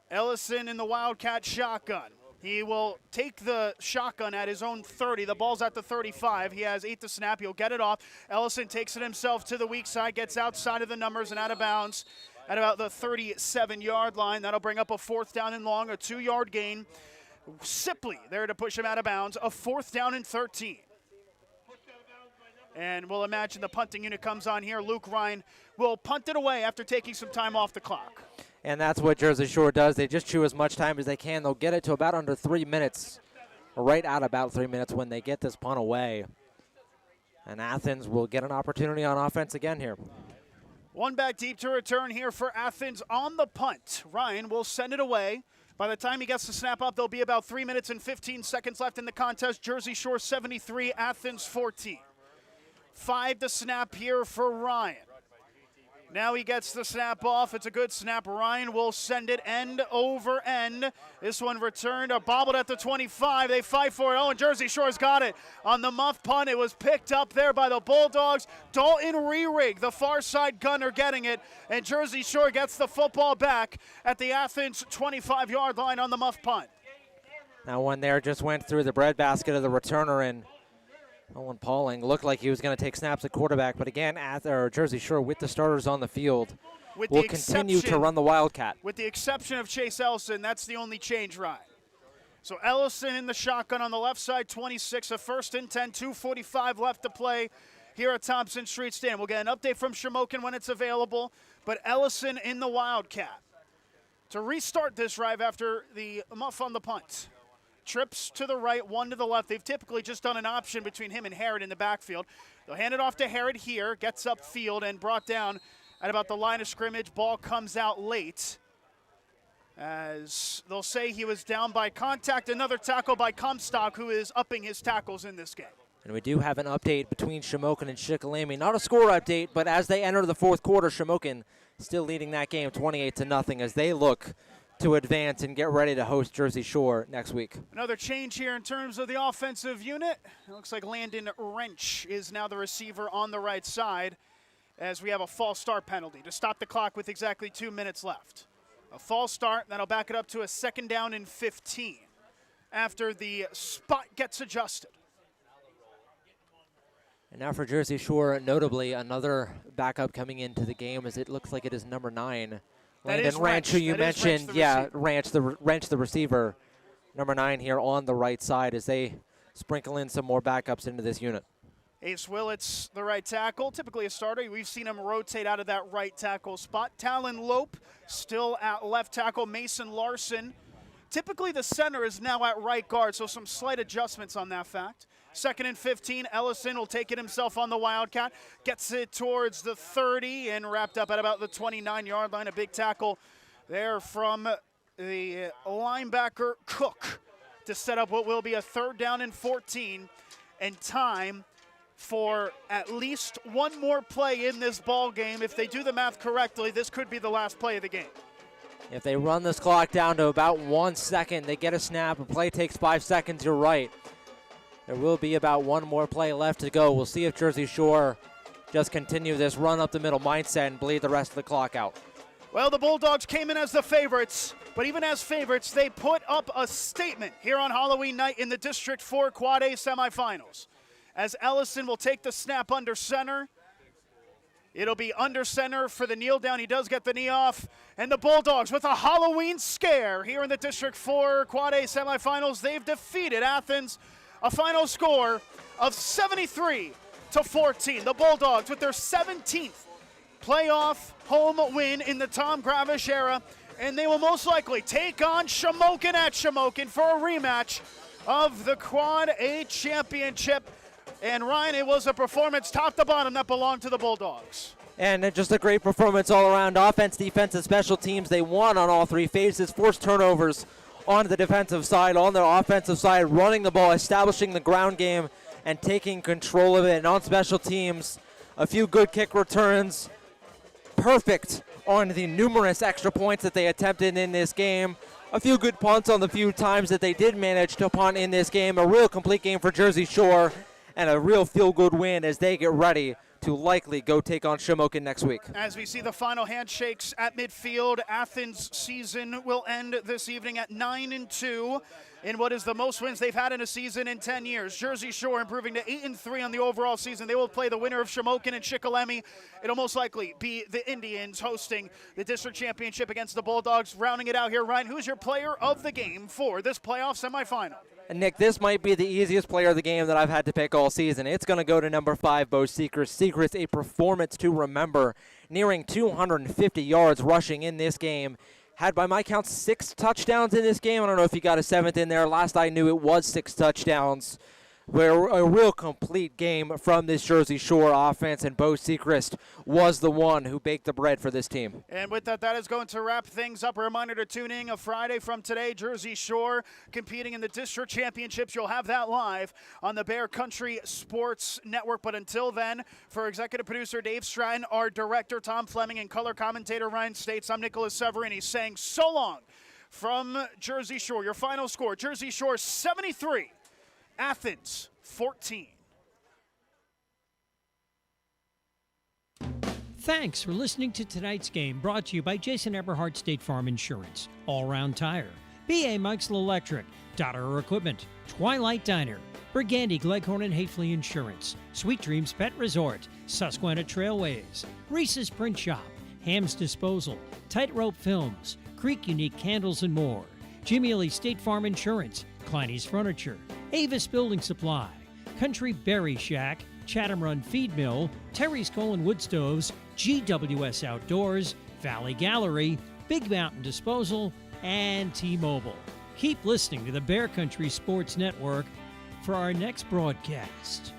Ellison in the Wildcat shotgun. He will take the shotgun at his own 30. The ball's at the 35. He has 8 to snap. He'll get it off. Ellison takes it himself to the weak side, gets outside of the numbers and out of bounds at about the 37-yard line. That'll bring up a 4th down and long, a 2-yard gain. Sipley there to push him out of bounds, a 4th down and 13. And we'll imagine the punting unit comes on here. Luke Ryan will punt it away after taking some time off the clock. And that's what Jersey Shore does. They just chew as much time as they can. They'll get it to about under 3 minutes, or right at about 3 minutes when they get this punt away. And Athens will get an opportunity on offense again here. 1 back deep to return here for Athens on the punt. Ryan will send it away. By the time he gets the snap up, there'll be about 3 minutes and 15 seconds left in the contest. Jersey Shore 73, Athens 14. 5 to snap here for Ryan. Now he gets the snap off. It's a good snap. Ryan will send it end over end. This one returned, bobbled at the 25. They fight for it. Oh, and Jersey Shore's got it on the muff punt. It was picked up there by the Bulldogs. Dalton Rerig, the far side gunner, getting it. And Jersey Shore gets the football back at the Athens 25-yard line on the muff punt. Now one there just went through the breadbasket of the returner, and Owen Pauling looked like he was going to take snaps at quarterback, but again, Jersey Shore with the starters on the field will continue to run the Wildcat. With the exception of Chase Ellison, that's the only change, Ryan. So Ellison in the shotgun on the left side, 26, a 1st and 10, 2:45 left to play here at Thompson Street Stadium. We'll get an update from Shamokin when it's available, but Ellison in the Wildcat to restart this drive after the muff on the punt. Trips to the right, 1 to the left. They've typically just done an option between him and Harrod in the backfield. They'll hand it off to Harrod here, gets upfield and brought down at about the line of scrimmage. Ball comes out late, as they'll say he was down by contact. Another tackle by Comstock, who is upping his tackles in this game. And we do have an update between Shamokin and Shikellamy. Not a score update, but as they enter the 4th quarter, Shamokin still leading that game 28-0 as they look to advance and get ready to host Jersey Shore next week. Another change here in terms of the offensive unit. It looks like Landon Wrench is now the receiver on the right side, as we have a false start penalty to stop the clock with exactly 2 minutes left. A false start, that'll back it up to a 2nd down and 15 after the spot gets adjusted. And now for Jersey Shore, notably another backup coming into the game, as it looks like it is number 9. Landon Wrench, who you mentioned, Wrench the receiver, number 9 here on the right side, as they sprinkle in some more backups into this unit. Ace Willits, the right tackle, typically a starter. We've seen him rotate out of that right tackle spot. Talon Lope still at left tackle. Mason Larson, typically the center, is now at right guard, so some slight adjustments on that fact. 2nd and 15, Ellison will take it himself on the Wildcat, gets it towards the 30 and wrapped up at about the 29-yard line. A big tackle there from the linebacker Cook to set up what will be a 3rd down and 14, and time for at least 1 more play in this ball game. If they do the math correctly, this could be the last play of the game. If they run this clock down to about 1 second, they get a snap, a play takes 5 seconds, you're right. There will be about 1 more play left to go. We'll see if Jersey Shore just continue this run up the middle mindset and bleed the rest of the clock out. Well, the Bulldogs came in as the favorites, but even as favorites, they put up a statement here on Halloween night in the District 4 Quad A semifinals. As Ellison will take the snap under center. It'll be under center for the kneel down. He does get the knee off. And the Bulldogs with a Halloween scare here in the District 4 Quad A semifinals. They've defeated Athens. A final score of 73-14. The Bulldogs with their 17th playoff home win in the Tom Gravish era, and they will most likely take on Shamokin at Shamokin for a rematch of the Quad A championship. And Ryan, it was a performance top to bottom that belonged to the Bulldogs. And just a great performance all around. Offense, defense, and special teams. They won on all three phases. Forced turnovers on the defensive side, on their offensive side, running the ball, establishing the ground game, and taking control of it. And on special teams, a few good kick returns. Perfect on the numerous extra points that they attempted in this game. A few good punts on the few times that they did manage to punt in this game. A real complete game for Jersey Shore, and a real feel-good win as they get ready to likely go take on Shamokin next week. As we see the final handshakes at midfield, Athens' season will end this evening at 9-2 in what is the most wins they've had in a season in 10 years. Jersey Shore improving to 8-3 on the overall season. They will play the winner of Shamokin and Shikellamy. It'll most likely be the Indians hosting the district championship against the Bulldogs. Rounding it out here, Ryan, who's your player of the game for this playoff semifinal? And Nick, this might be the easiest player of the game that I've had to pick all season. It's going to go to number 5, Bo Sechrist. Sechrist, a performance to remember, nearing 250 yards rushing in this game. Had, by my count, 6 touchdowns in this game. I don't know if he got a 7th in there. Last I knew, it was 6 touchdowns. A real complete game from this Jersey Shore offense, and Bo Sechrist was the one who baked the bread for this team. And with that, that is going to wrap things up. A reminder to tune in a Friday from today. Jersey Shore competing in the district championships. You'll have that live on the Bear Country Sports Network. But until then, for executive producer Dave Stratton, our director Tom Fleming, and color commentator Ryan States, I'm Nicolas Severini saying so long from Jersey Shore. Your final score, Jersey Shore 73. Athens, 14. Thanks for listening to tonight's game, brought to you by Jason Eberhardt State Farm Insurance, All Round Tire, B.A. Meixel Electric, Dotter Equipment, Twilight Diner, Burgandy, Gleghorn and Hafley Insurance, Sweet Dreams Pet Resort, Susquehanna Trailways, Reese's Print Shop, Ham's Disposal, Tightrope Films, Creek Unique Candles and more, Jimmy Lee State Farm Insurance, Kleiny's Furniture, Avis Building Supply, Country Berry Shack, Chatham Run Feed Mill, Terry's Coal and Wood Stoves, GWS Outdoors, Valley Gallery, Big Mountain Disposal, and T-Mobile. Keep listening to the Bear Country Sports Network for our next broadcast.